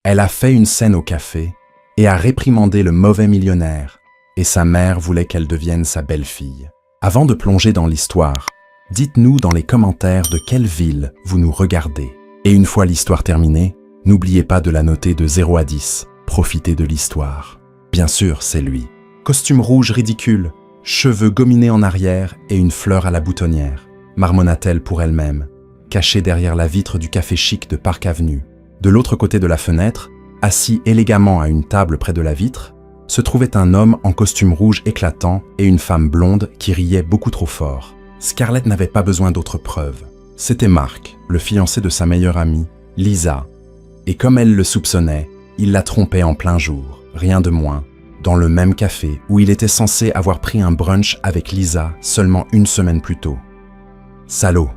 Elle a fait une scène au café et a réprimandé le mauvais millionnaire, et sa mère voulait qu'elle devienne sa belle-fille. Avant de plonger dans l'histoire, dites-nous dans les commentaires de quelle ville vous nous regardez. Et une fois l'histoire terminée, n'oubliez pas de la noter de 0 à 10. Profitez de l'histoire. Bien sûr, c'est lui. Costume rouge ridicule, cheveux gominés en arrière et une fleur à la boutonnière, marmonna-t-elle pour elle-même, cachée derrière la vitre du café chic de Park Avenue. De l'autre côté de la fenêtre, assis élégamment à une table près de la vitre, se trouvait un homme en costume rouge éclatant et une femme blonde qui riait beaucoup trop fort. Scarlett n'avait pas besoin d'autres preuves. C'était Mark, le fiancé de sa meilleure amie, Lisa. Et comme elle le soupçonnait, il la trompait en plein jour, rien de moins, dans le même café où il était censé avoir pris un brunch avec Lisa seulement une semaine plus tôt. « Salaud,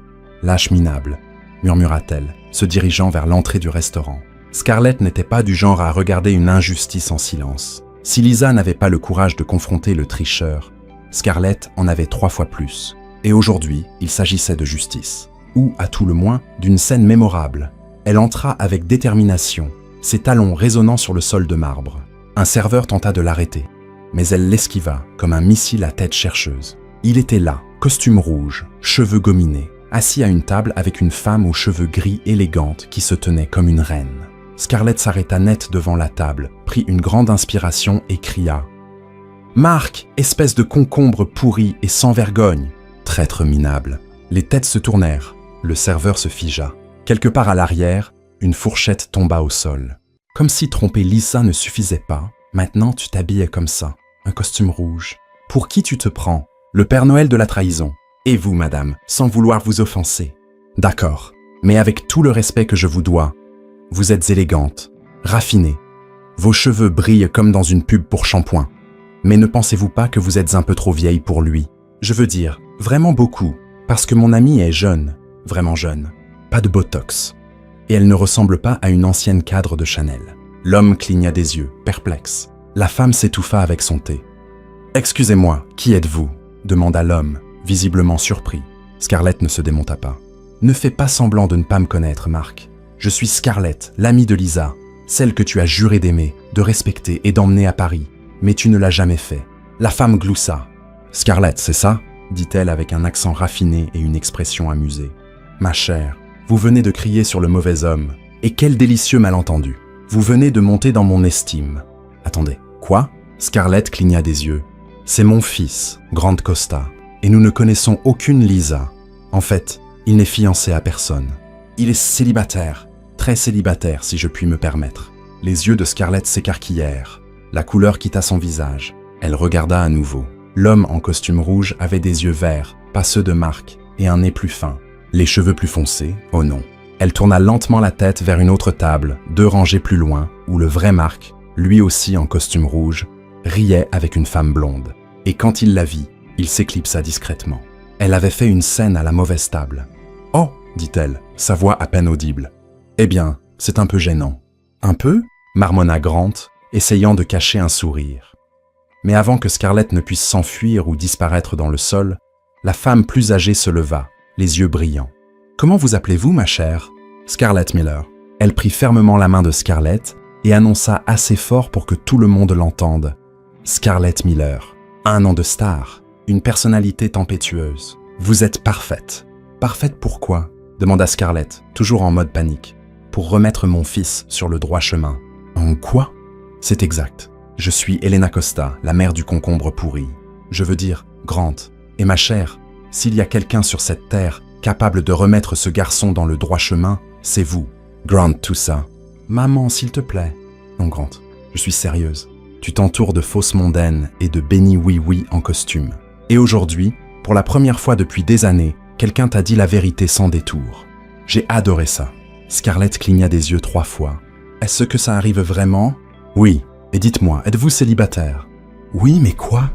lâche minable », murmura-t-elle, se dirigeant vers l'entrée du restaurant. Scarlett n'était pas du genre à regarder une injustice en silence. Si Lisa n'avait pas le courage de confronter le tricheur, Scarlett en avait 3 fois plus. Et aujourd'hui, il s'agissait de justice. Ou, à tout le moins, d'une scène mémorable. Elle entra avec détermination, ses talons résonnant sur le sol de marbre. Un serveur tenta de l'arrêter, mais elle l'esquiva comme un missile à tête chercheuse. Il était là, costume rouge, cheveux gominés, assis à une table avec une femme aux cheveux gris élégante qui se tenait comme une reine. Scarlett s'arrêta net devant la table, prit une grande inspiration et cria « Mark, espèce de concombre pourri et sans vergogne !» Traître minable. Les têtes se tournèrent, le serveur se figea. Quelque part à l'arrière, une fourchette tomba au sol. Comme si tromper Lisa ne suffisait pas, maintenant tu t'habillais comme ça, un costume rouge. Pour qui tu te prends? Le Père Noël de la trahison. Et vous, madame, sans vouloir vous offenser. D'accord, mais avec tout le respect que je vous dois, vous êtes élégante, raffinée. Vos cheveux brillent comme dans une pub pour shampoing. Mais ne pensez-vous pas que vous êtes un peu trop vieille pour lui? Je veux dire, vraiment beaucoup, parce que mon amie est jeune, vraiment jeune. Pas de botox. Et elle ne ressemble pas à une ancienne cadre de Chanel. L'homme cligna des yeux, perplexe. La femme s'étouffa avec son thé. « Excusez-moi, qui êtes-vous » demanda l'homme, visiblement surpris. Scarlett ne se démonta pas. « Ne fais pas semblant de ne pas me connaître, Mark. Je suis Scarlett, l'amie de Lisa, celle que tu as juré d'aimer, de respecter et d'emmener à Paris. Mais tu ne l'as jamais fait. » La femme gloussa. « Scarlett, c'est ça ?» dit-elle avec un accent raffiné et une expression amusée. « Ma chère, vous venez de crier sur le mauvais homme. Et quel délicieux malentendu. Vous venez de monter dans mon estime. » Attendez, quoi? Scarlett cligna des yeux. « C'est mon fils, Grant Costa, et nous ne connaissons aucune Lisa. En fait, il n'est fiancé à personne. Il est célibataire, très célibataire si je puis me permettre. » Les yeux de Scarlett s'écarquillèrent. La couleur quitta son visage. Elle regarda à nouveau. L'homme en costume rouge avait des yeux verts, pas ceux de Mark, et un nez plus fin. Les cheveux plus foncés, oh non. Elle tourna lentement la tête vers une autre table, 2 rangées plus loin, où le vrai Mark, lui aussi en costume rouge, riait avec une femme blonde. Et quand il la vit, il s'éclipsa discrètement. Elle avait fait une scène à la mauvaise table. « Oh !» dit-elle, sa voix à peine audible. « Eh bien, c'est un peu gênant. »« Un peu ?» marmonna Grant, essayant de cacher un sourire. Mais avant que Scarlett ne puisse s'enfuir ou disparaître dans le sol, la femme plus âgée se leva, les yeux brillants. « Comment vous appelez-vous, ma chère ?»« Scarlett Miller. » Elle prit fermement la main de Scarlett et annonça assez fort pour que tout le monde l'entende. « Scarlett Miller. Un nom de star, une personnalité tempétueuse. Vous êtes parfaite. »« Parfaite pourquoi ?» demanda Scarlett, toujours en mode panique. « Pour remettre mon fils sur le droit chemin. »« En quoi ?» ?»« C'est exact. Je suis Elena Costa, la mère du concombre pourri. Je veux dire, Grant. Et ma chère, s'il y a quelqu'un sur cette terre capable de remettre ce garçon dans le droit chemin, c'est vous. Grant, tout ça. Maman, s'il te plaît. Non, Grant, je suis sérieuse. Tu t'entoures de fausses mondaines et de bénis oui-oui en costume. Et aujourd'hui, pour la première fois depuis des années, quelqu'un t'a dit la vérité sans détour. J'ai adoré ça. Scarlett cligna des yeux 3 fois. Est-ce que ça arrive vraiment? Oui. Et dites-moi, êtes-vous célibataire? Oui, mais quoi?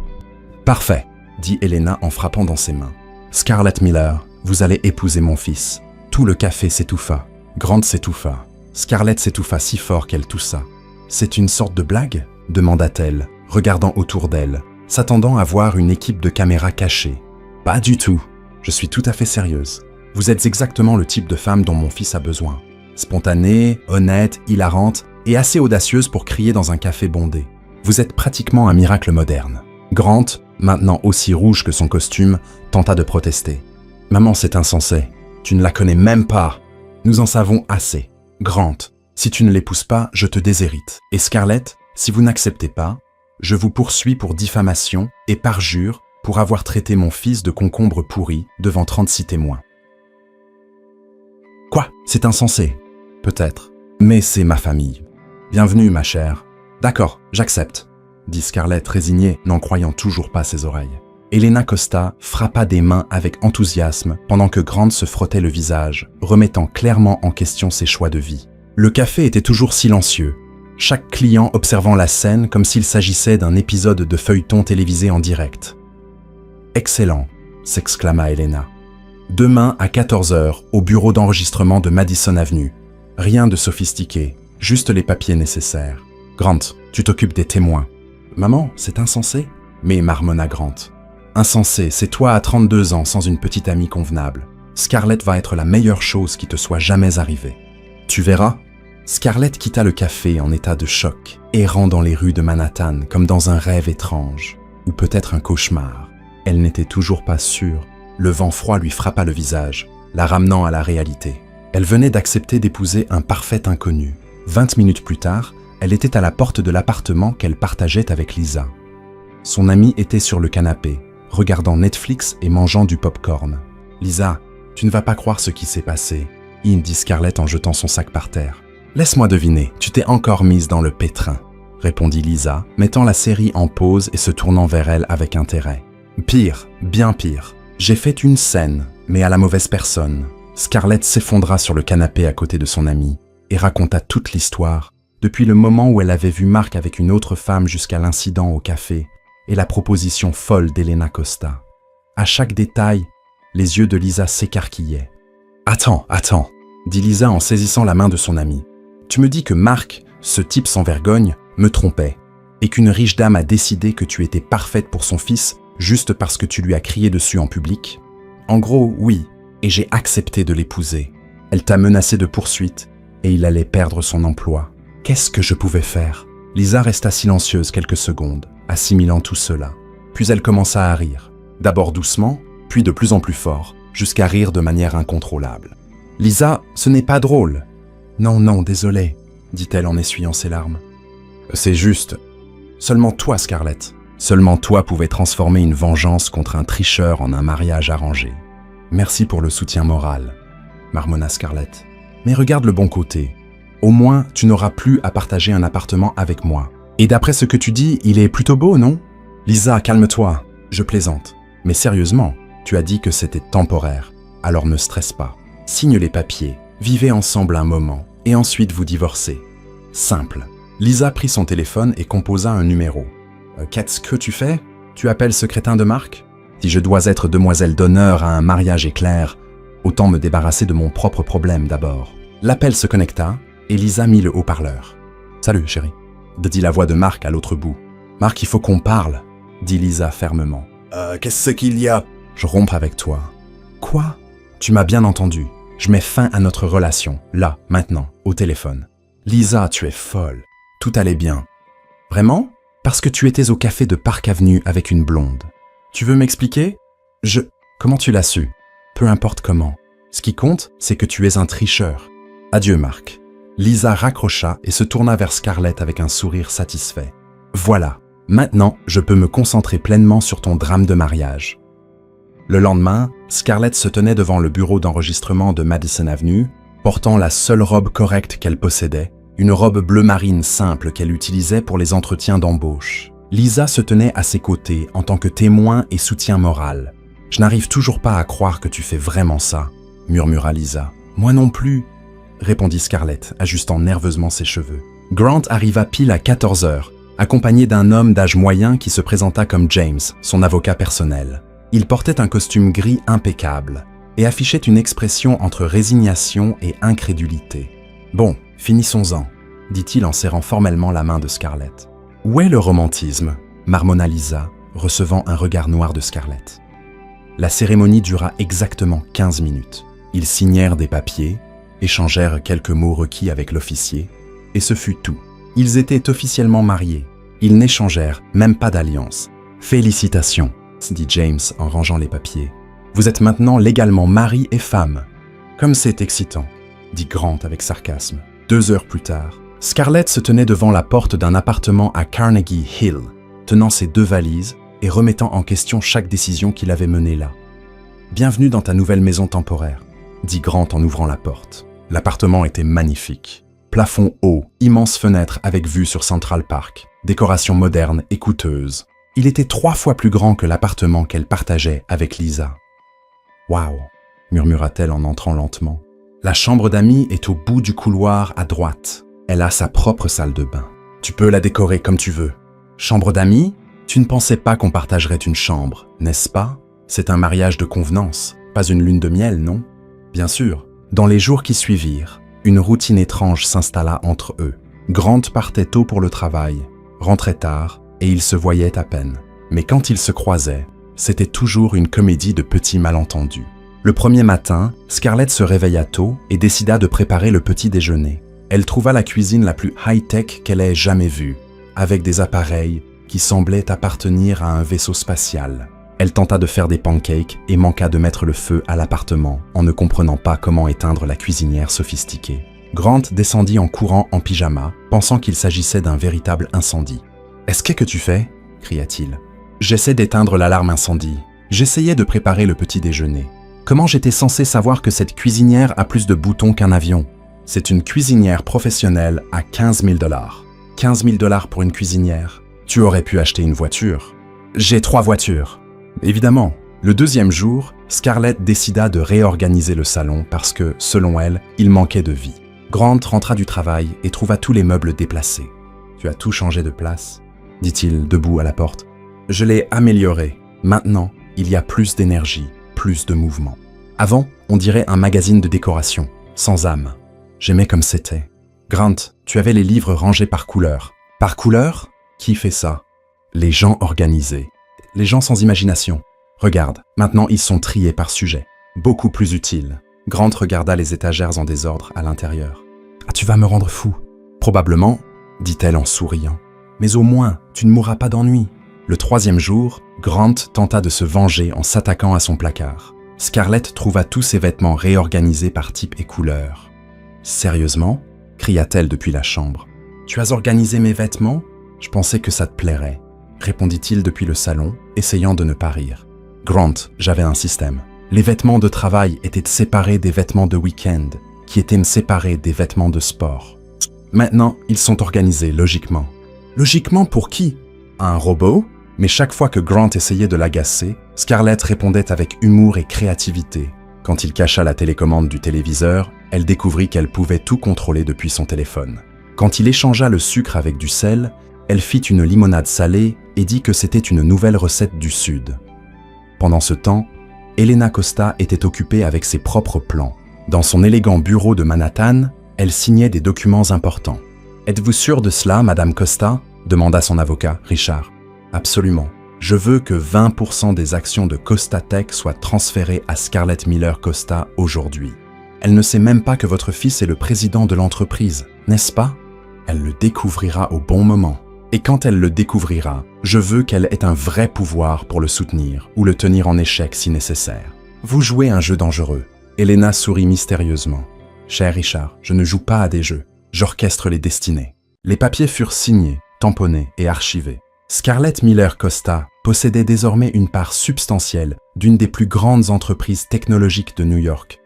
Parfait, dit Elena en frappant dans ses mains. Scarlett Miller, vous allez épouser mon fils. Tout le café s'étouffa. Grant s'étouffa. Scarlett s'étouffa si fort qu'elle toussa. C'est une sorte de blague? Demanda-t-elle, regardant autour d'elle, s'attendant à voir une équipe de caméras cachée. Pas du tout. Je suis tout à fait sérieuse. Vous êtes exactement le type de femme dont mon fils a besoin. Spontanée, honnête, hilarante et assez audacieuse pour crier dans un café bondé. Vous êtes pratiquement un miracle moderne. Grant, maintenant aussi rouge que son costume, tenta de protester. « Maman, c'est insensé. Tu ne la connais même pas. Nous en savons assez. Grant, si tu ne l'épouses pas, je te déshérite. Et Scarlett, si vous n'acceptez pas, je vous poursuis pour diffamation et parjure pour avoir traité mon fils de concombre pourri devant 36 témoins. » Quoi? C'est insensé? Peut-être. Mais c'est ma famille. Bienvenue, ma chère. D'accord, j'accepte, dit Scarlett résignée, n'en croyant toujours pas ses oreilles. Elena Costa frappa des mains avec enthousiasme pendant que Grant se frottait le visage, remettant clairement en question ses choix de vie. Le café était toujours silencieux, chaque client observant la scène comme s'il s'agissait d'un épisode de feuilleton télévisé en direct. « Excellent !» s'exclama Elena. « Demain à 14h au bureau d'enregistrement de Madison Avenue. Rien de sophistiqué, juste les papiers nécessaires. Grant, tu t'occupes des témoins. »« Maman, c'est insensé ?» mais marmonna Grant. « Insensé, c'est toi à 32 ans sans une petite amie convenable. Scarlett va être la meilleure chose qui te soit jamais arrivée. Tu verras ?» Scarlett quitta le café en état de choc, errant dans les rues de Manhattan comme dans un rêve étrange, ou peut-être un cauchemar. Elle n'était toujours pas sûre. Le vent froid lui frappa le visage, la ramenant à la réalité. Elle venait d'accepter d'épouser un parfait inconnu. 20 minutes plus tard, elle était à la porte de l'appartement qu'elle partageait avec Lisa. Son amie était sur le canapé, regardant Netflix et mangeant du pop-corn. « Lisa, tu ne vas pas croire ce qui s'est passé, » dit Scarlett en jetant son sac par terre. « Laisse-moi deviner, tu t'es encore mise dans le pétrin, » répondit Lisa, mettant la série en pause et se tournant vers elle avec intérêt. « Pire, bien pire. J'ai fait une scène, mais à la mauvaise personne. » Scarlett s'effondra sur le canapé à côté de son amie et raconta toute l'histoire, depuis le moment où elle avait vu Mark avec une autre femme jusqu'à l'incident au café et la proposition folle d'Elena Costa. À chaque détail, les yeux de Lisa s'écarquillaient. « Attends, dit Lisa en saisissant la main de son amie. « Tu me dis que Mark, ce type sans vergogne, me trompait, et qu'une riche dame a décidé que tu étais parfaite pour son fils juste parce que tu lui as crié dessus en public? En gros, oui, et j'ai accepté de l'épouser. Elle t'a menacé de poursuite, et il allait perdre son emploi. Qu'est-ce que je pouvais faire ?» Lisa resta silencieuse quelques secondes, assimilant tout cela. Puis elle commença à rire, d'abord doucement, puis de plus en plus fort, jusqu'à rire de manière incontrôlable. « Lisa, ce n'est pas drôle. »« Non, désolé, » dit-elle en essuyant ses larmes. « C'est juste. Seulement toi, Scarlett. Seulement toi pouvais transformer une vengeance contre un tricheur en un mariage arrangé. Merci pour le soutien moral, » marmonna Scarlett. « Mais regarde le bon côté. Au moins, tu n'auras plus à partager un appartement avec moi. Et d'après ce que tu dis, il est plutôt beau, non? Lisa, calme-toi. Je plaisante. Mais sérieusement, tu as dit que c'était temporaire. Alors ne stresse pas. Signe les papiers, vivez ensemble un moment, et ensuite vous divorcez. Simple. » Lisa prit son téléphone et composa un numéro. « Qu'est-ce que tu fais? Tu appelles ce crétin de Mark? Si je dois être demoiselle d'honneur à un mariage éclair, autant me débarrasser de mon propre problème d'abord. » L'appel se connecta, et Lisa mit le haut-parleur. « Salut, chérie, » dit la voix de Mark à l'autre bout. « Mark, il faut qu'on parle, » dit Lisa fermement. « Qu'est-ce qu'il y a? » « Je romps avec toi. »« Quoi? » « Tu m'as bien entendu. Je mets fin à notre relation, là, maintenant, au téléphone. »« Lisa, tu es folle. Tout allait bien. »« Vraiment? Parce que tu étais au café de Park Avenue avec une blonde. Tu veux m'expliquer? »« Comment tu l'as su? » ?»« Peu importe comment. Ce qui compte, c'est que tu es un tricheur. Adieu, Mark. » Lisa raccrocha et se tourna vers Scarlett avec un sourire satisfait. « Voilà, maintenant, je peux me concentrer pleinement sur ton drame de mariage. » Le lendemain, Scarlett se tenait devant le bureau d'enregistrement de Madison Avenue, portant la seule robe correcte qu'elle possédait, une robe bleu marine simple qu'elle utilisait pour les entretiens d'embauche. Lisa se tenait à ses côtés en tant que témoin et soutien moral. « Je n'arrive toujours pas à croire que tu fais vraiment ça, » murmura Lisa. « Moi non plus, » répondit Scarlett, ajustant nerveusement ses cheveux. Grant arriva pile à 14h, accompagné d'un homme d'âge moyen qui se présenta comme James, son avocat personnel. Il portait un costume gris impeccable et affichait une expression entre résignation et incrédulité. « Bon, finissons-en, » dit-il en serrant formellement la main de Scarlett. « Où est le romantisme ?» marmonna Lisa, recevant un regard noir de Scarlett. La cérémonie dura exactement 15 minutes. Ils signèrent des papiers, échangèrent quelques mots requis avec l'officier, et ce fut tout. Ils étaient officiellement mariés. Ils n'échangèrent même pas d'alliance. « Félicitations », dit James en rangeant les papiers. « Vous êtes maintenant légalement mari et femme. »« Comme c'est excitant », dit Grant avec sarcasme. 2 heures plus tard, Scarlett se tenait devant la porte d'un appartement à Carnegie Hill, tenant ses 2 valises et remettant en question chaque décision qu'il avait menée là. « Bienvenue dans ta nouvelle maison temporaire », dit Grant en ouvrant la porte. L'appartement était magnifique. Plafond haut, immense fenêtre avec vue sur Central Park, décoration moderne et coûteuse. Il était 3 fois plus grand que l'appartement qu'elle partageait avec Lisa. « Waouh !» murmura-t-elle en entrant lentement. La chambre d'amis est au bout du couloir à droite. Elle a sa propre salle de bain. Tu peux la décorer comme tu veux. Chambre d'amis ? Tu ne pensais pas qu'on partagerait une chambre, n'est-ce pas ? C'est un mariage de convenance, pas une lune de miel, non ? Bien sûr. Dans les jours qui suivirent, une routine étrange s'installa entre eux. Grant partait tôt pour le travail, rentrait tard, et ils se voyaient à peine. Mais quand ils se croisaient, c'était toujours une comédie de petits malentendus. Le premier matin, Scarlett se réveilla tôt et décida de préparer le petit déjeuner. Elle trouva la cuisine la plus high-tech qu'elle ait jamais vue, avec des appareils qui semblaient appartenir à un vaisseau spatial. Elle tenta de faire des pancakes et manqua de mettre le feu à l'appartement en ne comprenant pas comment éteindre la cuisinière sophistiquée. Grant descendit en courant en pyjama, pensant qu'il s'agissait d'un véritable incendie. « Est-ce que tu fais » cria-t-il. « J'essaie d'éteindre l'alarme incendie. J'essayais de préparer le petit déjeuner. Comment j'étais censé savoir que cette cuisinière a plus de boutons qu'un avion ? C'est une cuisinière professionnelle à 15 000 $. 15 000 $ pour une cuisinière. Tu aurais pu acheter une voiture. J'ai 3 voitures. Évidemment, le deuxième jour, Scarlett décida de réorganiser le salon parce que, selon elle, il manquait de vie. Grant rentra du travail et trouva tous les meubles déplacés. « Tu as tout changé de place ?» dit-il debout à la porte. « Je l'ai amélioré. Maintenant, il y a plus d'énergie, plus de mouvement. Avant, on dirait un magazine de décoration, sans âme. J'aimais comme c'était. Grant, tu avais les livres rangés par couleur. Par couleur ? Qui fait ça ? Les gens organisés. Les gens sans imagination. Regarde, maintenant ils sont triés par sujet. Beaucoup plus utile. » Grant regarda les étagères en désordre à l'intérieur. « Ah, tu vas me rendre fou. »« Probablement, » dit-elle en souriant. « Mais au moins, tu ne mourras pas d'ennui. » Le 3e jour, Grant tenta de se venger en s'attaquant à son placard. Scarlett trouva tous ses vêtements réorganisés par type et couleur. « Sérieusement ?» cria-t-elle depuis la chambre. « Tu as organisé mes vêtements ? Je pensais que ça te plairait. » répondit-il depuis le salon, essayant de ne pas rire. « Grant, j'avais un système. Les vêtements de travail étaient séparés des vêtements de week-end, qui étaient séparés des vêtements de sport. Maintenant, ils sont organisés logiquement. » « Logiquement pour qui ? Un robot ? » Mais chaque fois que Grant essayait de l'agacer, Scarlett répondait avec humour et créativité. Quand il cacha la télécommande du téléviseur, elle découvrit qu'elle pouvait tout contrôler depuis son téléphone. Quand il échangea le sucre avec du sel, elle fit une limonade salée et dit que c'était une nouvelle recette du Sud. Pendant ce temps, Helena Costa était occupée avec ses propres plans. Dans son élégant bureau de Manhattan, elle signait des documents importants. « Êtes-vous sûre de cela, Madame Costa ?» demanda son avocat, Richard. « Absolument. Je veux que 20% des actions de Costa Tech soient transférées à Scarlett Miller Costa aujourd'hui. Elle ne sait même pas que votre fils est le président de l'entreprise, n'est-ce pas ? Elle le découvrira au bon moment. Et quand elle le découvrira, je veux qu'elle ait un vrai pouvoir pour le soutenir ou le tenir en échec si nécessaire. Vous jouez un jeu dangereux. » Helena sourit mystérieusement. « Cher Richard, je ne joue pas à des jeux. J'orchestre les destinées. » Les papiers furent signés, tamponnés et archivés. Scarlett Miller Costa possédait désormais une part substantielle d'une des plus grandes entreprises technologiques de New York,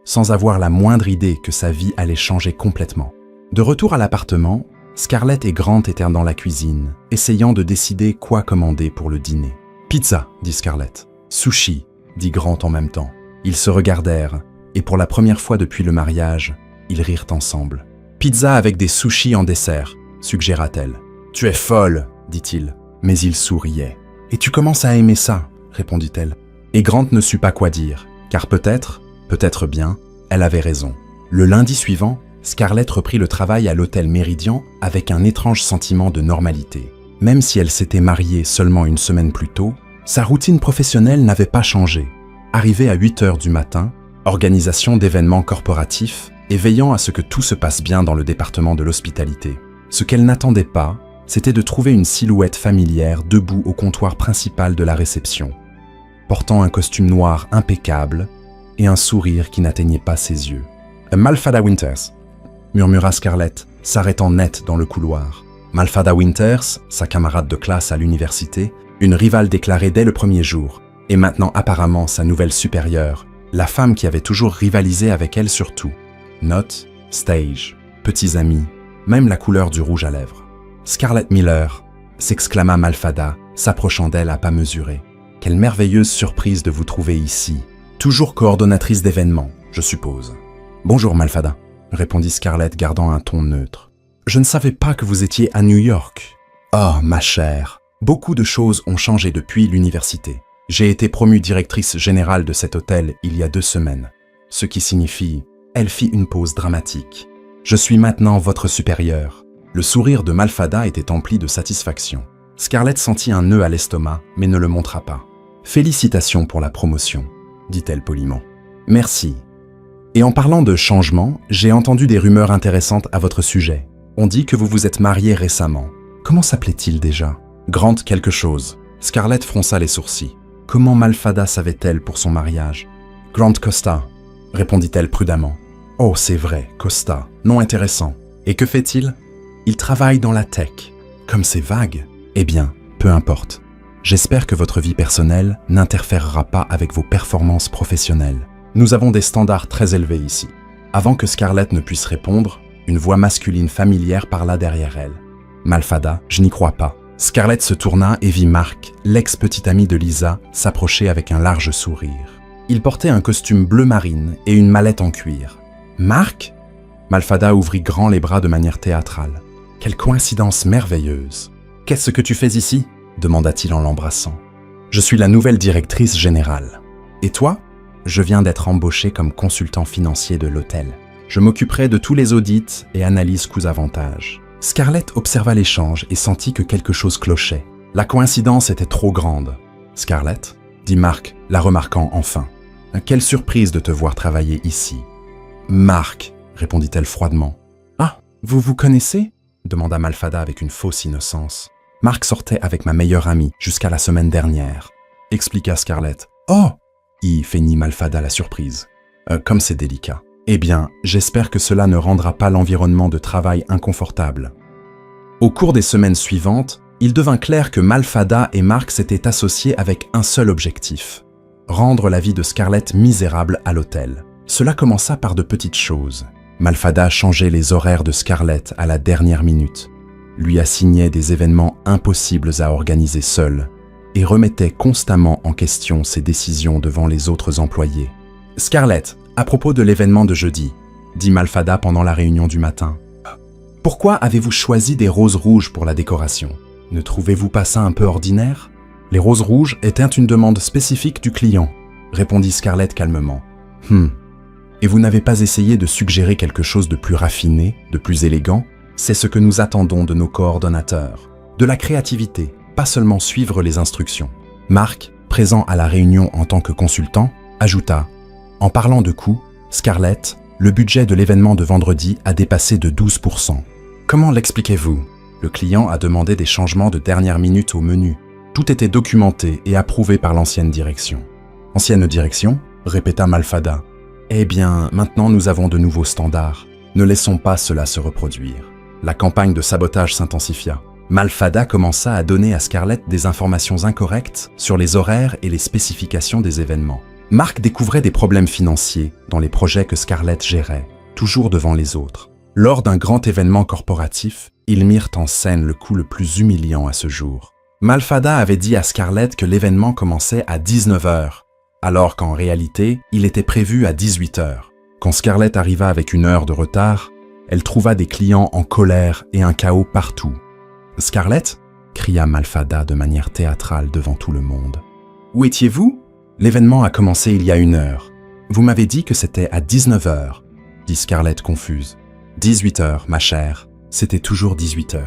sans avoir la moindre idée que sa vie allait changer complètement. De retour à l'appartement, Scarlett et Grant étaient dans la cuisine, essayant de décider quoi commander pour le dîner. « Pizza » dit Scarlett. « Sushi » dit Grant en même temps. Ils se regardèrent, et pour la première fois depuis le mariage, ils rirent ensemble. « Pizza avec des sushis en dessert » suggéra-t-elle. « Tu es folle » dit-il, mais il souriait. « Et tu commences à aimer ça » répondit-elle. Et Grant ne sut pas quoi dire, car peut-être bien, elle avait raison. Le lundi suivant, Scarlett reprit le travail à l'hôtel Méridien avec un étrange sentiment de normalité. Même si elle s'était mariée seulement une semaine plus tôt, sa routine professionnelle n'avait pas changé. Arrivée à 8 heures du matin, organisation d'événements corporatifs, et veillant à ce que tout se passe bien dans le département de l'hospitalité. Ce qu'elle n'attendait pas, c'était de trouver une silhouette familière debout au comptoir principal de la réception, portant un costume noir impeccable et un sourire qui n'atteignait pas ses yeux. « Malfada Winters », murmura Scarlett, s'arrêtant net dans le couloir. Malfada Winters, sa camarade de classe à l'université, une rivale déclarée dès le premier jour, et maintenant apparemment sa nouvelle supérieure, la femme qui avait toujours rivalisé avec elle sur tout. Notes, stage, petits amis, même la couleur du rouge à lèvres. « Scarlett Miller », s'exclama Malfada, s'approchant d'elle à pas mesurés. « Quelle merveilleuse surprise de vous trouver ici. Toujours coordonnatrice d'événements, je suppose. »« Bonjour Malfada », répondit Scarlett gardant un ton neutre. « Je ne savais pas que vous étiez à New York. »« Oh, ma chère, beaucoup de choses ont changé depuis l'université. J'ai été promue directrice générale de cet hôtel il y a 2 semaines, ce qui signifie, elle fit une pause dramatique. Je suis maintenant votre supérieure. » Le sourire de Malfada était empli de satisfaction. Scarlett sentit un nœud à l'estomac, mais ne le montra pas. « Félicitations pour la promotion, » dit-elle poliment. « Merci. Et en parlant de changement, j'ai entendu des rumeurs intéressantes à votre sujet. On dit que vous vous êtes marié récemment. Comment s'appelait-il déjà ? Grant quelque chose. » Scarlett fronça les sourcils. Comment Malfada savait-elle pour son mariage ? Grant Costa, répondit-elle prudemment. Oh, c'est vrai, Costa, nom intéressant. Et que fait-il ? Il travaille dans la tech. Comme c'est vague. Eh bien, peu importe. J'espère que votre vie personnelle n'interférera pas avec vos performances professionnelles. Nous avons des standards très élevés ici. Avant que Scarlett ne puisse répondre, une voix masculine familière parla derrière elle. Malfada, je n'y crois pas. Scarlett se tourna et vit Mark, l'ex-petit ami de Lisa, s'approcher avec un large sourire. Il portait un costume bleu marine et une mallette en cuir. « Mark ?» Malfada ouvrit grand les bras de manière théâtrale. « Quelle coïncidence merveilleuse !»« Qu'est-ce que tu fais ici ?» demanda-t-il en l'embrassant. « Je suis la nouvelle directrice générale. Et toi ?» Je viens d'être embauché comme consultant financier de l'hôtel. Je m'occuperai de tous les audits et analyses coûts-avantages. » Scarlett observa l'échange et sentit que quelque chose clochait. La coïncidence était trop grande. « Scarlett ?» dit Mark, la remarquant enfin. « Quelle surprise de te voir travailler ici. »« Mark » répondit-elle froidement. « Ah, vous vous connaissez ?» demanda Malfada avec une fausse innocence. « Mark sortait avec ma meilleure amie jusqu'à la semaine dernière. » expliqua Scarlett. « Oh !» y feignit Malfada la surprise. Comme c'est délicat. Eh bien, j'espère que cela ne rendra pas l'environnement de travail inconfortable. » Au cours des semaines suivantes, il devint clair que Malfada et Mark s'étaient associés avec un seul objectif : rendre la vie de Scarlett misérable à l'hôtel. Cela commença par de petites choses. Malfada changeait les horaires de Scarlett à la dernière minute, lui assignait des événements impossibles à organiser seul et remettait constamment en question ses décisions devant les autres employés. « Scarlett, à propos de l'événement de jeudi, » dit Malfada pendant la réunion du matin. « Pourquoi avez-vous choisi des roses rouges pour la décoration ? Ne trouvez-vous pas ça un peu ordinaire ? » « Les roses rouges étaient une demande spécifique du client, » répondit Scarlett calmement. « Et vous n'avez pas essayé de suggérer quelque chose de plus raffiné, de plus élégant ? C'est ce que nous attendons de nos coordonnateurs. De la créativité, pas seulement suivre les instructions. » Mark, présent à la réunion en tant que consultant, ajouta « En parlant de coûts, Scarlett, le budget de l'événement de vendredi a dépassé de 12%. Comment l'expliquez-vous ? Le client a demandé des changements de dernière minute au menu. Tout était documenté et approuvé par l'ancienne direction. »« Ancienne direction ?» répéta Malfada. « Eh bien, maintenant nous avons de nouveaux standards. Ne laissons pas cela se reproduire. » La campagne de sabotage s'intensifia. Malfada commença à donner à Scarlett des informations incorrectes sur les horaires et les spécifications des événements. Mark découvrait des problèmes financiers dans les projets que Scarlett gérait, toujours devant les autres. Lors d'un grand événement corporatif, ils mirent en scène le coup le plus humiliant à ce jour. Malfada avait dit à Scarlett que l'événement commençait à 19h, alors qu'en réalité, il était prévu à 18h. Quand Scarlett arriva avec 1 heure de retard, elle trouva des clients en colère et un chaos partout. « Scarlett ?» cria Malfada de manière théâtrale devant tout le monde. « Où étiez-vous ? L'événement a commencé il y a 1 heure. Vous m'avez dit que c'était à 19h, dit Scarlett confuse. 18h, ma chère. C'était toujours 18h.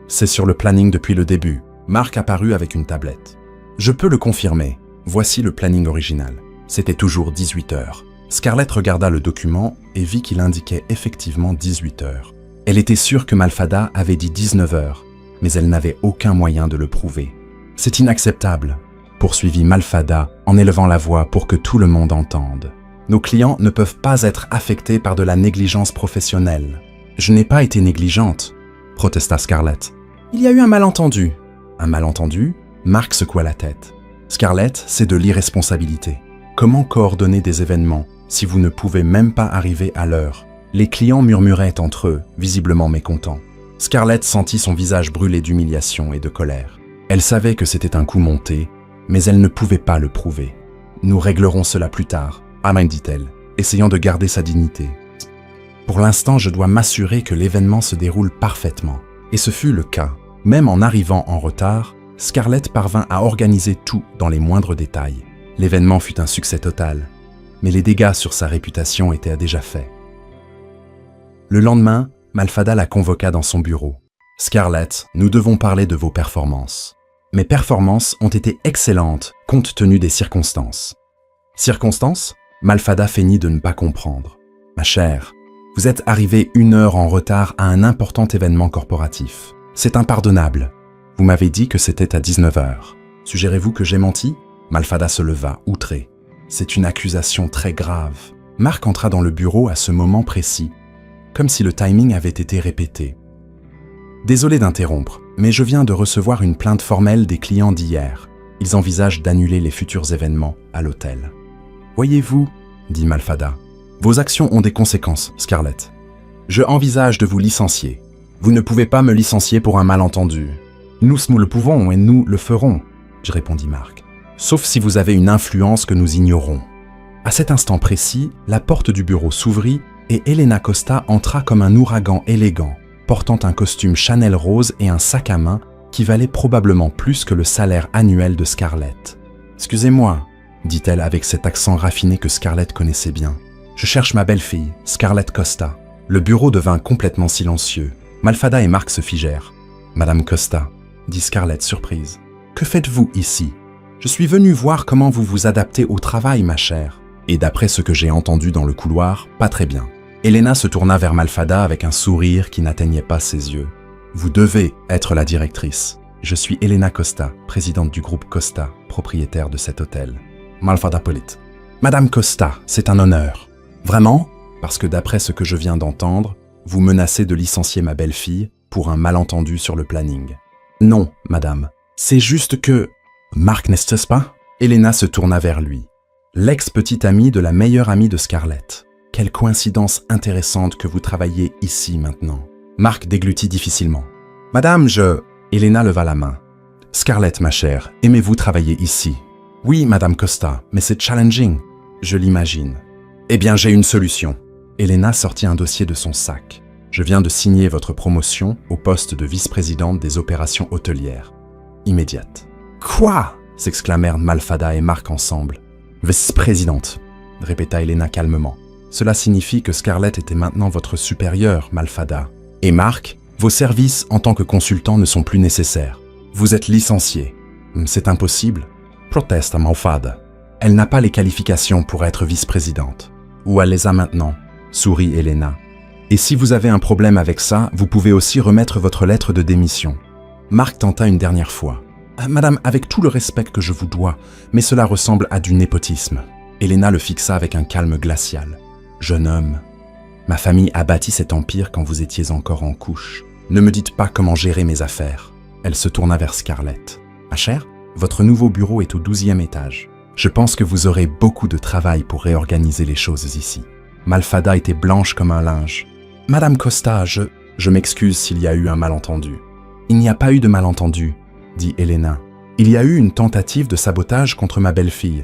C'est sur le planning depuis le début. Mark apparut avec une tablette. Je peux le confirmer. Voici le planning original. C'était toujours 18h. Scarlett regarda le document et vit qu'il indiquait effectivement 18 heures. Elle était sûre que Malfada avait dit 19 heures, mais elle n'avait aucun moyen de le prouver. « C'est inacceptable », poursuivit Malfada en élevant la voix pour que tout le monde entende. « Nos clients ne peuvent pas être affectés par de la négligence professionnelle. »« Je n'ai pas été négligente », protesta Scarlett. « Il y a eu un malentendu. »« Un malentendu ?» Mark secoua la tête. « Scarlett, c'est de l'irresponsabilité. Comment coordonner des événements si vous ne pouvez même pas arriver à l'heure ?» Les clients murmuraient entre eux, visiblement mécontents. Scarlett sentit son visage brûler d'humiliation et de colère. Elle savait que c'était un coup monté, mais elle ne pouvait pas le prouver. « Nous réglerons cela plus tard », dit-elle, essayant de garder sa dignité. « Pour l'instant, je dois m'assurer que l'événement se déroule parfaitement. » Et ce fut le cas. Même en arrivant en retard, Scarlett parvint à organiser tout dans les moindres détails. L'événement fut un succès total, mais les dégâts sur sa réputation étaient déjà faits. Le lendemain, Malfada la convoqua dans son bureau. « Scarlett, nous devons parler de vos performances. » Mes performances ont été excellentes compte tenu des circonstances. Circonstances ? Malfada feignit de ne pas comprendre. « Ma chère, vous êtes arrivée 1 heure en retard à un important événement corporatif. C'est impardonnable. Vous m'avez dit que c'était à 19 heures. Suggérez-vous que j'ai menti ?» Malfada se leva, outré. « C'est une accusation très grave. » Mark entra dans le bureau à ce moment précis, comme si le timing avait été répété. « Désolé d'interrompre, mais je viens de recevoir une plainte formelle des clients d'hier. Ils envisagent d'annuler les futurs événements à l'hôtel. »« Voyez-vous, » dit Malfada, « vos actions ont des conséquences, Scarlett. Je envisage de vous licencier. Vous ne pouvez pas me licencier pour un malentendu. Nous le pouvons et nous le ferons, » je répondis Mark. « Sauf si vous avez une influence que nous ignorons. » À cet instant précis, la porte du bureau s'ouvrit et Elena Costa entra comme un ouragan élégant, portant un costume Chanel rose et un sac à main qui valait probablement plus que le salaire annuel de Scarlett. « Excusez-moi, » dit-elle avec cet accent raffiné que Scarlett connaissait bien. « Je cherche ma belle-fille, Scarlett Costa. » Le bureau devint complètement silencieux. Malfada et Mark se figèrent. « Madame Costa, » dit Scarlett surprise. « Que faites-vous ici ? Je suis venue voir comment vous vous adaptez au travail, ma chère. » Et d'après ce que j'ai entendu dans le couloir, pas très bien. Elena se tourna vers Malfada avec un sourire qui n'atteignait pas ses yeux. « Vous devez être la directrice. Je suis Elena Costa, présidente du groupe Costa, propriétaire de cet hôtel. » Malfada Polite. « Madame Costa, c'est un honneur. »« Vraiment ? Parce que d'après ce que je viens d'entendre, vous menacez de licencier ma belle-fille pour un malentendu sur le planning. »« Non, madame. C'est juste que... » « Mark, n'est-ce pas ?» Elena se tourna vers lui. L'ex-petite amie de la meilleure amie de Scarlett. Quelle coïncidence intéressante que vous travailliez ici maintenant. Mark déglutit difficilement. « Madame, je... » Elena leva la main. « Scarlett, ma chère, aimez-vous travailler ici ?»« Oui, Madame Costa, mais c'est challenging. »« Je l'imagine. »« Eh bien, j'ai une solution. » Elena sortit un dossier de son sac. « Je viens de signer votre promotion au poste de vice-présidente des opérations hôtelières. Immédiate. »« Quoi ?» s'exclamèrent Malfada et Mark ensemble. « Vice-présidente, » répéta Elena calmement. « Cela signifie que Scarlett était maintenant votre supérieure, Malfada. Et Mark, vos services en tant que consultant ne sont plus nécessaires. Vous êtes licencié. C'est impossible. » Proteste Malfada. « Elle n'a pas les qualifications pour être vice-présidente. » « Ou elle les a maintenant, » sourit Elena. « Et si vous avez un problème avec ça, vous pouvez aussi remettre votre lettre de démission. » Mark tenta une dernière fois. « Madame, avec tout le respect que je vous dois, mais cela ressemble à du népotisme. » Elena le fixa avec un calme glacial. « Jeune homme, ma famille a bâti cet empire quand vous étiez encore en couche. Ne me dites pas comment gérer mes affaires. » Elle se tourna vers Scarlett. « Ma chère, votre nouveau bureau est au 12e étage. Je pense que vous aurez beaucoup de travail pour réorganiser les choses ici. » Malfada était blanche comme un linge. « Madame Costa, je m'excuse s'il y a eu un malentendu. »« Il n'y a pas eu de malentendu, » dit Elena. « Il y a eu une tentative de sabotage contre ma belle-fille.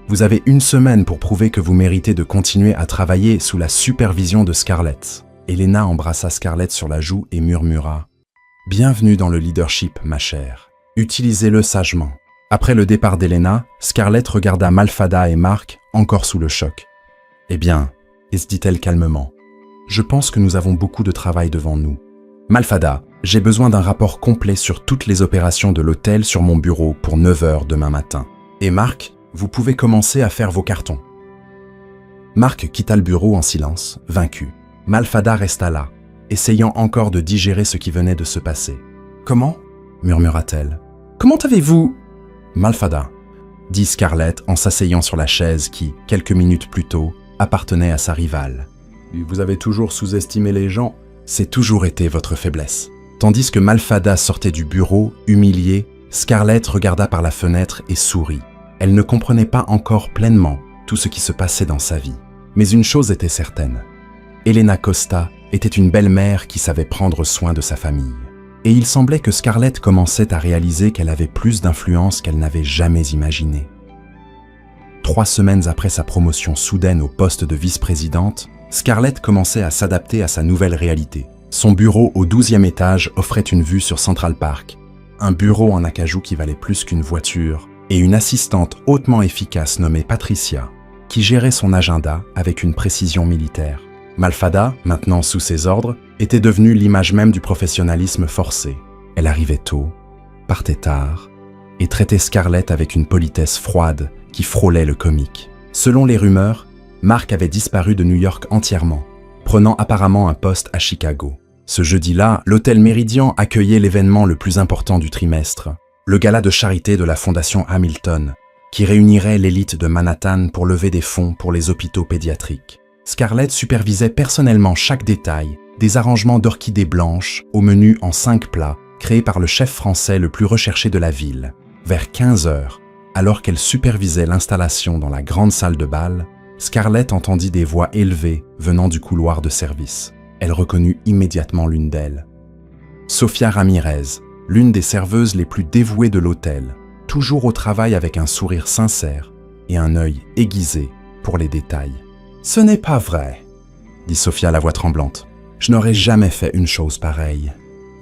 Vous avez 1 semaine pour prouver que vous méritez de continuer à travailler sous la supervision de Scarlett. » Elena embrassa Scarlett sur la joue et murmura « Bienvenue dans le leadership, ma chère. Utilisez-le sagement. » Après le départ d'Elena, Scarlett regarda Malfada et Mark, encore sous le choc. « Eh bien, » se dit-elle calmement, « je pense que nous avons beaucoup de travail devant nous. Malfada, j'ai besoin d'un rapport complet sur toutes les opérations de l'hôtel sur mon bureau pour 9 h demain matin. Et Mark, vous pouvez commencer à faire vos cartons. » Marc quitta le bureau en silence, vaincu. Malfada resta là, essayant encore de digérer ce qui venait de se passer. « Comment » murmura-t-elle. « Comment avez-vous » Malfada, dit Scarlett en s'asseyant sur la chaise qui, quelques minutes plus tôt, appartenait à sa rivale. « Vous avez toujours sous-estimé les gens, c'est toujours été votre faiblesse. » Tandis que Malfada sortait du bureau, humiliée, Scarlett regarda par la fenêtre et sourit. Elle ne comprenait pas encore pleinement tout ce qui se passait dans sa vie. Mais une chose était certaine. Helena Costa était une belle-mère qui savait prendre soin de sa famille. Et il semblait que Scarlett commençait à réaliser qu'elle avait plus d'influence qu'elle n'avait jamais imaginé. 3 semaines après sa promotion soudaine au poste de vice-présidente, Scarlett commençait à s'adapter à sa nouvelle réalité. Son bureau au 12e étage offrait une vue sur Central Park, un bureau en acajou qui valait plus qu'une voiture, et une assistante hautement efficace nommée Patricia, qui gérait son agenda avec une précision militaire. Malfada, maintenant sous ses ordres, était devenue l'image même du professionnalisme forcé. Elle arrivait tôt, partait tard, et traitait Scarlett avec une politesse froide qui frôlait le comique. Selon les rumeurs, Marc avait disparu de New York entièrement, prenant apparemment un poste à Chicago. Ce jeudi-là, l'hôtel Méridien accueillait l'événement le plus important du trimestre, le gala de charité de la Fondation Hamilton, qui réunirait l'élite de Manhattan pour lever des fonds pour les hôpitaux pédiatriques. Scarlett supervisait personnellement chaque détail, des arrangements d'orchidées blanches au menu en 5 plats, créés par le chef français le plus recherché de la ville. Vers 15 heures, alors qu'elle supervisait l'installation dans la grande salle de bal, Scarlett entendit des voix élevées venant du couloir de service. Elle reconnut immédiatement l'une d'elles. Sofia Ramirez, l'une des serveuses les plus dévouées de l'hôtel, toujours au travail avec un sourire sincère et un œil aiguisé pour les détails. « Ce n'est pas vrai, » dit Sofia la voix tremblante. « Je n'aurais jamais fait une chose pareille. »«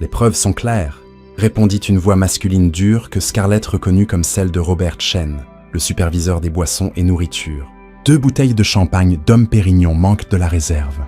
Les preuves sont claires, » répondit une voix masculine dure que Scarlett reconnut comme celle de Robert Chen, le superviseur des boissons et nourritures. « 2 bouteilles de champagne Dom Pérignon manquent de la réserve.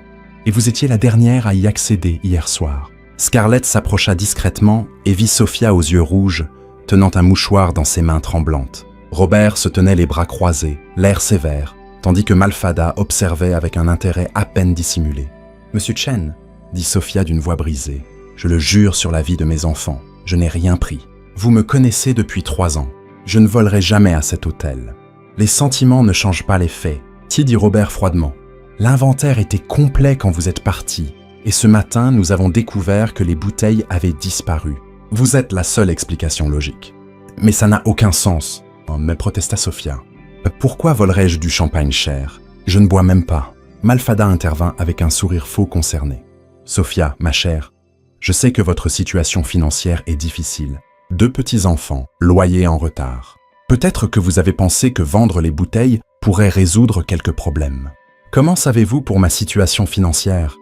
Et vous étiez la dernière à y accéder hier soir. » Scarlett s'approcha discrètement et vit Sofia aux yeux rouges, tenant un mouchoir dans ses mains tremblantes. Robert se tenait les bras croisés, l'air sévère, tandis que Malfada observait avec un intérêt à peine dissimulé. « Monsieur Chen, » dit Sofia d'une voix brisée, « je le jure sur la vie de mes enfants, je n'ai rien pris. Vous me connaissez depuis 3 ans. Je ne volerai jamais à cet hôtel. Les sentiments ne changent pas les faits, » dit Robert froidement. « L'inventaire était complet quand vous êtes parti, et ce matin, nous avons découvert que les bouteilles avaient disparu. Vous êtes la seule explication logique. »« Mais ça n'a aucun sens, » me protesta Sofia. « Pourquoi volerais-je du champagne cher? Je ne bois même pas. » Malfada intervint avec un sourire faux concerné. « Sofia, ma chère, je sais que votre situation financière est difficile. 2 petits-enfants, loyer en retard. Peut-être que vous avez pensé que vendre les bouteilles pourrait résoudre quelques problèmes. Comment savez-vous pour ma situation financière ?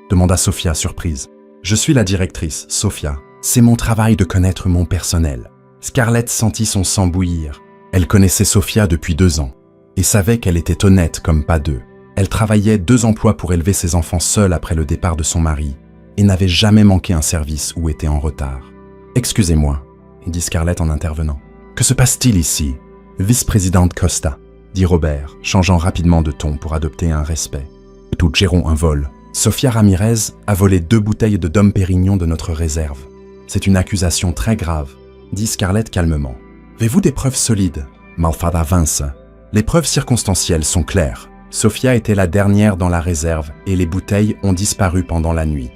Demanda Sofia surprise. Je suis la directrice, Sofia. C'est mon travail de connaître mon personnel. Scarlett sentit son sang bouillir. Elle connaissait Sofia depuis 2 ans et savait qu'elle était honnête comme pas 2. Elle travaillait 2 emplois pour élever ses enfants seule après le départ de son mari et n'avait jamais manqué un service ou été en retard. « Excusez-moi, » dit Scarlett en intervenant. « Que se passe-t-il ici ?»« Vice-présidente Costa, » dit Robert, changeant rapidement de ton pour adopter un respect. « Nous gérons un vol. Sofia Ramirez a volé 2 bouteilles de Dom Pérignon de notre réserve. C'est une accusation très grave, » dit Scarlett calmement. « Avez-vous des preuves solides ?» Malfada vince. « Les preuves circonstancielles sont claires. Sofia était la dernière dans la réserve et les bouteilles ont disparu pendant la nuit. »«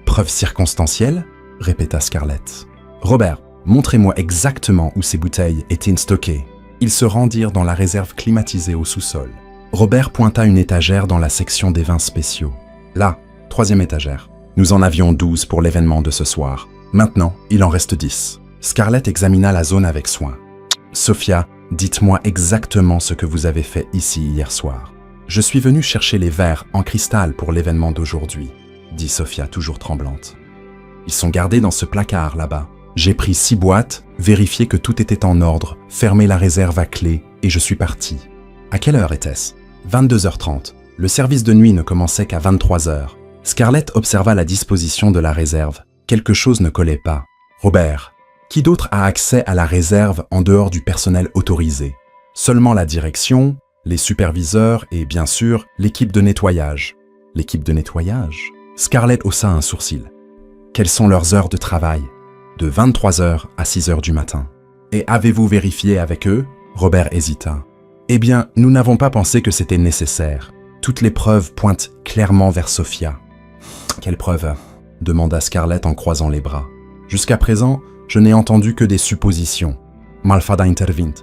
Preuves circonstancielles ?» répéta Scarlett. « Robert, montrez-moi exactement où ces bouteilles étaient stockées. » Ils se rendirent dans la réserve climatisée au sous-sol. Robert pointa une étagère dans la section des vins spéciaux. Là, 3e étagère. Nous en avions 12 pour l'événement de ce soir. Maintenant, il en reste 10. Scarlett examina la zone avec soin. « Sofia, dites-moi exactement ce que vous avez fait ici hier soir. »« Je suis venue chercher les verres en cristal pour l'événement d'aujourd'hui, » dit Sofia toujours tremblante. « Ils sont gardés dans ce placard là-bas. J'ai pris 6 boîtes, vérifié que tout était en ordre, fermé la réserve à clé et je suis parti. » À quelle heure était-ce ? 22h30. Le service de nuit ne commençait qu'à 23h. Scarlett observa la disposition de la réserve. Quelque chose ne collait pas. Robert, qui d'autre a accès à la réserve en dehors du personnel autorisé ? Seulement la direction, les superviseurs et, bien sûr, l'équipe de nettoyage. L'équipe de nettoyage? Scarlett haussa un sourcil. Quelles sont leurs heures de travail? De 23 heures à 6 heures du matin. Et avez-vous vérifié avec eux? Robert hésita. Eh bien, nous n'avons pas pensé que c'était nécessaire. Toutes les preuves pointent clairement vers Sophia. Quelles preuves? Demanda Scarlett en croisant les bras. Jusqu'à présent, je n'ai entendu que des suppositions. Malfada intervint.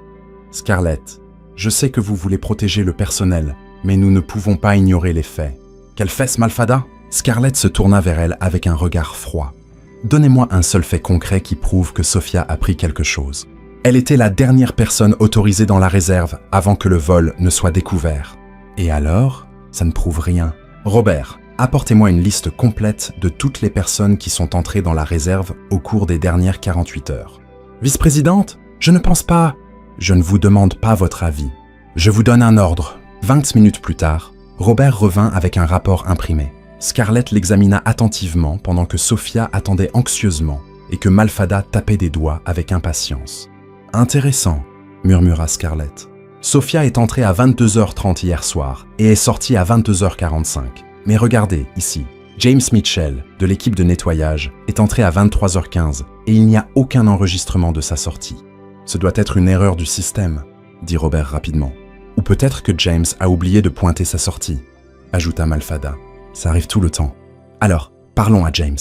Scarlett, je sais que vous voulez protéger le personnel, mais nous ne pouvons pas ignorer les faits. Quelle fesse, Malfada? Scarlett se tourna vers elle avec un regard froid. Donnez-moi un seul fait concret qui prouve que Sophia a pris quelque chose. Elle était la dernière personne autorisée dans la réserve avant que le vol ne soit découvert. Et alors, ça ne prouve rien. Robert, apportez-moi une liste complète de toutes les personnes qui sont entrées dans la réserve au cours des dernières 48 heures. Vice-présidente, je ne pense pas. Je ne vous demande pas votre avis. Je vous donne un ordre. 20 minutes plus tard, Robert revint avec un rapport imprimé. Scarlett l'examina attentivement pendant que Sophia attendait anxieusement et que Malfada tapait des doigts avec impatience. « Intéressant », murmura Scarlett. « Sophia est entrée à 22h30 hier soir et est sortie à 22h45. Mais regardez, ici, James Mitchell, de l'équipe de nettoyage, est entré à 23h15 et il n'y a aucun enregistrement de sa sortie. Ce doit être une erreur du système, dit Robert rapidement. Ou peut-être que James a oublié de pointer sa sortie, ajouta Malfada. Ça arrive tout le temps. Alors, parlons à James,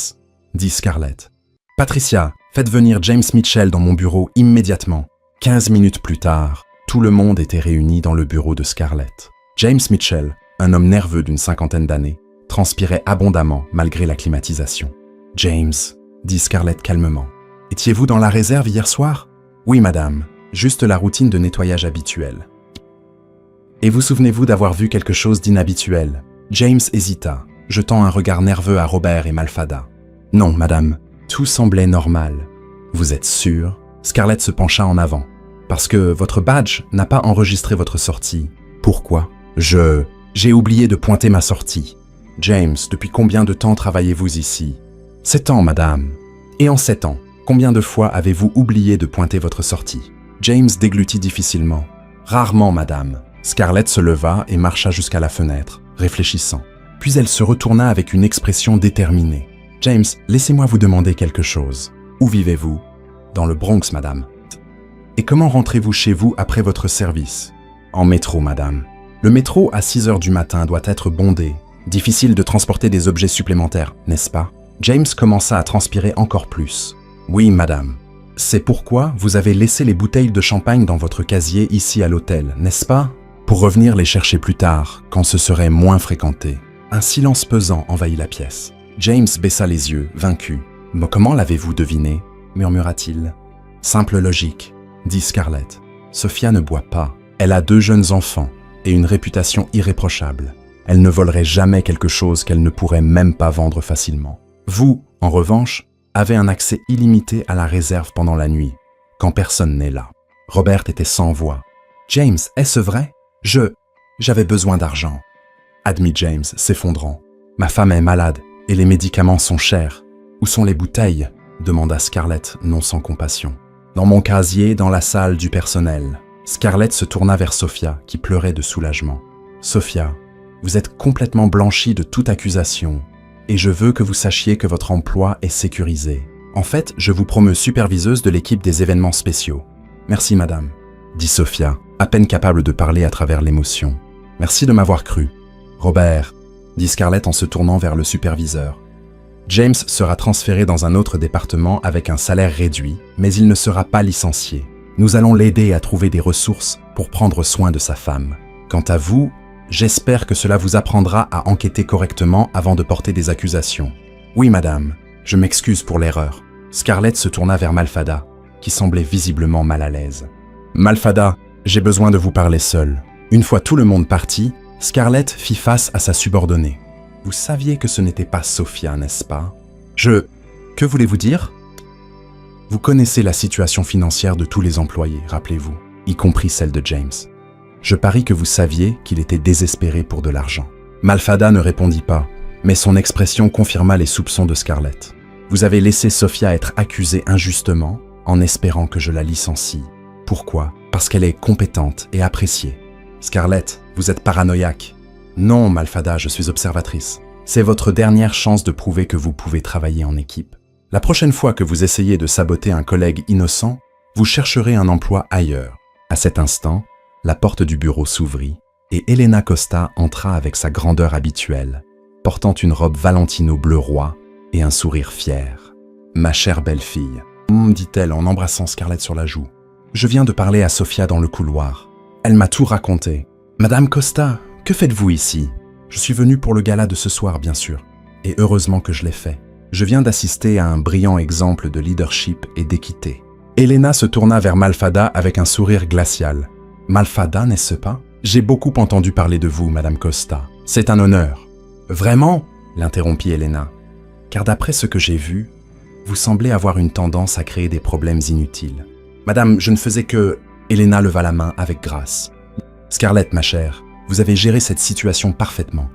dit Scarlett. Patricia, faites venir James Mitchell dans mon bureau immédiatement. 15 minutes plus tard, tout le monde était réuni dans le bureau de Scarlett. James Mitchell, un homme nerveux d'une 50aine d'années, transpirait abondamment malgré la climatisation. « James, » dit Scarlett calmement, « étiez-vous dans la réserve hier soir ?»« Oui, madame, juste la routine de nettoyage habituelle. »« Et vous souvenez-vous d'avoir vu quelque chose d'inhabituel ?» James hésita, jetant un regard nerveux à Robert et Malfada. « Non, madame, tout semblait normal. »« Vous êtes sûr ?» Scarlett se pencha en avant. « Parce que votre badge n'a pas enregistré votre sortie. »« Pourquoi ?»« J'ai oublié de pointer ma sortie. »« James, depuis combien de temps travaillez-vous ici ?»« 7 ans, madame. »« Et en 7 ans, combien de fois avez-vous oublié de pointer votre sortie ?» James déglutit difficilement. « Rarement, madame. » Scarlett se leva et marcha jusqu'à la fenêtre, réfléchissant. Puis elle se retourna avec une expression déterminée. « James, laissez-moi vous demander quelque chose. Où vivez-vous ?»« Dans le Bronx, madame. »« Et comment rentrez-vous chez vous après votre service ?»« En métro, madame. » Le métro à 6 heures du matin doit être bondé. Difficile de transporter des objets supplémentaires, n'est-ce pas? James commença à transpirer encore plus. « Oui, madame. C'est pourquoi vous avez laissé les bouteilles de champagne dans votre casier ici à l'hôtel, n'est-ce pas? Pour revenir les chercher plus tard, quand ce serait moins fréquenté. » Un silence pesant envahit la pièce. James baissa les yeux, vaincu. « Mais comment l'avez-vous deviné ?» murmura-t-il. « Simple logique, » dit Scarlett. « Sophia ne boit pas. Elle a 2 jeunes enfants et une réputation irréprochable. Elle ne volerait jamais quelque chose qu'elle ne pourrait même pas vendre facilement. Vous, en revanche, avez un accès illimité à la réserve pendant la nuit, quand personne n'est là. » Robert était sans voix. « James, est-ce vrai? J'avais besoin d'argent. » admit James, s'effondrant. « Ma femme est malade et les médicaments sont chers. Où sont les bouteilles ?» demanda Scarlett, non sans compassion. « Dans mon casier, dans la salle du personnel. » Scarlett se tourna vers Sophia, qui pleurait de soulagement. « Sophia, vous êtes complètement blanchie de toute accusation, et je veux que vous sachiez que votre emploi est sécurisé. En fait, je vous promeus superviseuse de l'équipe des événements spéciaux. »« Merci, madame, » dit Sophia, à peine capable de parler à travers l'émotion. « Merci de m'avoir cru. »« Robert, » dit Scarlett en se tournant vers le superviseur. « James sera transféré dans un autre département avec un salaire réduit, mais il ne sera pas licencié. Nous allons l'aider à trouver des ressources pour prendre soin de sa femme. Quant à vous, j'espère que cela vous apprendra à enquêter correctement avant de porter des accusations. »« Oui, madame, je m'excuse pour l'erreur. » Scarlett se tourna vers Malfada, qui semblait visiblement mal à l'aise. « Malfada, j'ai besoin de vous parler seul. » Une fois tout le monde parti, Scarlett fit face à sa subordonnée. « Vous saviez que ce n'était pas Sophia, n'est-ce pas ?»« Que voulez-vous dire ?» « Vous connaissez la situation financière de tous les employés, rappelez-vous, y compris celle de James. Je parie que vous saviez qu'il était désespéré pour de l'argent. » Malfada ne répondit pas, mais son expression confirma les soupçons de Scarlett. « Vous avez laissé Sophia être accusée injustement en espérant que je la licencie. Pourquoi? Parce qu'elle est compétente et appréciée. Scarlett, vous êtes paranoïaque. Non, Malfada, je suis observatrice. C'est votre dernière chance de prouver que vous pouvez travailler en équipe. La prochaine fois que vous essayez de saboter un collègue innocent, vous chercherez un emploi ailleurs. À cet instant, la porte du bureau s'ouvrit et Elena Costa entra avec sa grandeur habituelle, portant une robe Valentino bleu roi et un sourire fier. « Ma chère belle-fille, dit-elle en embrassant Scarlett sur la joue. « Je viens de parler à Sofia dans le couloir. Elle m'a tout raconté. Madame Costa, que faites-vous ici? Je suis venue pour le gala de ce soir, bien sûr. Et heureusement que je l'ai fait. Je viens d'assister à un brillant exemple de leadership et d'équité. » Elena se tourna vers Malfada avec un sourire glacial. « Malfada, n'est-ce pas? J'ai beaucoup entendu parler de vous, Madame Costa. C'est un honneur. »« Vraiment ?» l'interrompit Elena. « Car d'après ce que j'ai vu, vous semblez avoir une tendance à créer des problèmes inutiles. »« Madame, je ne faisais que... » Elena leva la main avec grâce. « Scarlett, ma chère, vous avez géré cette situation parfaitement.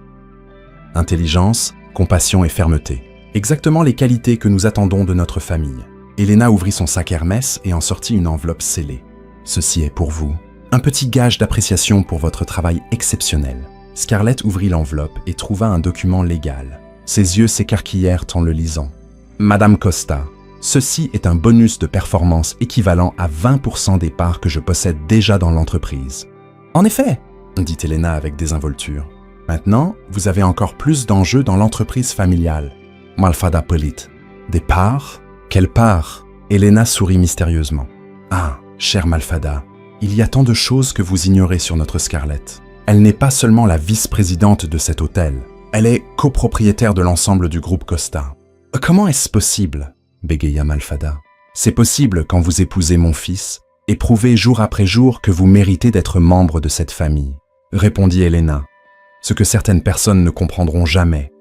Intelligence, compassion et fermeté. Exactement les qualités que nous attendons de notre famille. » Elena ouvrit son sac Hermès et en sortit une enveloppe scellée. « Ceci est pour vous. Un petit gage d'appréciation pour votre travail exceptionnel. » Scarlett ouvrit l'enveloppe et trouva un document légal. Ses yeux s'écarquillèrent en le lisant. « Madame Costa, ceci est un bonus de performance équivalent à 20% des parts que je possède déjà dans l'entreprise. »« En effet, » dit Elena avec désinvolture. « Maintenant, vous avez encore plus d'enjeux dans l'entreprise familiale. » Malfada Polite. « Des parts ? Quelle part ?» Elena sourit mystérieusement. « Ah, chère Malfada, il y a tant de choses que vous ignorez sur notre Scarlett. Elle n'est pas seulement la vice-présidente de cet hôtel, elle est copropriétaire de l'ensemble du groupe Costa. »« Comment est-ce possible ?» bégaya Malfada. « C'est possible quand vous épousez mon fils et prouvez jour après jour que vous méritez d'être membre de cette famille, » répondit Elena. Ce que certaines personnes ne comprendront jamais.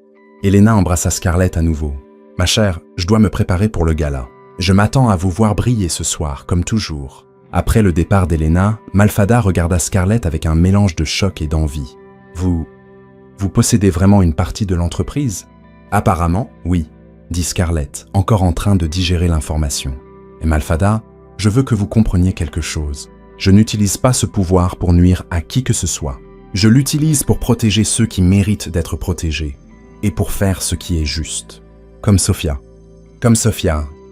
Elena embrassa Scarlett à nouveau. « Ma chère, je dois me préparer pour le gala. Je m'attends à vous voir briller ce soir, comme toujours. » Après le départ d'Elena, Malfada regarda Scarlett avec un mélange de choc et d'envie. « Vous possédez vraiment une partie de l'entreprise ?»« Apparemment, oui, » dit Scarlett, encore en train de digérer l'information. « Et Malfada, je veux que vous compreniez quelque chose. Je n'utilise pas ce pouvoir pour nuire à qui que ce soit. Je l'utilise pour protéger ceux qui méritent d'être protégés et pour faire ce qui est juste. Comme Sofia.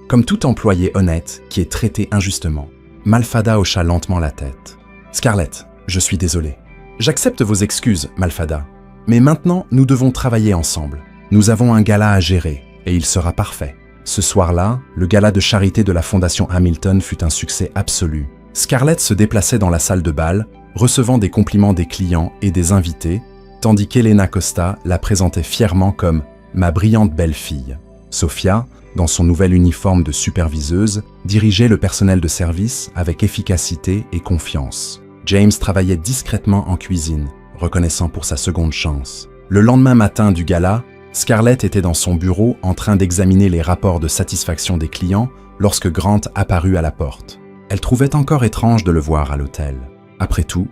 Comme tout employé honnête qui est traité injustement. » Malfada hocha lentement la tête. « Scarlett, je suis désolé. J'accepte vos excuses, Malfada. Mais maintenant, nous devons travailler ensemble. Nous avons un gala à gérer, et il sera parfait. » Ce soir-là, le gala de charité de la Fondation Hamilton fut un succès absolu. Scarlett se déplaçait dans la salle de bal, recevant des compliments des clients et des invités, tandis qu'Elena Costa la présentait fièrement comme « ma brillante belle-fille ». Sofia, dans son nouvel uniforme de superviseuse, dirigeait le personnel de service avec efficacité et confiance. James travaillait discrètement en cuisine, reconnaissant pour sa seconde chance. Le lendemain matin du gala, Scarlett était dans son bureau en train d'examiner les rapports de satisfaction des clients lorsque Grant apparut à la porte. Elle trouvait encore étrange de le voir à l'hôtel. Après tout,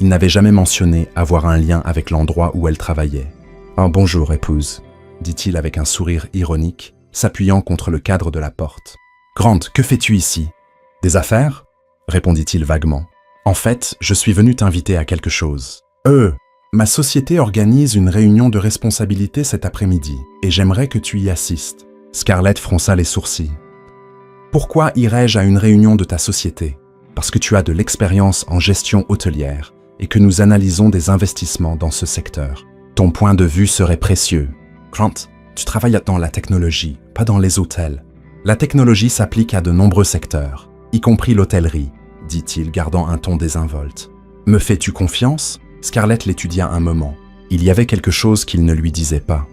il n'avait jamais mentionné avoir un lien avec l'endroit où elle travaillait. « Oh, bonjour, épouse », dit-il avec un sourire ironique, s'appuyant contre le cadre de la porte. « Grant, que fais-tu ici ?»« Des affaires ?» répondit-il vaguement. « En fait, je suis venu t'inviter à quelque chose. »« Ma société organise une réunion de responsabilité cet après-midi et j'aimerais que tu y assistes. » Scarlett fronça les sourcils. « Pourquoi irais-je à une réunion de ta société ? Parce que tu as de l'expérience en gestion hôtelière et que nous analysons des investissements dans ce secteur. Ton point de vue serait précieux. Grant, tu travailles dans la technologie, pas dans les hôtels. La technologie s'applique à de nombreux secteurs, y compris l'hôtellerie, dit-il, gardant un ton désinvolte. Me fais-tu confiance ? Scarlett l'étudia un moment. Il y avait quelque chose qu'il ne lui disait pas.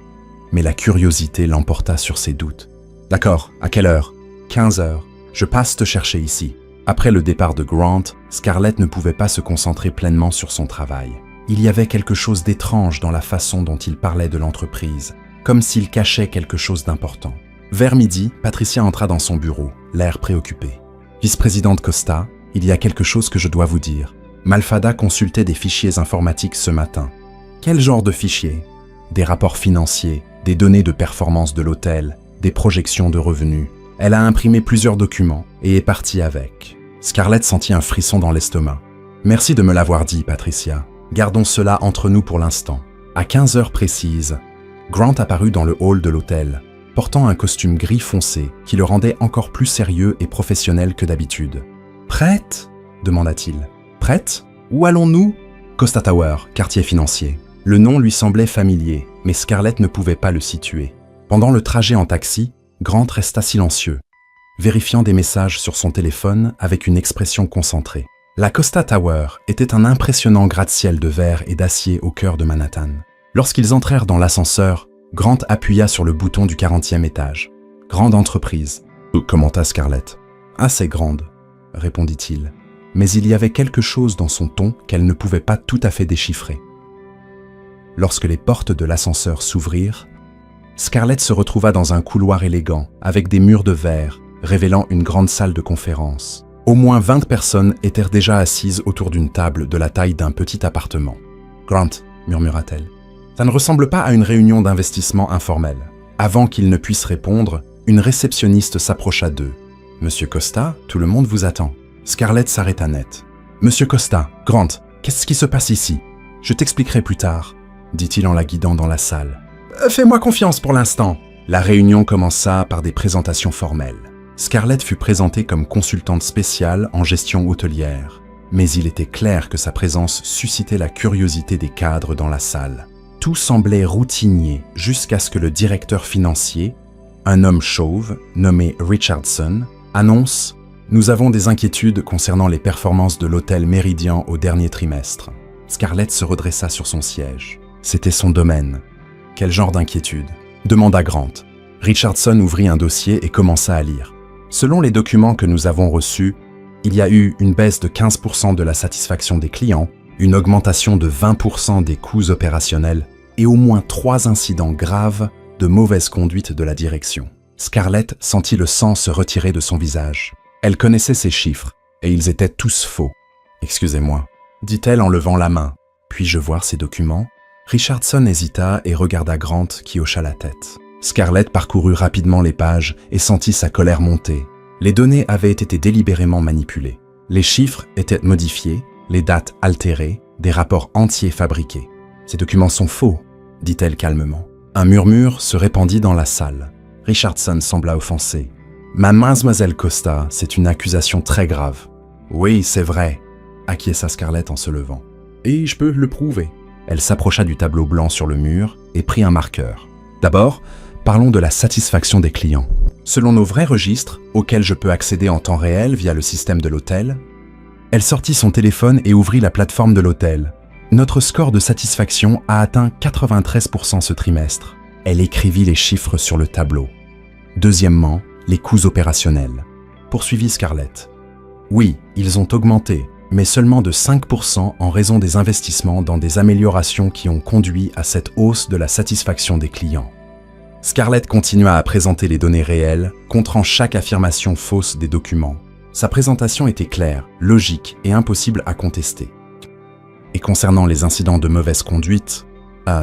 Mais la curiosité l'emporta sur ses doutes. D'accord, à quelle heure ? 15 heures. Je passe te chercher ici. Après le départ de Grant, Scarlett ne pouvait pas se concentrer pleinement sur son travail. Il y avait quelque chose d'étrange dans la façon dont il parlait de l'entreprise, comme s'il cachait quelque chose d'important. Vers midi, Patricia entra dans son bureau, l'air préoccupé. « Vice-présidente Costa, il y a quelque chose que je dois vous dire. Malfada consultait des fichiers informatiques ce matin. » « Quel genre de fichiers ? » ?»« Des rapports financiers, des données de performance de l'hôtel, des projections de revenus. Elle a imprimé plusieurs documents et est partie avec. » Scarlett sentit un frisson dans l'estomac. « Merci de me l'avoir dit, Patricia. Gardons cela entre nous pour l'instant. À 15 heures précises, Grant apparut dans le hall de l'hôtel, portant un costume gris foncé qui le rendait encore plus sérieux et professionnel que d'habitude. « Prête ?» demanda-t-il. « Prête ? Où allons-nous » ? Costa Tower, quartier financier. Le nom lui semblait familier, mais Scarlett ne pouvait pas le situer. Pendant le trajet en taxi, Grant resta silencieux, vérifiant des messages sur son téléphone avec une expression concentrée. La Costa Tower était un impressionnant gratte-ciel de verre et d'acier au cœur de Manhattan. Lorsqu'ils entrèrent dans l'ascenseur, Grant appuya sur le bouton du 40e étage. « Grande entreprise », commenta Scarlett. « Assez grande », répondit-il. Mais il y avait quelque chose dans son ton qu'elle ne pouvait pas tout à fait déchiffrer. Lorsque les portes de l'ascenseur s'ouvrirent, Scarlett se retrouva dans un couloir élégant, avec des murs de verre, révélant une grande salle de conférence. Au moins 20 personnes étaient déjà assises autour d'une table de la taille d'un petit appartement. « Grant », murmura-t-elle, « ça ne ressemble pas à une réunion d'investissement informelle. » Avant qu'il ne puisse répondre, une réceptionniste s'approcha d'eux. « Monsieur Costa, tout le monde vous attend. » Scarlett s'arrêta net. « Monsieur Costa, Grant, qu'est-ce qui se passe ici ? Je t'expliquerai plus tard, » dit-il en la guidant dans la salle. « Fais-moi confiance pour l'instant. » La réunion commença par des présentations formelles. Scarlett fut présentée comme consultante spéciale en gestion hôtelière, mais il était clair que sa présence suscitait la curiosité des cadres dans la salle. Tout semblait routinier jusqu'à ce que le directeur financier, un homme chauve nommé Richardson, annonce « Nous avons des inquiétudes concernant les performances de l'hôtel Méridien au dernier trimestre. » Scarlett se redressa sur son siège. C'était son domaine. Quel genre d'inquiétude ? Demanda Grant. Richardson ouvrit un dossier et commença à lire. Selon les documents que nous avons reçus, il y a eu une baisse de 15% de la satisfaction des clients, une augmentation de 20% des coûts opérationnels et au moins 3 incidents graves de mauvaise conduite de la direction. Scarlett sentit le sang se retirer de son visage. Elle connaissait ces chiffres, et ils étaient tous faux. « Excusez-moi », dit-elle en levant la main. « Puis-je voir ces documents ?» Richardson hésita et regarda Grant qui hocha la tête. Scarlett parcourut rapidement les pages et sentit sa colère monter. Les données avaient été délibérément manipulées. Les chiffres étaient modifiés, les dates altérées, des rapports entiers fabriqués. « Ces documents sont faux », dit-elle calmement. Un murmure se répandit dans la salle. Richardson sembla offensé. « Mademoiselle Costa, c'est une accusation très grave. »« Oui, c'est vrai », acquiesça Scarlett en se levant. « Et je peux le prouver. » Elle s'approcha du tableau blanc sur le mur et prit un marqueur. « D'abord, parlons de la satisfaction des clients. Selon nos vrais registres, auxquels je peux accéder en temps réel via le système de l'hôtel, » elle sortit son téléphone et ouvrit la plateforme de l'hôtel. « Notre score de satisfaction a atteint 93% ce trimestre. » Elle écrivit les chiffres sur le tableau. Deuxièmement, les coûts opérationnels. Poursuivit Scarlett. « Oui, ils ont augmenté, mais seulement de 5% en raison des investissements dans des améliorations qui ont conduit à cette hausse de la satisfaction des clients. » Scarlett continua à présenter les données réelles, contrant chaque affirmation fausse des documents. Sa présentation était claire, logique et impossible à contester. « Et concernant les incidents de mauvaise conduite, »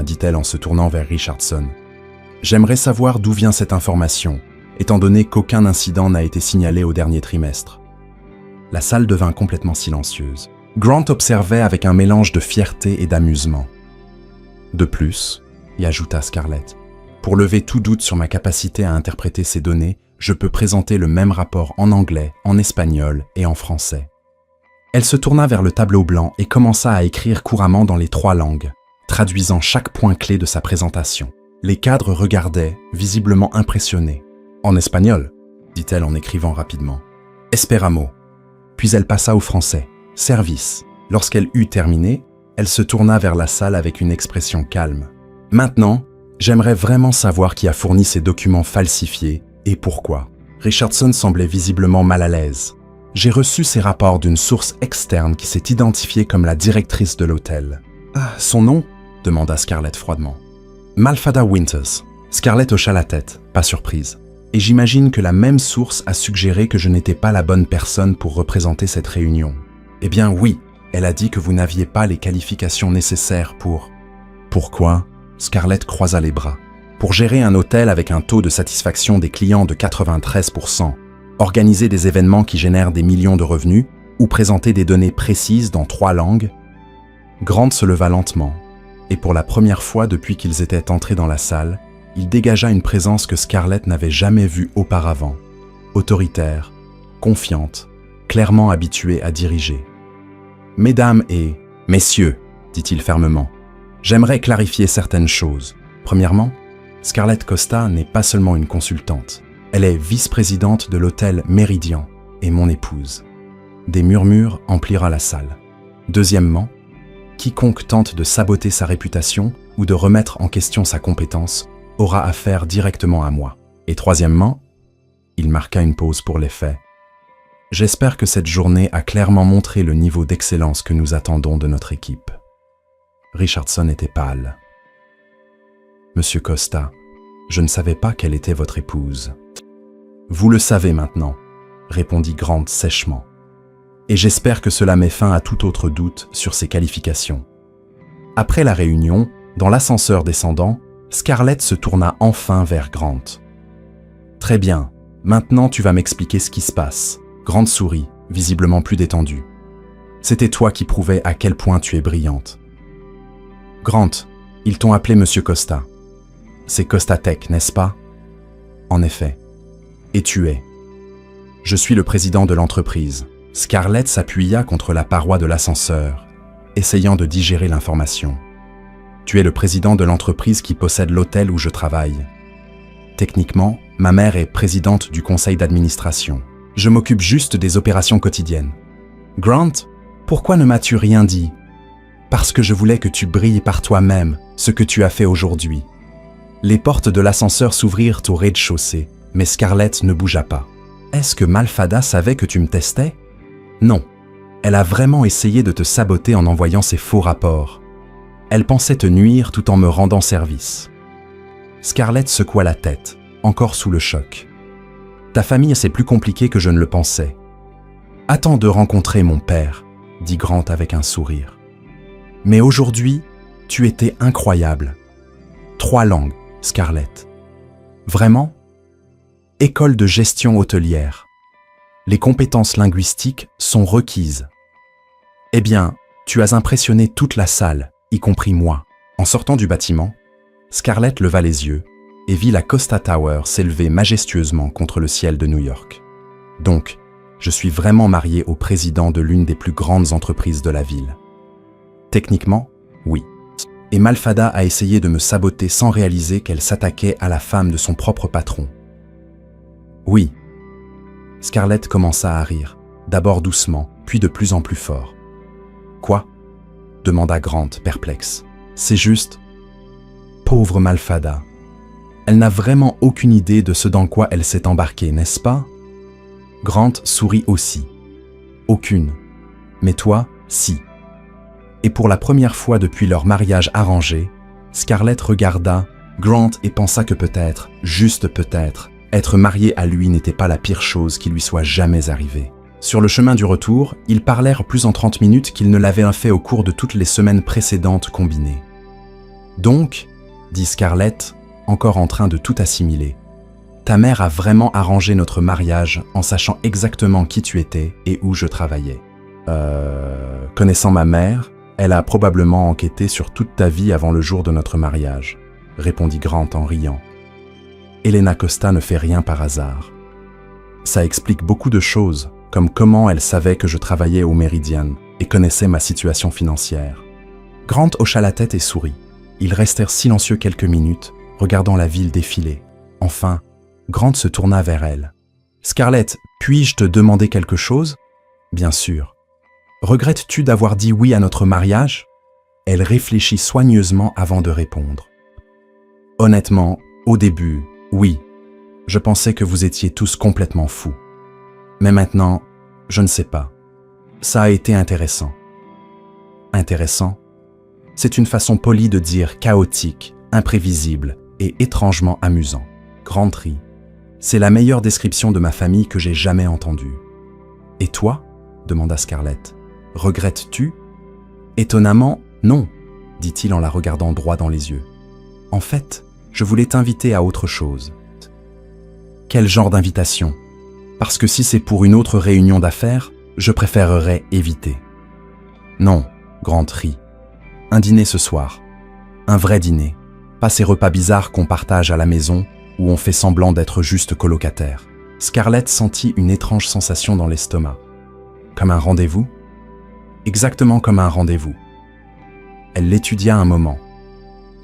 dit-elle en se tournant vers Richardson, « j'aimerais savoir d'où vient cette information, étant donné qu'aucun incident n'a été signalé au dernier trimestre. » La salle devint complètement silencieuse. Grant observait avec un mélange de fierté et d'amusement. « De plus, » y ajouta Scarlett, « pour lever tout doute sur ma capacité à interpréter ces données, je peux présenter le même rapport en anglais, en espagnol et en français. » Elle se tourna vers le tableau blanc et commença à écrire couramment dans les 3 langues, traduisant chaque point clé de sa présentation. Les cadres regardaient, visiblement impressionnés. « En espagnol », dit-elle en écrivant rapidement. « Esperamo ». Puis elle passa au français. « Service ». Lorsqu'elle eut terminé, elle se tourna vers la salle avec une expression calme. « Maintenant, j'aimerais vraiment savoir qui a fourni ces documents falsifiés et pourquoi. » Richardson semblait visiblement mal à l'aise. « J'ai reçu ces rapports d'une source externe qui s'est identifiée comme la directrice de l'hôtel. »« Ah, son nom ?» demanda Scarlett froidement. « Malfada Winters. » Scarlett hocha la tête, pas surprise. « Et j'imagine que la même source a suggéré que je n'étais pas la bonne personne pour représenter cette réunion. »« Eh bien oui, elle a dit que vous n'aviez pas les qualifications nécessaires pour... » « Pourquoi ?» Scarlett croisa les bras. « Pour gérer un hôtel avec un taux de satisfaction des clients de 93%, organiser des événements qui génèrent des millions de revenus ou présenter des données précises dans 3 langues. Grant se leva lentement, et pour la première fois depuis qu'ils étaient entrés dans la salle, il dégagea une présence que Scarlett n'avait jamais vue auparavant, autoritaire, confiante, clairement habituée à diriger. « Mesdames et messieurs, dit-il fermement, j'aimerais clarifier certaines choses. Premièrement, Scarlett Costa n'est pas seulement une consultante. Elle est vice-présidente de l'hôtel Méridien et mon épouse. » Des murmures emplirent la salle. Deuxièmement, quiconque tente de saboter sa réputation ou de remettre en question sa compétence aura affaire directement à moi. Et troisièmement, il marqua une pause pour les faits. J'espère que cette journée a clairement montré le niveau d'excellence que nous attendons de notre équipe. Richardson était pâle. Monsieur Costa, je ne savais pas quelle était votre épouse. Vous le savez maintenant, répondit Grant sèchement. Et j'espère que cela met fin à tout autre doute sur ses qualifications. Après la réunion, dans l'ascenseur descendant, Scarlett se tourna enfin vers Grant. Très bien, maintenant tu vas m'expliquer ce qui se passe. Grant sourit, visiblement plus détendu. C'était toi qui prouvais à quel point tu es brillante. Grant, ils t'ont appelé Monsieur Costa. C'est Costa Tech, n'est-ce pas? En effet. Et tu es. Je suis le président de l'entreprise. Scarlett s'appuya contre la paroi de l'ascenseur, essayant de digérer l'information. Tu es le président de l'entreprise qui possède l'hôtel où je travaille. Techniquement, ma mère est présidente du conseil d'administration. Je m'occupe juste des opérations quotidiennes. Grant, pourquoi ne m'as-tu rien dit? Parce que je voulais que tu brilles par toi-même, ce que tu as fait aujourd'hui. Les portes de l'ascenseur s'ouvrirent au rez-de-chaussée, mais Scarlett ne bougea pas. Est-ce que Malfada savait que tu me testais? Non. Elle a vraiment essayé de te saboter en envoyant ses faux rapports. Elle pensait te nuire tout en me rendant service. Scarlett secoua la tête, encore sous le choc. Ta famille, c'est plus compliqué que je ne le pensais. Attends de rencontrer mon père, dit Grant avec un sourire. Mais aujourd'hui, tu étais incroyable. 3 langues, Scarlett. Vraiment? École de gestion hôtelière. Les compétences linguistiques sont requises. Eh bien, tu as impressionné toute la salle, y compris moi. En sortant du bâtiment, Scarlett leva les yeux et vit la Costa Tower s'élever majestueusement contre le ciel de New York. Donc, je suis vraiment marié au président de l'une des plus grandes entreprises de la ville. Techniquement, oui. Et Malfada a essayé de me saboter sans réaliser qu'elle s'attaquait à la femme de son propre patron. Oui. Scarlett commença à rire, d'abord doucement, puis de plus en plus fort. Quoi? Demanda Grant, perplexe. C'est juste... Pauvre Malfada. Elle n'a vraiment aucune idée de ce dans quoi elle s'est embarquée, n'est-ce pas? Grant sourit aussi. Aucune. Mais toi, si. Et pour la première fois depuis leur mariage arrangé, Scarlett regarda Grant et pensa que peut-être, juste peut-être, être mariée à lui n'était pas la pire chose qui lui soit jamais arrivée. Sur le chemin du retour, ils parlèrent plus en 30 minutes qu'ils ne l'avaient fait au cours de toutes les semaines précédentes combinées. Donc, dit Scarlett, encore en train de tout assimiler, ta mère a vraiment arrangé notre mariage en sachant exactement qui tu étais et où je travaillais. Connaissant ma mère, elle a probablement enquêté sur toute ta vie avant le jour de notre mariage, répondit Grant en riant. Helena Costa ne fait rien par hasard. Ça explique beaucoup de choses, comme comment elle savait que je travaillais au Méridien et connaissait ma situation financière. Grant hocha la tête et sourit. Ils restèrent silencieux quelques minutes, regardant la ville défiler. Enfin, Grant se tourna vers elle. « Scarlett, puis-je te demander quelque chose ?»« Bien sûr. Regrettes-tu d'avoir dit oui à notre mariage ?» Elle réfléchit soigneusement avant de répondre. « Honnêtement, au début, oui. Je pensais que vous étiez tous complètement fous. Mais maintenant, je ne sais pas. Ça a été intéressant. » Intéressant? C'est une façon polie de dire chaotique, imprévisible et étrangement amusant. Grant rit. C'est la meilleure description de ma famille que j'ai jamais entendue. « Et toi ?» demanda Scarlett. « Regrettes-tu » ? Étonnamment, non, dit-il en la regardant droit dans les yeux. En fait, je voulais t'inviter à autre chose. Quel genre d'invitation? Parce que si c'est pour une autre réunion d'affaires, je préférerais éviter. Non, Grant rit. Un dîner ce soir. Un vrai dîner. Pas ces repas bizarres qu'on partage à la maison où on fait semblant d'être juste colocataire. Scarlett sentit une étrange sensation dans l'estomac. Comme un rendez-vous? Exactement comme un rendez-vous. Elle l'étudia un moment.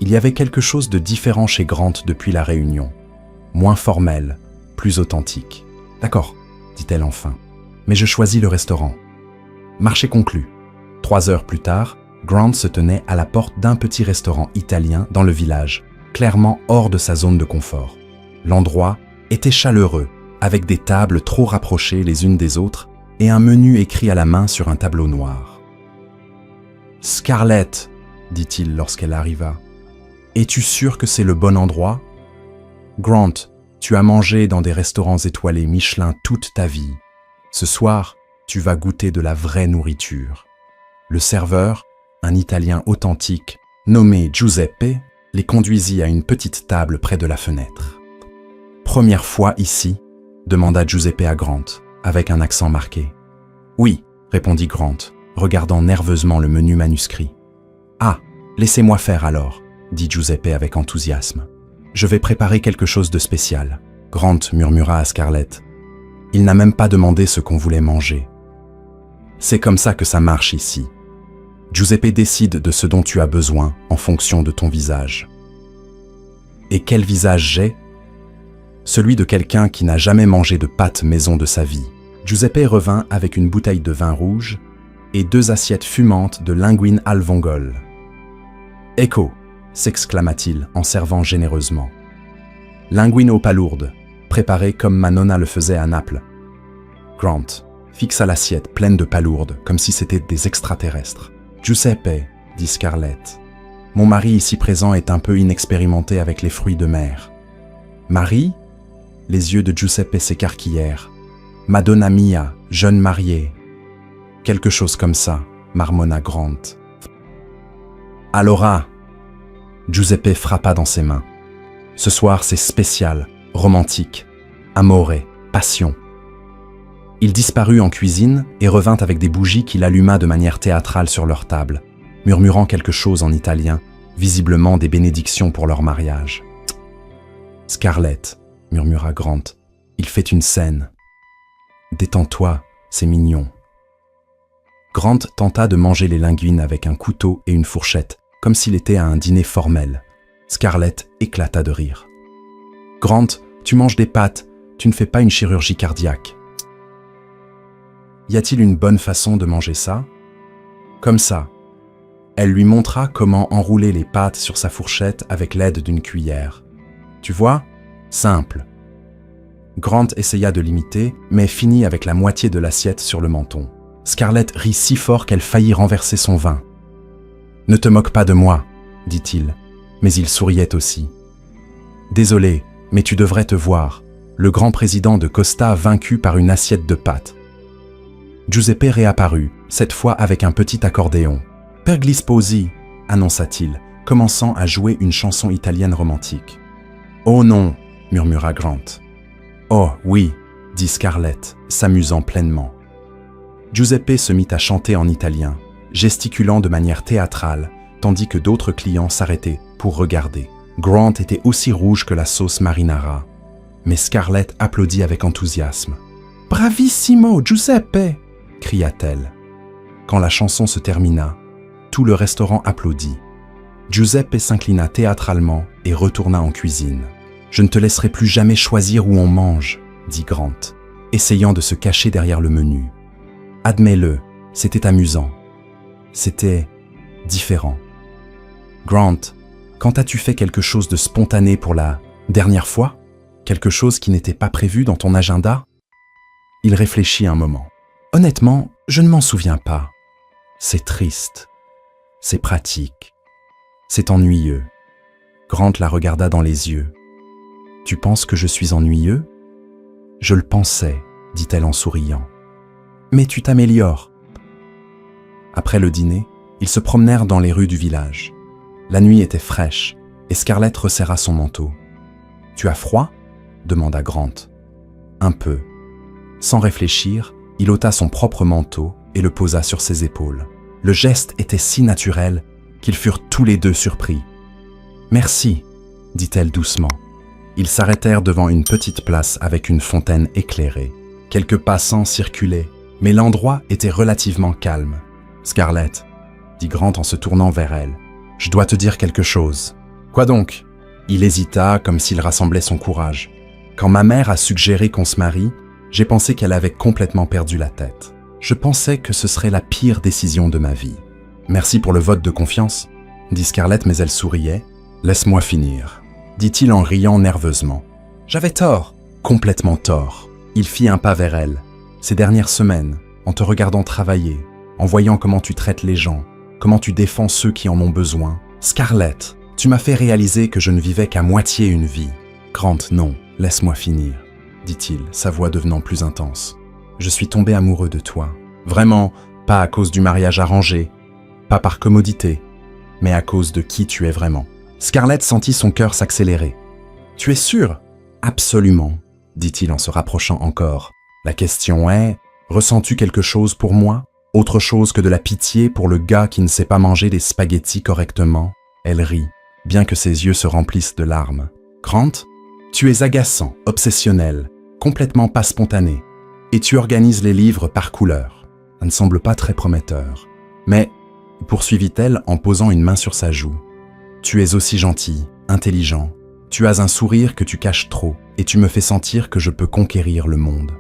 Il y avait quelque chose de différent chez Grant depuis la réunion. Moins formel, plus authentique. D'accord, dit-elle enfin. Mais je choisis le restaurant. Marché conclu. 3 heures plus tard, Grant se tenait à la porte d'un petit restaurant italien dans le village, clairement hors de sa zone de confort. L'endroit était chaleureux, avec des tables trop rapprochées les unes des autres et un menu écrit à la main sur un tableau noir. « Scarlett, dit-il lorsqu'elle arriva, es-tu sûre que c'est le bon endroit? Grant, tu as mangé dans des restaurants étoilés Michelin toute ta vie. Ce soir, tu vas goûter de la vraie nourriture. » Le serveur, un Italien authentique, nommé Giuseppe, les conduisit à une petite table près de la fenêtre. « Première fois ici ?» demanda Giuseppe à Grant, avec un accent marqué. « Oui », répondit Grant, regardant nerveusement le menu manuscrit. « Ah, laissez-moi faire alors », dit Giuseppe avec enthousiasme. « Je vais préparer quelque chose de spécial. » Grant murmura à Scarlett. « Il n'a même pas demandé ce qu'on voulait manger. » C'est comme ça que ça marche ici. Giuseppe décide de ce dont tu as besoin en fonction de ton visage. Et quel visage j'ai? Celui de quelqu'un qui n'a jamais mangé de pâtes maison de sa vie. Giuseppe revint avec une bouteille de vin rouge et 2 assiettes fumantes de linguine al vongole. « Ecco !» s'exclama-t-il en servant généreusement. « Linguine aux palourdes, préparée comme ma nonna le faisait à Naples. » Grant fixa l'assiette pleine de palourdes comme si c'était des extraterrestres. « Giuseppe, » dit Scarlett, « mon mari ici présent est un peu inexpérimenté avec les fruits de mer. »« Mari ?» Les yeux de Giuseppe s'écarquillèrent. « Madonna mia, jeune mariée. »« Quelque chose comme ça, » marmonna Grant. « Allora !» Giuseppe frappa dans ses mains. « Ce soir, c'est spécial, romantique, amore, passion. » Il disparut en cuisine et revint avec des bougies qu'il alluma de manière théâtrale sur leur table, murmurant quelque chose en italien, visiblement des bénédictions pour leur mariage. « Scarlett !» murmura Grant, « il fait une scène. »« Détends-toi, c'est mignon. » Grant tenta de manger les linguines avec un couteau et une fourchette, comme s'il était à un dîner formel. Scarlett éclata de rire. « Grant, tu manges des pâtes, tu ne fais pas une chirurgie cardiaque. »« Y a-t-il une bonne façon de manger ça ? » ?»« Comme ça. » Elle lui montra comment enrouler les pâtes sur sa fourchette avec l'aide d'une cuillère. « Tu vois ? Simple. » Grant essaya de l'imiter, mais finit avec la moitié de l'assiette sur le menton. Scarlett rit si fort qu'elle faillit renverser son vin. « Ne te moque pas de moi, » dit-il, mais il souriait aussi. « Désolé, mais tu devrais te voir, le grand président de Costa vaincu par une assiette de pâtes. » Giuseppe réapparut, cette fois avec un petit accordéon. « Per gli sposi » annonça-t-il, commençant à jouer une chanson italienne romantique. « Oh non !» murmura Grant. « Oh oui !» dit Scarlett, s'amusant pleinement. Giuseppe se mit à chanter en italien, gesticulant de manière théâtrale, tandis que d'autres clients s'arrêtaient pour regarder. Grant était aussi rouge que la sauce marinara, mais Scarlett applaudit avec enthousiasme. « Bravissimo, Giuseppe !» cria-t-elle. Quand la chanson se termina, tout le restaurant applaudit. Giuseppe s'inclina théâtralement et retourna en cuisine. « Je ne te laisserai plus jamais choisir où on mange, » dit Grant, essayant de se cacher derrière le menu. « Admets-le, c'était amusant. C'était différent. »« Grant, quand as-tu fait quelque chose de spontané pour la dernière fois? Quelque chose qui n'était pas prévu dans ton agenda ?» Il réfléchit un moment. « Honnêtement, je ne m'en souviens pas. C'est triste. C'est pratique. C'est ennuyeux. » Grant la regarda dans les yeux. « Tu penses que je suis ennuyeux? »« Je le pensais, » dit-elle en souriant. « Mais tu t'améliores. » Après le dîner, ils se promenèrent dans les rues du village. La nuit était fraîche et Scarlett resserra son manteau. « Tu as froid ?» demanda Grant. « Un peu. » Sans réfléchir, Il ôta son propre manteau et le posa sur ses épaules. Le geste était si naturel qu'ils furent tous les deux surpris. « Merci », dit-elle doucement. Ils s'arrêtèrent devant une petite place avec une fontaine éclairée. Quelques passants circulaient, mais l'endroit était relativement calme. « Scarlett », dit Grant en se tournant vers elle, « je dois te dire quelque chose. »« Quoi donc ?» Il hésita comme s'il rassemblait son courage. « Quand ma mère a suggéré qu'on se marie, j'ai pensé qu'elle avait complètement perdu la tête. Je pensais que ce serait la pire décision de ma vie. »« Merci pour le vote de confiance », dit Scarlett, mais elle souriait. « Laisse-moi finir », dit-il en riant nerveusement. « J'avais tort, complètement tort. » Il fit un pas vers elle. « Ces dernières semaines, en te regardant travailler, en voyant comment tu traites les gens, comment tu défends ceux qui en ont besoin. Scarlett, tu m'as fait réaliser que je ne vivais qu'à moitié une vie. »« Grant, non, laisse-moi finir, » dit-il, sa voix devenant plus intense. « Je suis tombé amoureux de toi. Vraiment, pas à cause du mariage arrangé, pas par commodité, mais à cause de qui tu es vraiment. » Scarlett sentit son cœur s'accélérer. « Tu es sûr ?»« Absolument, » dit-il en se rapprochant encore. « La question est, ressens-tu quelque chose pour moi? Autre chose que de la pitié pour le gars qui ne sait pas manger des spaghettis correctement ?» Elle rit, bien que ses yeux se remplissent de larmes. « Grant, tu es agaçant, obsessionnel, complètement pas spontané, et tu organises les livres par couleur. Ça ne semble pas très prometteur. Mais, poursuivit-elle en posant une main sur sa joue, tu es aussi gentil, intelligent, tu as un sourire que tu caches trop, et tu me fais sentir que je peux conquérir le monde.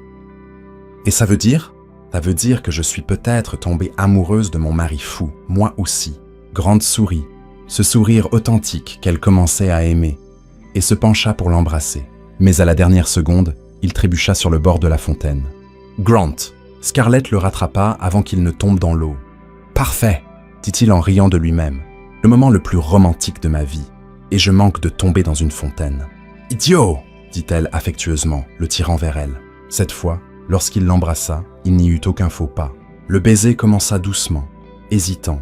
Et ça veut dire ? Ça veut dire que je suis peut-être tombée amoureuse de mon mari fou, moi aussi. » Grant sourit, ce sourire authentique qu'elle commençait à aimer, et se pencha pour l'embrasser. Mais à la dernière seconde, il trébucha sur le bord de la fontaine. « Grant !» Scarlett le rattrapa avant qu'il ne tombe dans l'eau. « Parfait !» dit-il en riant de lui-même. « Le moment le plus romantique de ma vie, et je manque de tomber dans une fontaine. »« Idiot !» dit-elle affectueusement, le tirant vers elle. Cette fois, lorsqu'il l'embrassa, il n'y eut aucun faux pas. Le baiser commença doucement, hésitant,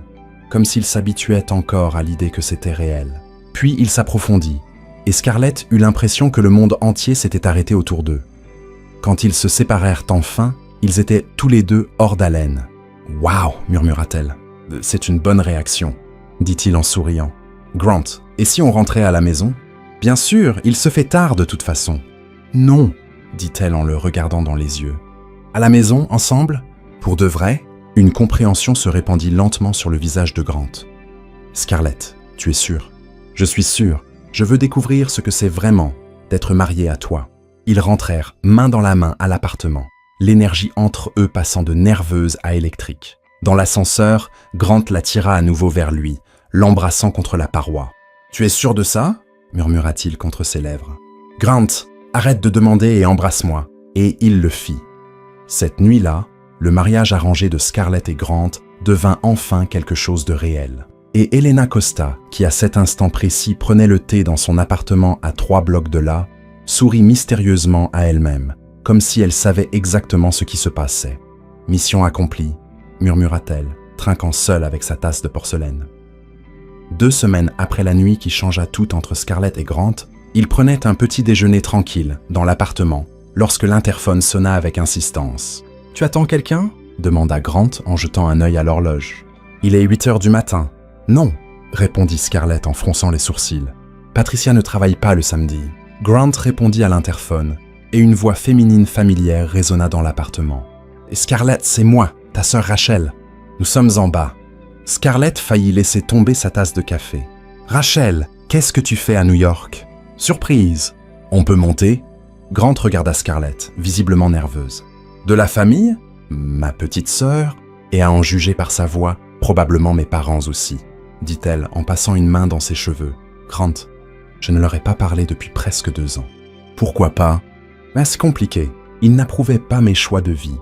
comme s'il s'habituait encore à l'idée que c'était réel. Puis il s'approfondit, et Scarlett eut l'impression que le monde entier s'était arrêté autour d'eux. Quand ils se séparèrent enfin, ils étaient tous les deux hors d'haleine. « Waouh !» murmura-t-elle. « C'est une bonne réaction », dit-il en souriant. « Grant, et si on rentrait à la maison ? » « Bien sûr, il se fait tard de toute façon. »« Non !» dit-elle en le regardant dans les yeux. « À la maison, ensemble ? Pour de vrai ?» Une compréhension se répandit lentement sur le visage de Grant. « Scarlett, tu es sûre ? » ?»« Je suis sûr. Je veux découvrir ce que c'est vraiment d'être marié à toi. » Ils rentrèrent, main dans la main, à l'appartement, l'énergie entre eux passant de nerveuse à électrique. Dans l'ascenseur, Grant la tira à nouveau vers lui, l'embrassant contre la paroi. « Tu es sûr de ça ?» murmura-t-il contre ses lèvres. « Grant, arrête de demander et embrasse-moi. » Et il le fit. Cette nuit-là, le mariage arrangé de Scarlett et Grant devint enfin quelque chose de réel. Et Helena Costa, qui à cet instant précis prenait le thé dans son appartement à 3 blocs de là, sourit mystérieusement à elle-même, comme si elle savait exactement ce qui se passait. « Mission accomplie », murmura-t-elle, trinquant seule avec sa tasse de porcelaine. 2 semaines après la nuit qui changea tout entre Scarlett et Grant, ils prenaient un petit déjeuner tranquille dans l'appartement lorsque l'interphone sonna avec insistance. « Tu attends quelqu'un ?» demanda Grant en jetant un œil à l'horloge. « Il est 8 heures du matin. »« Non !» répondit Scarlett en fronçant les sourcils. « Patricia ne travaille pas le samedi. » Grant répondit à l'interphone et une voix féminine familière résonna dans l'appartement. « Scarlett, c'est moi, ta sœur Rachel. Nous sommes en bas. » Scarlett faillit laisser tomber sa tasse de café. « Rachel, qu'est-ce que tu fais à New York ?»« Surprise !»« On peut monter ?» Grant regarda Scarlett, visiblement nerveuse. « De la famille ? Ma petite sœur ? Et à en juger par sa voix, probablement mes parents aussi, » dit-elle en passant une main dans ses cheveux. « Grant, je ne leur ai pas parlé depuis presque 2 ans. »« Pourquoi pas ? » ?»« Ben, c'est compliqué. Ils n'approuvaient pas mes choix de vie.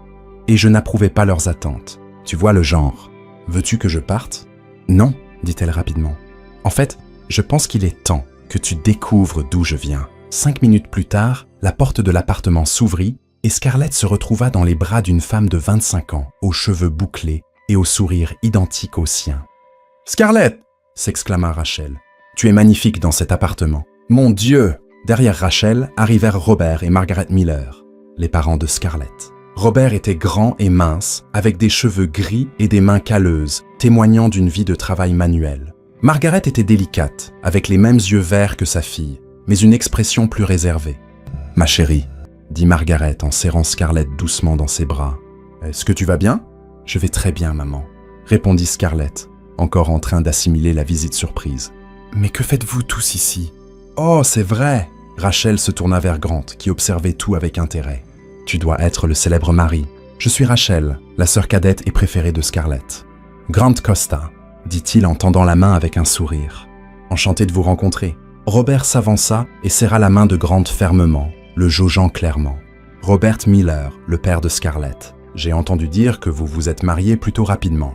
Et je n'approuvais pas leurs attentes. Tu vois le genre. Veux-tu que je parte ? » ?»« Non, » dit-elle rapidement. « En fait, je pense qu'il est temps que tu découvres d'où je viens. » 5 minutes plus tard, la porte de l'appartement s'ouvrit et Scarlett se retrouva dans les bras d'une femme de 25 ans, aux cheveux bouclés et au sourire identique au sien. « Scarlett !» s'exclama Rachel. « Tu es magnifique dans cet appartement. Mon Dieu !» Derrière Rachel arrivèrent Robert et Margaret Miller, les parents de Scarlett. Robert était grand et mince, avec des cheveux gris et des mains calleuses, témoignant d'une vie de travail manuel. Margaret était délicate, avec les mêmes yeux verts que sa fille, mais une expression plus réservée. « Ma chérie », dit Margaret en serrant Scarlett doucement dans ses bras. « Est-ce que tu vas bien ?»« Je vais très bien, maman », répondit Scarlett, encore en train d'assimiler la visite surprise. « Mais que faites-vous tous ici ?»« Oh, c'est vrai !» Rachel se tourna vers Grant, qui observait tout avec intérêt. « Tu dois être le célèbre mari. Je suis Rachel, la sœur cadette et préférée de Scarlett. »« Grant Costa », dit-il en tendant la main avec un sourire. « Enchanté de vous rencontrer. » Robert s'avança et serra la main de Grant fermement, le jaugeant clairement. « Robert Miller, le père de Scarlett. J'ai entendu dire que vous vous êtes mariés plutôt rapidement. »«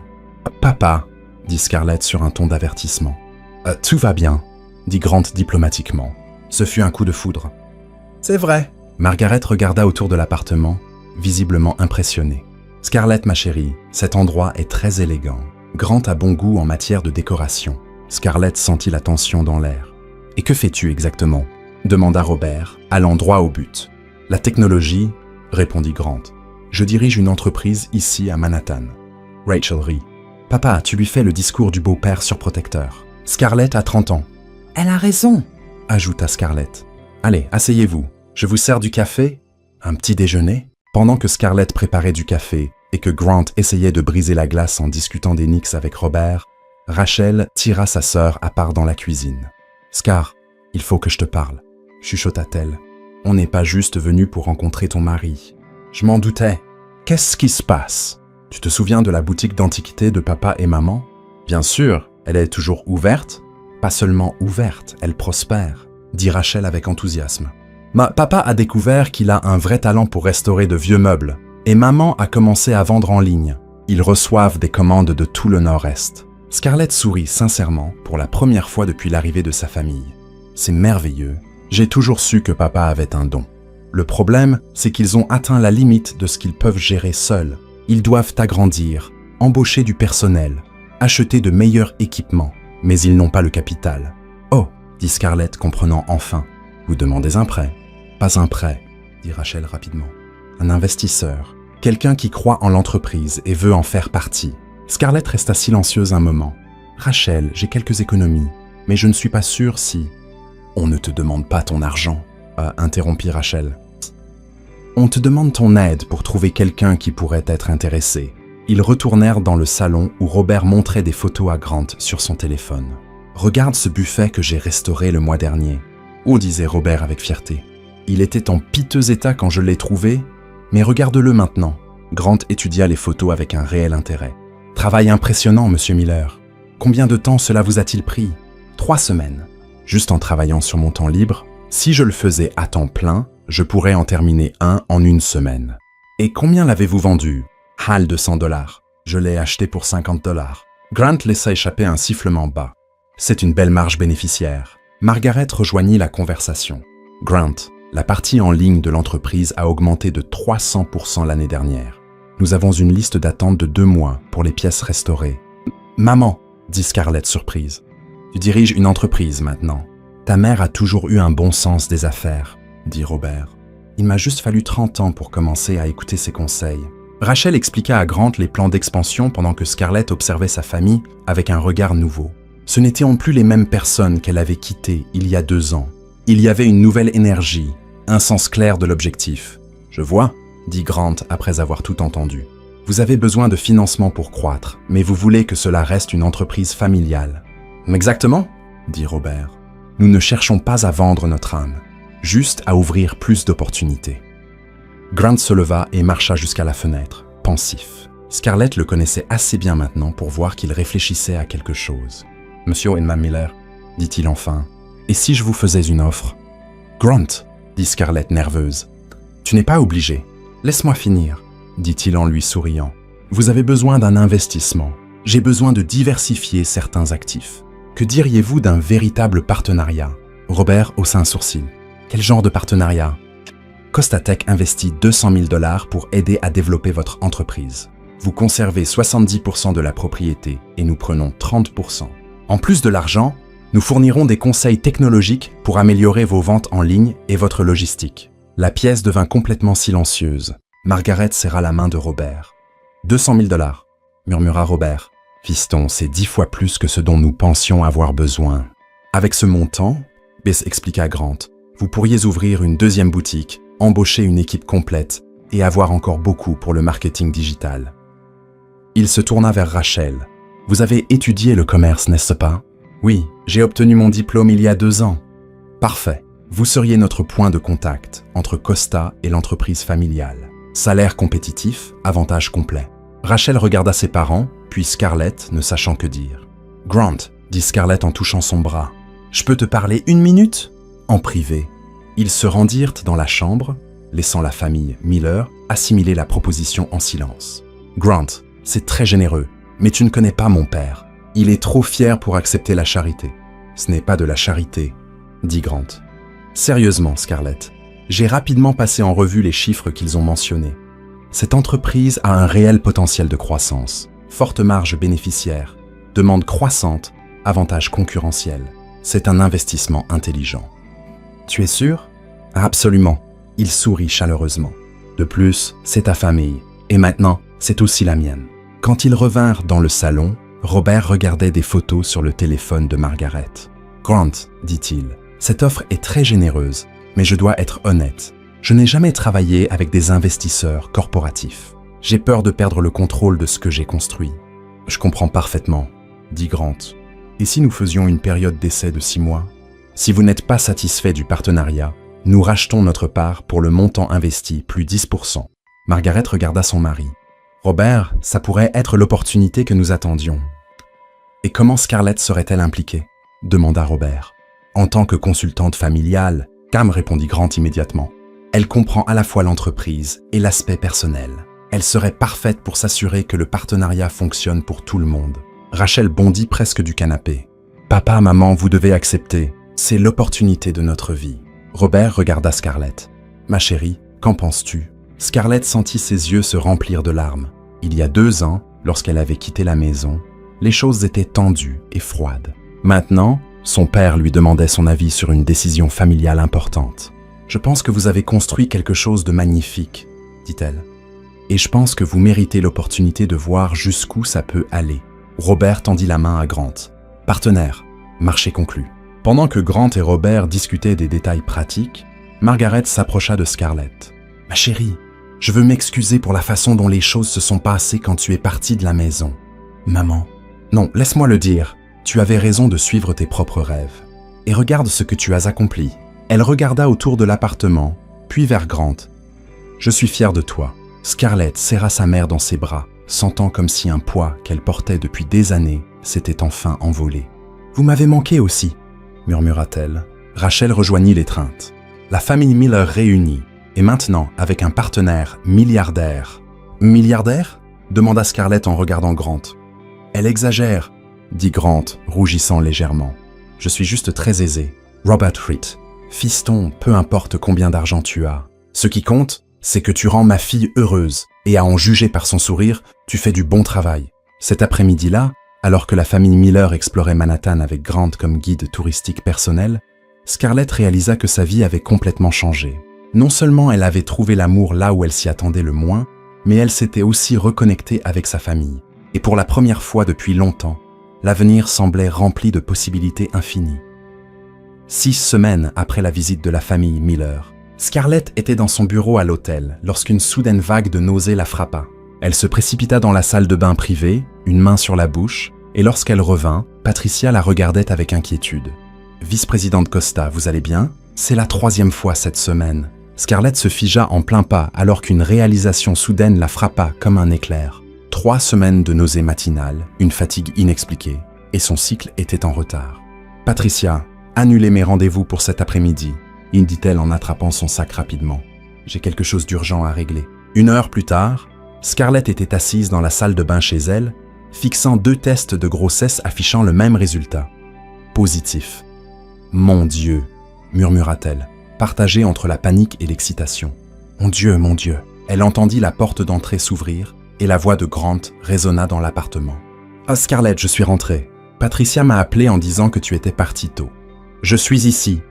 Papa », dit Scarlett sur un ton d'avertissement. « Tout va bien », dit Grant diplomatiquement. Ce fut un coup de foudre. « C'est vrai. » Margaret regarda autour de l'appartement, visiblement impressionnée. « Scarlett, ma chérie, cet endroit est très élégant. Grant a bon goût en matière de décoration. » Scarlett sentit la tension dans l'air. « Et que fais-tu exactement ?» demanda Robert, allant droit au but. « La technologie, » répondit Grant. « Je dirige une entreprise ici à Manhattan. » Rachel rit. « Papa, tu lui fais le discours du beau-père surprotecteur. Scarlett a 30 ans. »« Elle a raison !» ajouta Scarlett. « Allez, asseyez-vous. Je vous sers du café ? Un petit déjeuner ?» Pendant que Scarlett préparait du café et que Grant essayait de briser la glace en discutant des Knicks avec Robert, Rachel tira sa sœur à part dans la cuisine. « Scar, il faut que je te parle, » chuchota-t-elle. « On n'est pas juste venu pour rencontrer ton mari. »« Je m'en doutais. Qu'est-ce qui se passe ? Tu te souviens de la boutique d'antiquités de papa et maman ? Bien sûr, elle est toujours ouverte. Pas seulement ouverte, elle prospère, » dit Rachel avec enthousiasme. « Papa a découvert qu'il a un vrai talent pour restaurer de vieux meubles, et maman a commencé à vendre en ligne. Ils reçoivent des commandes de tout le Nord-Est. » Scarlett sourit sincèrement pour la première fois depuis l'arrivée de sa famille. « C'est merveilleux. J'ai toujours su que papa avait un don. Le problème, c'est qu'ils ont atteint la limite de ce qu'ils peuvent gérer seuls. Ils doivent agrandir, embaucher du personnel, acheter de meilleurs équipements, mais ils n'ont pas le capital. »« Oh !» dit Scarlett, comprenant enfin. « Vous demandez un prêt ?»« Pas un prêt, » dit Rachel rapidement. « Un investisseur, quelqu'un qui croit en l'entreprise et veut en faire partie. » Scarlett resta silencieuse un moment. « Rachel, j'ai quelques économies, mais je ne suis pas sûre si... »« On ne te demande pas ton argent, » interrompit Rachel. « On te demande ton aide pour trouver quelqu'un qui pourrait être intéressé. » Ils retournèrent dans le salon où Robert montrait des photos à Grant sur son téléphone. « Regarde ce buffet que j'ai restauré le mois dernier. » Oh, disait Robert avec fierté. « Il était en piteux état quand je l'ai trouvé, mais regarde-le maintenant. » Grant étudia les photos avec un réel intérêt. « Travail impressionnant, monsieur Miller. Combien de temps cela vous a-t-il pris ? 3 semaines. Juste en travaillant sur mon temps libre, si je le faisais à temps plein, je pourrais en terminer un en 1 semaine. Et combien l'avez-vous vendu ? Hal de $100. Je l'ai acheté pour $50. Grant laissa échapper un sifflement bas. C'est une belle marge bénéficiaire. Margaret rejoignit la conversation. Grant, la partie en ligne de l'entreprise a augmenté de 300% l'année dernière. Nous avons une liste d'attente de 2 mois pour les pièces restaurées. Maman, dit Scarlett surprise. Tu diriges une entreprise maintenant. Ta mère a toujours eu un bon sens des affaires, dit Robert. Il m'a juste fallu 30 ans pour commencer à écouter ses conseils. Rachel expliqua à Grant les plans d'expansion pendant que Scarlett observait sa famille avec un regard nouveau. Ce n'étaient plus les mêmes personnes qu'elle avait quittées il y a 2 ans. Il y avait une nouvelle énergie, un sens clair de l'objectif. « Je vois », dit Grant après avoir tout entendu. « Vous avez besoin de financement pour croître, mais vous voulez que cela reste une entreprise familiale. »« Exactement », dit Robert. « Nous ne cherchons pas à vendre notre âme, juste à ouvrir plus d'opportunités. » Grant se leva et marcha jusqu'à la fenêtre, pensif. Scarlett le connaissait assez bien maintenant pour voir qu'il réfléchissait à quelque chose. « Monsieur et Mme Miller, » dit-il enfin, « et si je vous faisais une offre ?»« Grant, » dit Scarlett nerveuse, « tu n'es pas obligé. Laisse-moi finir, » dit-il en lui souriant. « Vous avez besoin d'un investissement. J'ai besoin de diversifier certains actifs. Que diriez-vous d'un véritable partenariat ?» Robert haussa un sourcil. « Quel genre de partenariat ?» Costatech investit $200 000 pour aider à développer votre entreprise. Vous conservez 70% de la propriété et nous prenons 30%. En plus de l'argent, nous fournirons des conseils technologiques pour améliorer vos ventes en ligne et votre logistique. La pièce devint complètement silencieuse. Margaret serra la main de Robert. 200 000 $, murmura Robert. Fiston, c'est 10 fois plus que ce dont nous pensions avoir besoin. Avec ce montant, Bess expliqua Grant, vous pourriez ouvrir une deuxième boutique, embaucher une équipe complète et avoir encore beaucoup pour le marketing digital. Il se tourna vers Rachel. Vous avez étudié le commerce, n'est-ce pas? Oui, j'ai obtenu mon diplôme il y a 2 ans. Parfait. Vous seriez notre point de contact entre Costa et l'entreprise familiale. Salaire compétitif, avantage complet. Rachel regarda ses parents, puis Scarlett, ne sachant que dire. Grant, dit Scarlett en touchant son bras. Je peux te parler 1 minute? En privé. Ils se rendirent dans la chambre, laissant la famille Miller assimiler la proposition en silence. Grant, c'est très généreux, mais tu ne connais pas mon père. Il est trop fier pour accepter la charité. Ce n'est pas de la charité, dit Grant. Sérieusement, Scarlett, j'ai rapidement passé en revue les chiffres qu'ils ont mentionnés. Cette entreprise a un réel potentiel de croissance, forte marge bénéficiaire, demande croissante, avantage concurrentiel. C'est un investissement intelligent. Tu es sûr? Absolument. Il sourit chaleureusement. De plus, c'est ta famille, et maintenant, c'est aussi la mienne. Quand ils revinrent dans le salon, Robert regardait des photos sur le téléphone de Margaret. Grant, dit-il, cette offre est très généreuse, mais je dois être honnête. Je n'ai jamais travaillé avec des investisseurs corporatifs. J'ai peur de perdre le contrôle de ce que j'ai construit. Je comprends parfaitement, dit Grant. Et si nous faisions une période d'essai de 6 mois? Si vous n'êtes pas satisfait du partenariat, nous rachetons notre part pour le montant investi plus 10%. Margaret regarda son mari. Robert, ça pourrait être l'opportunité que nous attendions. Et comment Scarlett serait-elle impliquée? Demanda Robert. En tant que consultante familiale, Cam, répondit Grant immédiatement. Elle comprend à la fois l'entreprise et l'aspect personnel. Elle serait parfaite pour s'assurer que le partenariat fonctionne pour tout le monde. Rachel bondit presque du canapé. Papa, maman, vous devez accepter. C'est l'opportunité de notre vie. Robert regarda Scarlett. Ma chérie, qu'en penses-tu? Scarlett sentit ses yeux se remplir de larmes. Il y a 2 ans, lorsqu'elle avait quitté la maison, les choses étaient tendues et froides. Maintenant, son père lui demandait son avis sur une décision familiale importante. « Je pense que vous avez construit quelque chose de magnifique, » dit-elle. « Et je pense que vous méritez l'opportunité de voir jusqu'où ça peut aller. » Robert tendit la main à Grant. « Partenaire, marché conclu. » Pendant que Grant et Robert discutaient des détails pratiques, Margaret s'approcha de Scarlett. « Ma chérie, je veux m'excuser pour la façon dont les choses se sont passées quand tu es partie de la maison. »« Maman, non, laisse-moi le dire. Tu avais raison de suivre tes propres rêves. Et regarde ce que tu as accompli. » Elle regarda autour de l'appartement, puis vers Grant. « Je suis fière de toi. » Scarlett serra sa mère dans ses bras, sentant comme si un poids qu'elle portait depuis des années s'était enfin envolé. « Vous m'avez manqué aussi, » murmura-t-elle. Rachel rejoignit l'étreinte. La famille Miller réunie, et maintenant avec un partenaire milliardaire. « Milliardaire ?» demanda Scarlett en regardant Grant. « Elle exagère, » dit Grant, rougissant légèrement. « Je suis juste très aisé. Robert Reed. Fiston, peu importe combien d'argent tu as. Ce qui compte, c'est que tu rends ma fille heureuse, et à en juger par son sourire, tu fais du bon travail. » Cet après-midi-là, alors que la famille Miller explorait Manhattan avec Grant comme guide touristique personnel, Scarlett réalisa que sa vie avait complètement changé. Non seulement elle avait trouvé l'amour là où elle s'y attendait le moins, mais elle s'était aussi reconnectée avec sa famille. Et pour la première fois depuis longtemps, l'avenir semblait rempli de possibilités infinies. 6 semaines après la visite de la famille Miller, Scarlett était dans son bureau à l'hôtel lorsqu'une soudaine vague de nausées la frappa. Elle se précipita dans la salle de bain privée, une main sur la bouche, et lorsqu'elle revint, Patricia la regardait avec inquiétude. « Vice-présidente Costa, vous allez bien? C'est la 3e fois cette semaine. » Scarlett se figea en plein pas alors qu'une réalisation soudaine la frappa comme un éclair. 3 semaines de nausées matinales, une fatigue inexpliquée, et son cycle était en retard. « Patricia, annulez mes rendez-vous pour cet après-midi, » dit-elle en attrapant son sac rapidement. « J'ai quelque chose d'urgent à régler. » 1 heure plus tard, Scarlett était assise dans la salle de bain chez elle, fixant 2 tests de grossesse affichant le même résultat. Positif. « Mon Dieu !» murmura-t-elle, partagée entre la panique et l'excitation. « Mon Dieu, mon Dieu !» Elle entendit la porte d'entrée s'ouvrir et la voix de Grant résonna dans l'appartement. « Ah, Scarlett, je suis rentrée. Patricia m'a appelé en disant que tu étais partie tôt. »« Je suis ici !»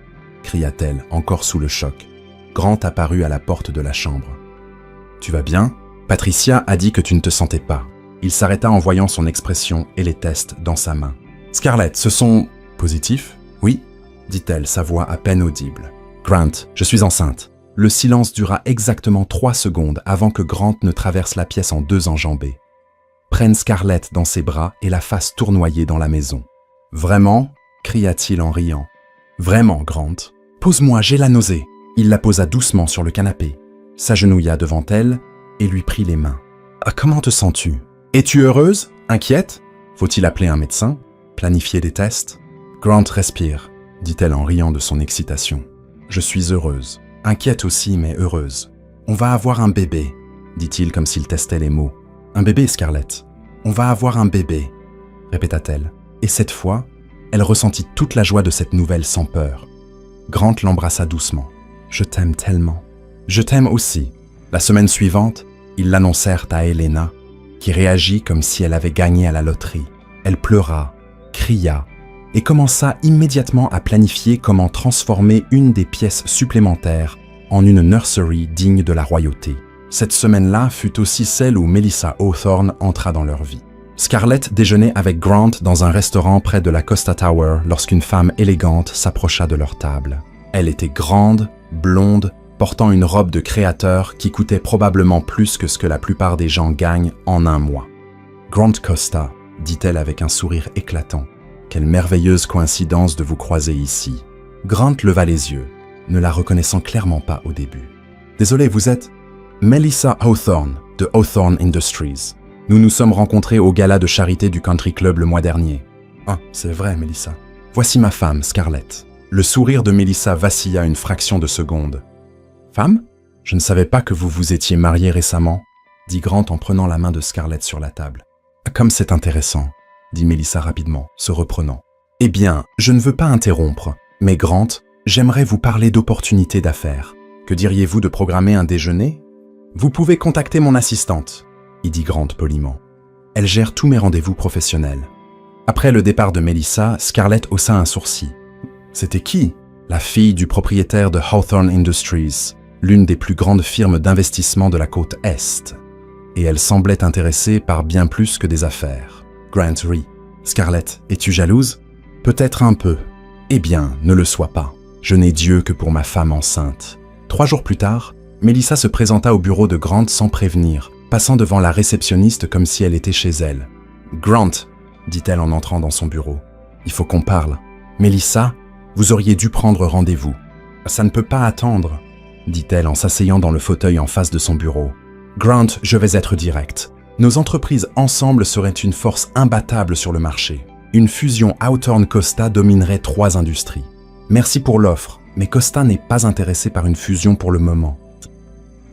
cria-t-elle, encore sous le choc. Grant apparut à la porte de la chambre. « Tu vas bien? Patricia a dit que tu ne te sentais pas. Il s'arrêta en voyant son expression et les tests dans sa main. Scarlett, ce sont... positifs? Oui, dit-elle, sa voix à peine audible. Grant, je suis enceinte. Le silence dura exactement 3 secondes avant que Grant ne traverse la pièce en 2 enjambées. Prenne Scarlett dans ses bras et la fasse tournoyer dans la maison. Vraiment? Cria-t-il en riant. Vraiment, Grant. Pose-moi, j'ai la nausée. Il la posa doucement sur le canapé, s'agenouilla devant elle et lui prit les mains. Ah, comment te sens-tu? Es-tu heureuse? Inquiète? Faut-il appeler un médecin? Planifier des tests? Grant respire, dit-elle en riant de son excitation. Je suis heureuse. Inquiète aussi, mais heureuse. On va avoir un bébé, dit-il comme s'il testait les mots. Un bébé, Scarlett. On va avoir un bébé, répéta-t-elle. Et cette fois, elle ressentit toute la joie de cette nouvelle sans peur. Grant l'embrassa doucement. Je t'aime tellement. Je t'aime aussi. La semaine suivante, ils l'annoncèrent à Elena, qui réagit comme si elle avait gagné à la loterie. Elle pleura, cria, et commença immédiatement à planifier comment transformer une des pièces supplémentaires en une nursery digne de la royauté. Cette semaine-là fut aussi celle où Melissa Hawthorne entra dans leur vie. Scarlett déjeunait avec Grant dans un restaurant près de la Costa Tower lorsqu'une femme élégante s'approcha de leur table. Elle était grande, blonde, portant une robe de créateur qui coûtait probablement plus que ce que la plupart des gens gagnent en un mois. « Grant Costa », dit-elle avec un sourire éclatant. « Quelle merveilleuse coïncidence de vous croiser ici. » Grant leva les yeux, ne la reconnaissant clairement pas au début. « Désolé, vous êtes... » « Melissa Hawthorne, de Hawthorne Industries. Nous nous sommes rencontrés au gala de charité du Country Club le mois dernier. »« Ah, c'est vrai, Melissa. Voici ma femme, Scarlett. » Le sourire de Melissa vacilla une fraction de seconde. « Femme? Je ne savais pas que vous vous étiez mariée récemment, » dit Grant en prenant la main de Scarlett sur la table. « Comme c'est intéressant, » dit Melissa rapidement, se reprenant. « Eh bien, je ne veux pas interrompre, mais Grant, j'aimerais vous parler d'opportunités d'affaires. Que diriez-vous de programmer un déjeuner? Vous pouvez contacter mon assistante, » y dit Grant poliment. « Elle gère tous mes rendez-vous professionnels. » Après le départ de Melissa, Scarlett haussa un sourcil. C'était qui? La fille du propriétaire de Hawthorne Industries, l'une des plus grandes firmes d'investissement de la côte Est. Et elle semblait intéressée par bien plus que des affaires. Grant rit. « Scarlett, es-tu jalouse? » « Peut-être un peu. » « Eh bien, ne le sois pas. Je n'ai Dieu que pour ma femme enceinte. » 3 jours plus tard, Melissa se présenta au bureau de Grant sans prévenir, passant devant la réceptionniste comme si elle était chez elle. « Grant, » dit-elle en entrant dans son bureau, « il faut qu'on parle. Melissa, vous auriez dû prendre rendez-vous. »« Ça ne peut pas attendre, » dit-elle en s'asseyant dans le fauteuil en face de son bureau. « Grant, je vais être direct. Nos entreprises ensemble seraient une force imbattable sur le marché. Une fusion Hawthorne-Costa dominerait 3 industries. Merci pour l'offre, mais Costa n'est pas intéressé par une fusion pour le moment.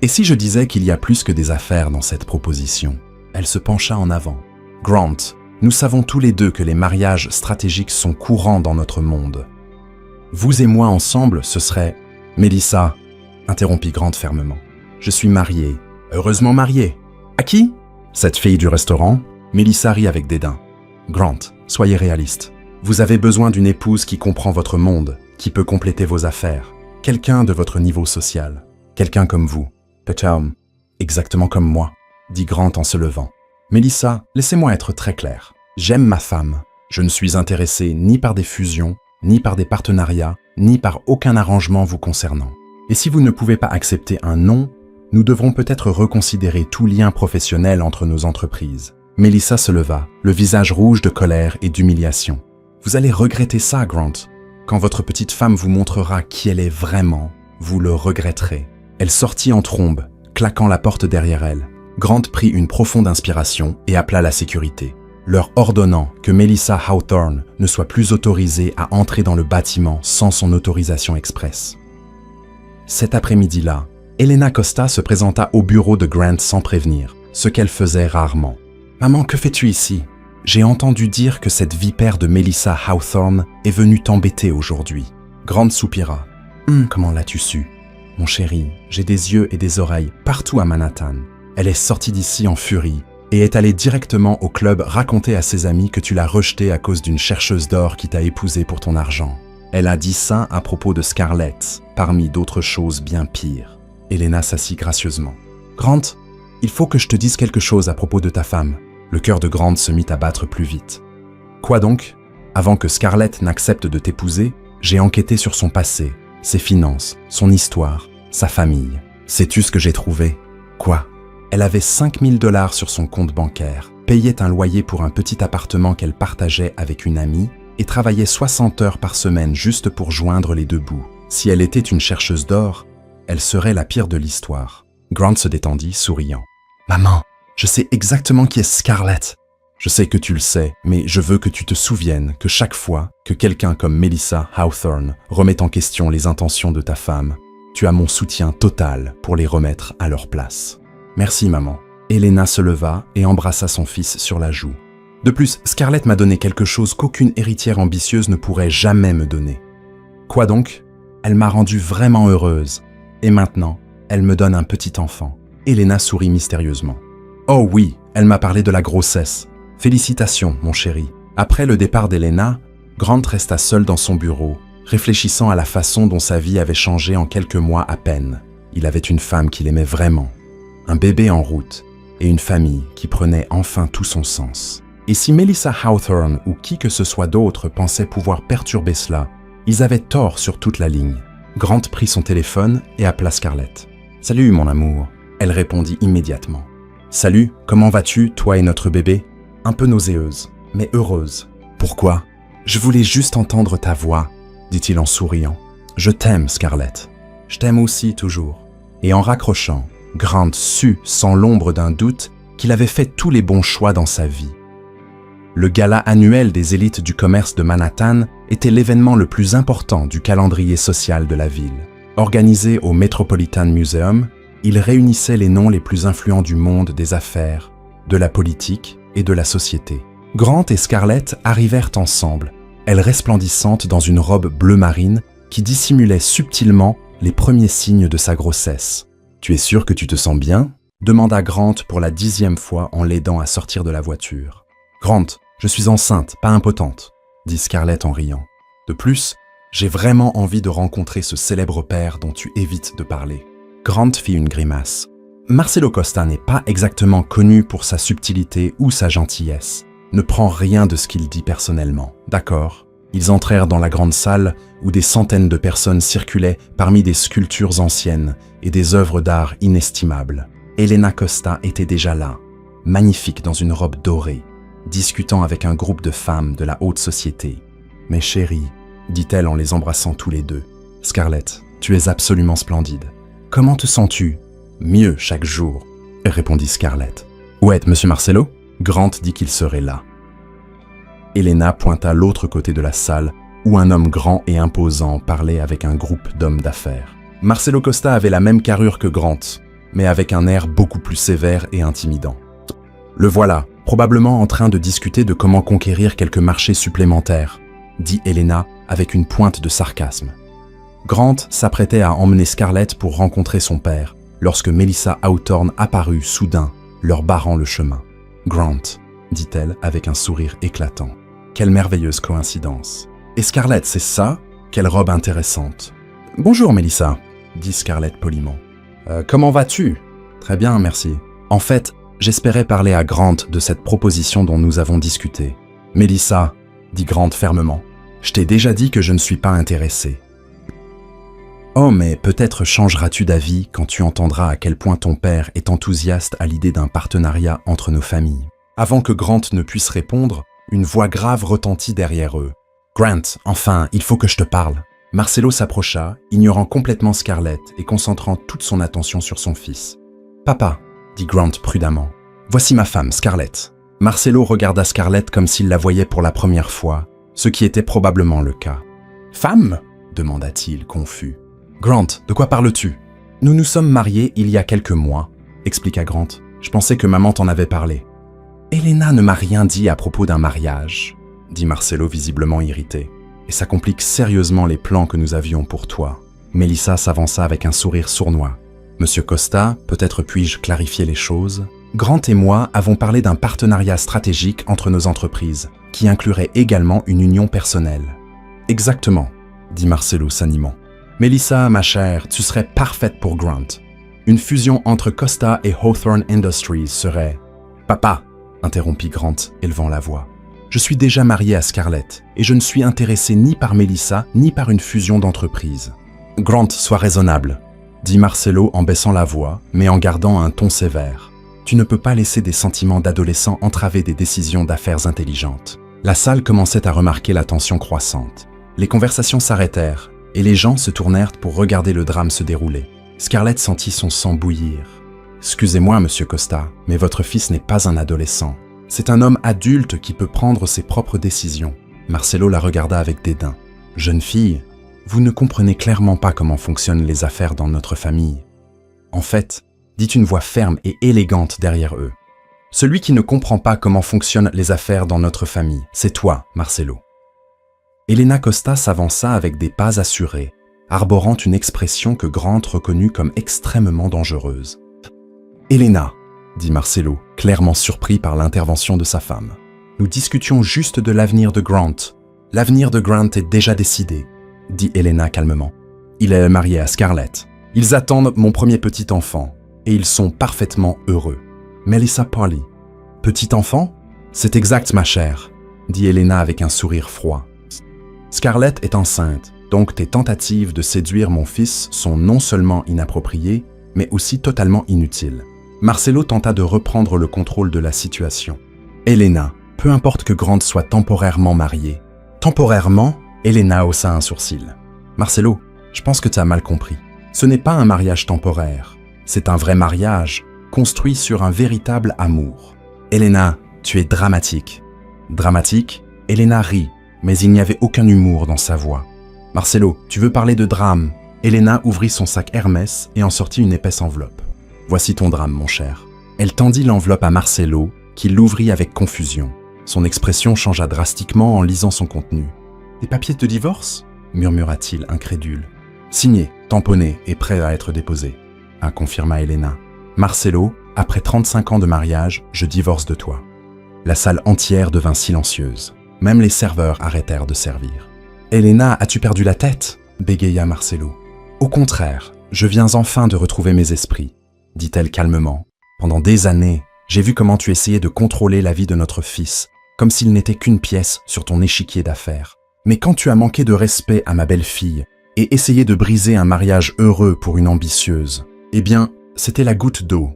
Et si je disais qu'il y a plus que des affaires dans cette proposition? » Elle se pencha en avant. « Grant, nous savons tous les deux que les mariages stratégiques sont courants dans notre monde. Vous et moi ensemble, ce serait... » « Melissa, » interrompit Grant fermement. « Je suis marié, heureusement marié. »« À qui? » Cette fille du restaurant. Melissa rit avec dédain. « Grant, soyez réaliste. Vous avez besoin d'une épouse qui comprend votre monde, qui peut compléter vos affaires. Quelqu'un de votre niveau social. Quelqu'un comme vous. Peut-être exactement comme moi, » dit Grant en se levant. « Melissa, laissez-moi être très clair. J'aime ma femme. Je ne suis intéressé ni par des fusions, ni par des partenariats, ni par aucun arrangement vous concernant. Et si vous ne pouvez pas accepter un non, nous devrons peut-être reconsidérer tout lien professionnel entre nos entreprises. » Melissa se leva, le visage rouge de colère et d'humiliation. « Vous allez regretter ça, Grant. Quand votre petite femme vous montrera qui elle est vraiment, vous le regretterez. » Elle sortit en trombe, claquant la porte derrière elle. Grant prit une profonde inspiration et appela la sécurité, leur ordonnant que Melissa Hawthorne ne soit plus autorisée à entrer dans le bâtiment sans son autorisation expresse. Cet après-midi-là, Elena Costa se présenta au bureau de Grant sans prévenir, ce qu'elle faisait rarement. « Maman, que fais-tu ici? J'ai entendu dire que cette vipère de Melissa Hawthorne est venue t'embêter aujourd'hui. » Grant soupira. « Comment l'as-tu su? Mon chéri, j'ai des yeux et des oreilles partout à Manhattan. » Elle est sortie d'ici en furie et est allée directement au club raconter à ses amis que tu l'as rejetée à cause d'une chercheuse d'or qui t'a épousée pour ton argent. Elle a dit ça à propos de Scarlett, parmi d'autres choses bien pires. Elena s'assit gracieusement. « Grant, il faut que je te dise quelque chose à propos de ta femme. » Le cœur de Grant se mit à battre plus vite. « Quoi donc? Avant que Scarlett n'accepte de t'épouser, j'ai enquêté sur son passé, ses finances, son histoire, sa famille. Sais-tu ce que j'ai trouvé? Quoi? Elle avait 5 000 $ sur son compte bancaire, payait un loyer pour un petit appartement qu'elle partageait avec une amie et travaillait 60 heures par semaine juste pour joindre les deux bouts. Si elle était une chercheuse d'or, elle serait la pire de l'histoire. » Grant se détendit, souriant. « Maman, je sais exactement qui est Scarlett. Je sais que tu le sais, mais je veux que tu te souviennes que chaque fois que quelqu'un comme Melissa Hawthorne remet en question les intentions de ta femme, tu as mon soutien total pour les remettre à leur place. » « Merci, maman. » Elena se leva et embrassa son fils sur la joue. « De plus, Scarlett m'a donné quelque chose qu'aucune héritière ambitieuse ne pourrait jamais me donner. »« Quoi donc? » ?»« Elle m'a rendue vraiment heureuse. Et maintenant, elle me donne un petit enfant. » Elena sourit mystérieusement. « Oh oui, elle m'a parlé de la grossesse. Félicitations, mon chéri. » Après le départ d'Elena, Grant resta seul dans son bureau, réfléchissant à la façon dont sa vie avait changé en quelques mois à peine. Il avait une femme qu'il aimait vraiment, un bébé en route et une famille qui prenait enfin tout son sens. Et si Melissa Hawthorne ou qui que ce soit d'autre pensait pouvoir perturber cela, ils avaient tort sur toute la ligne. Grant prit son téléphone et appela Scarlett. « Salut, mon amour. » Elle répondit immédiatement. « Salut, comment vas-tu, toi et notre bébé ?» Un peu nauséeuse, mais heureuse. « Pourquoi ? Je voulais juste entendre ta voix, » dit-il en souriant. « Je t'aime, Scarlett. Je t'aime aussi toujours. » Et en raccrochant, Grant sut, sans l'ombre d'un doute, qu'il avait fait tous les bons choix dans sa vie. Le gala annuel des élites du commerce de Manhattan était l'événement le plus important du calendrier social de la ville. Organisé au Metropolitan Museum, il réunissait les noms les plus influents du monde des affaires, de la politique et de la société. Grant et Scarlett arrivèrent ensemble, elle resplendissante dans une robe bleu marine qui dissimulait subtilement les premiers signes de sa grossesse. « Tu es sûr que tu te sens bien ?» demanda Grant pour la 10e fois en l'aidant à sortir de la voiture. « Grant, je suis enceinte, pas impotente, » dit Scarlett en riant. « De plus, j'ai vraiment envie de rencontrer ce célèbre père dont tu évites de parler. » Grant fit une grimace. Marcelo Costa n'est pas exactement connu pour sa subtilité ou sa gentillesse. Ne prends rien de ce qu'il dit personnellement, d'accord? Ils entrèrent dans la grande salle où des centaines de personnes circulaient parmi des sculptures anciennes et des œuvres d'art inestimables. Elena Costa était déjà là, magnifique dans une robe dorée, discutant avec un groupe de femmes de la haute société. « Mes chéris, » dit-elle en les embrassant tous les deux. « Scarlett, tu es absolument splendide. Comment te sens-tu? »« Mieux chaque jour, » répondit Scarlett. « Où est monsieur Marcelo ?» Grant dit qu'il serait là. Elena pointa l'autre côté de la salle où un homme grand et imposant parlait avec un groupe d'hommes d'affaires. Marcelo Costa avait la même carrure que Grant, mais avec un air beaucoup plus sévère et intimidant. Le voilà, probablement en train de discuter de comment conquérir quelques marchés supplémentaires, dit Elena avec une pointe de sarcasme. Grant s'apprêtait à emmener Scarlett pour rencontrer son père, lorsque Melissa Hawthorne apparut soudain, leur barrant le chemin. « Grant », dit-elle avec un sourire éclatant. « Quelle merveilleuse coïncidence. Et Scarlett, c'est ça? Quelle robe intéressante. »« Bonjour, Melissa, » dit Scarlett poliment. « Comment vas-tu? »« Très bien, merci. En fait, j'espérais parler à Grant de cette proposition dont nous avons discuté. »« Melissa, » dit Grant fermement, « je t'ai déjà dit que je ne suis pas intéressé. »« Oh, mais peut-être changeras-tu d'avis quand tu entendras à quel point ton père est enthousiaste à l'idée d'un partenariat entre nos familles. » Avant que Grant ne puisse répondre, une voix grave retentit derrière eux. « Grant, enfin, il faut que je te parle. » Marcelo s'approcha, ignorant complètement Scarlett et concentrant toute son attention sur son fils. « Papa, » dit Grant prudemment, « voici ma femme, Scarlett. » Marcelo regarda Scarlett comme s'il la voyait pour la première fois, ce qui était probablement le cas. « Femme ?» demanda-t-il, confus. « Grant, de quoi parles-tu ?»« Nous nous sommes mariés il y a quelques mois, » expliqua Grant. « Je pensais que maman t'en avait parlé. »« Elena ne m'a rien dit à propos d'un mariage, » dit Marcelo visiblement irrité. « Et ça complique sérieusement les plans que nous avions pour toi. » Melissa s'avança avec un sourire sournois. « Monsieur Costa, peut-être puis-je clarifier les choses ? Grant et moi avons parlé d'un partenariat stratégique entre nos entreprises, qui inclurait également une union personnelle. »« Exactement, » dit Marcelo s'animant. « Melissa, ma chère, tu serais parfaite pour Grant. Une fusion entre Costa et Hawthorne Industries serait... Papa, interrompit Grant, élevant la voix. Je suis déjà marié à Scarlett et je ne suis intéressé ni par Melissa ni par une fusion d'entreprises. Grant, sois raisonnable, dit Marcelo en baissant la voix, mais en gardant un ton sévère. Tu ne peux pas laisser des sentiments d'adolescent entraver des décisions d'affaires intelligentes. La salle commençait à remarquer la tension croissante. Les conversations s'arrêtèrent et les gens se tournèrent pour regarder le drame se dérouler. Scarlett sentit son sang bouillir. « Excusez-moi, monsieur Costa, mais votre fils n'est pas un adolescent. C'est un homme adulte qui peut prendre ses propres décisions. » Marcelo la regarda avec dédain. « Jeune fille, vous ne comprenez clairement pas comment fonctionnent les affaires dans notre famille. » En fait, dit une voix ferme et élégante derrière eux. « Celui qui ne comprend pas comment fonctionnent les affaires dans notre famille, c'est toi, Marcelo. » Elena Costa s'avança avec des pas assurés, arborant une expression que Grant reconnut comme extrêmement dangereuse. « Elena, dit Marcelo, clairement surpris par l'intervention de sa femme. Nous discutions juste de l'avenir de Grant. L'avenir de Grant est déjà décidé, dit Elena calmement. Il est marié à Scarlett. Ils attendent mon premier petit enfant, et ils sont parfaitement heureux. Melissa Polly. Petit enfant? C'est exact, ma chère, dit Elena avec un sourire froid. Scarlett est enceinte, donc tes tentatives de séduire mon fils sont non seulement inappropriées, mais aussi totalement inutiles. Marcelo tenta de reprendre le contrôle de la situation. Elena, peu importe que Grant soit temporairement marié. Temporairement, Elena haussa un sourcil. Marcelo, je pense que tu as mal compris. Ce n'est pas un mariage temporaire. C'est un vrai mariage, construit sur un véritable amour. Elena, tu es dramatique. Dramatique? Elena rit, mais il n'y avait aucun humour dans sa voix. Marcelo, tu veux parler de drame? Elena ouvrit son sac Hermès et en sortit une épaisse enveloppe. Voici ton drame, mon cher. Elle tendit l'enveloppe à Marcelo, qui l'ouvrit avec confusion. Son expression changea drastiquement en lisant son contenu. « Des papiers de divorce » murmura-t-il, incrédule. « Signé, tamponné et prêt à être déposé », confirma Elena. « Marcelo, après 35 ans de mariage, je divorce de toi. » La salle entière devint silencieuse. Même les serveurs arrêtèrent de servir. « Elena, as-tu perdu la tête » bégaya Marcelo. « Au contraire, je viens enfin de retrouver mes esprits. » dit-elle calmement. « Pendant des années, j'ai vu comment tu essayais de contrôler la vie de notre fils, comme s'il n'était qu'une pièce sur ton échiquier d'affaires. Mais quand tu as manqué de respect à ma belle-fille et essayé de briser un mariage heureux pour une ambitieuse, eh bien, c'était la goutte d'eau. »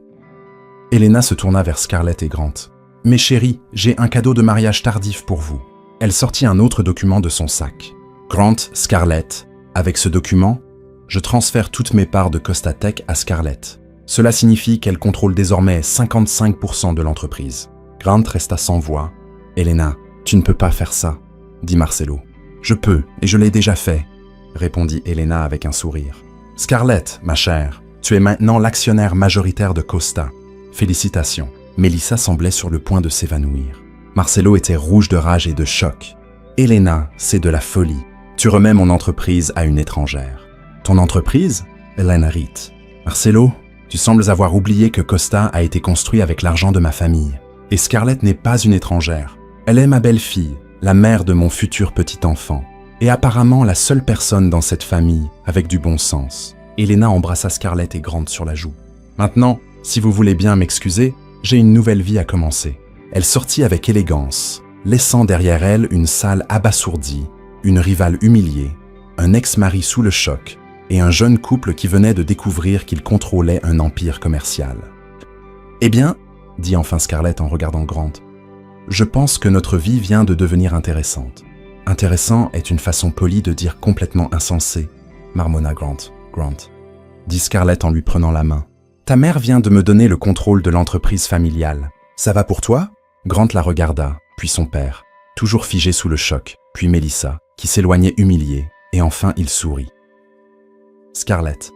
Elena se tourna vers Scarlett et Grant. « Mes chéris, j'ai un cadeau de mariage tardif pour vous. » Elle sortit un autre document de son sac. « Grant, Scarlett, avec ce document, je transfère toutes mes parts de Costatech à Scarlett. Cela signifie qu'elle contrôle désormais 55% de l'entreprise. » Grant resta sans voix. « Elena, tu ne peux pas faire ça, » dit Marcelo. « Je peux, et je l'ai déjà fait, » répondit Elena avec un sourire. « Scarlett, ma chère, tu es maintenant l'actionnaire majoritaire de Costa. Félicitations. » Melissa semblait sur le point de s'évanouir. Marcelo était rouge de rage et de choc. « Elena, c'est de la folie. Tu remets mon entreprise à une étrangère. »« Ton entreprise » Elena rit. « Marcelo, tu sembles avoir oublié que Costa a été construit avec l'argent de ma famille. Et Scarlett n'est pas une étrangère. Elle est ma belle-fille, la mère de mon futur petit-enfant. Et apparemment la seule personne dans cette famille avec du bon sens. » Elena embrassa Scarlett et Grant sur la joue. « Maintenant, si vous voulez bien m'excuser, j'ai une nouvelle vie à commencer. » Elle sortit avec élégance, laissant derrière elle une salle abasourdie, une rivale humiliée, un ex-mari sous le choc et un jeune couple qui venait de découvrir qu'il contrôlait un empire commercial. « Eh bien, dit enfin Scarlett en regardant Grant, je pense que notre vie vient de devenir intéressante. » Intéressant est une façon polie de dire complètement insensé, marmonna Grant, dit Scarlett en lui prenant la main. Ta mère vient de me donner le contrôle de l'entreprise familiale. Ça va pour toi? Grant la regarda, puis son père, toujours figé sous le choc, puis Melissa, qui s'éloignait humiliée, et enfin il sourit. Scarlett,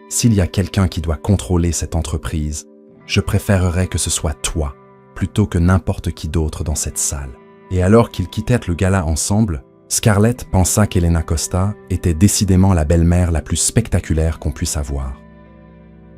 s'il y a quelqu'un qui doit contrôler cette entreprise, je préférerais que ce soit toi, plutôt que n'importe qui d'autre dans cette salle. Et alors qu'ils quittèrent le gala ensemble, Scarlett pensa qu'Elena Costa était décidément la belle-mère la plus spectaculaire qu'on puisse avoir.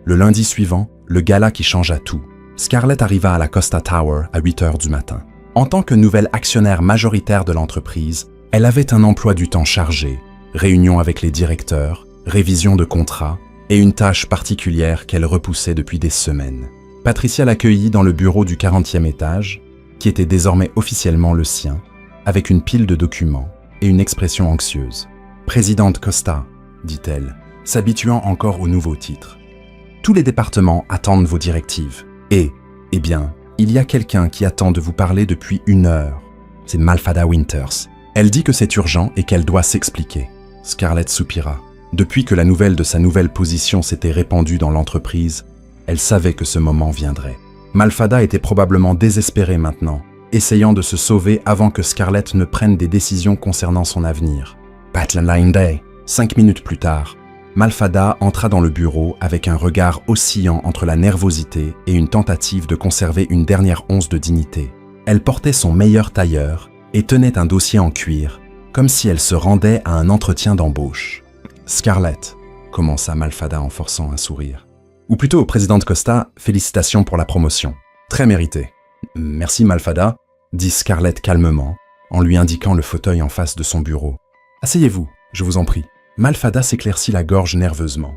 Le lundi suivant, le gala qui changea tout. Scarlett arriva à la Costa Tower à 8 heures du matin. En tant que nouvelle actionnaire majoritaire de l'entreprise, elle avait un emploi du temps chargé, réunions avec les directeurs, révision de contrats, et une tâche particulière qu'elle repoussait depuis des semaines. Patricia l'accueillit dans le bureau du 40e étage, qui était désormais officiellement le sien, avec une pile de documents et une expression anxieuse. « Présidente Costa », dit-elle, s'habituant encore au nouveau titre. « Tous les départements attendent vos directives. Et, eh bien, il y a quelqu'un qui attend de vous parler depuis 1 heure. C'est Malfada Winters. Elle dit que c'est urgent et qu'elle doit s'expliquer. » Scarlett soupira. Depuis que la nouvelle de sa nouvelle position s'était répandue dans l'entreprise, elle savait que ce moment viendrait. Malfada était probablement désespérée maintenant, essayant de se sauver avant que Scarlett ne prenne des décisions concernant son avenir. Battleline Day. 5 minutes plus tard, Malfada entra dans le bureau avec un regard oscillant entre la nervosité et une tentative de conserver une dernière once de dignité. Elle portait son meilleur tailleur et tenait un dossier en cuir, comme si elle se rendait à un entretien d'embauche. « Scarlett », commença Malfada en forçant un sourire. « Ou plutôt, présidente Costa, félicitations pour la promotion. Très méritée. »« Merci Malfada », dit Scarlett calmement, en lui indiquant le fauteuil en face de son bureau. « Asseyez-vous, je vous en prie. » Malfada s'éclaircit la gorge nerveusement.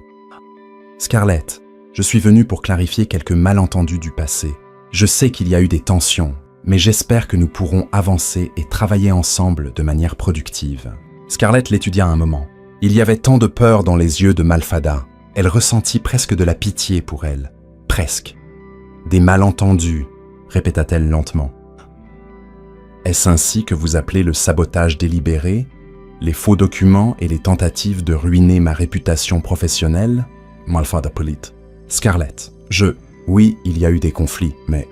« Scarlett, je suis venu pour clarifier quelques malentendus du passé. Je sais qu'il y a eu des tensions, mais j'espère que nous pourrons avancer et travailler ensemble de manière productive. » Scarlett l'étudia un moment. Il y avait tant de peur dans les yeux de Malfada. Elle ressentit presque de la pitié pour elle. Presque. « Des malentendus », répéta-t-elle lentement. « Est-ce ainsi que vous appelez le sabotage délibéré, les faux documents et les tentatives de ruiner ma réputation professionnelle ?» Malfada Polite. « Scarlett, oui, il y a eu des conflits, mais... »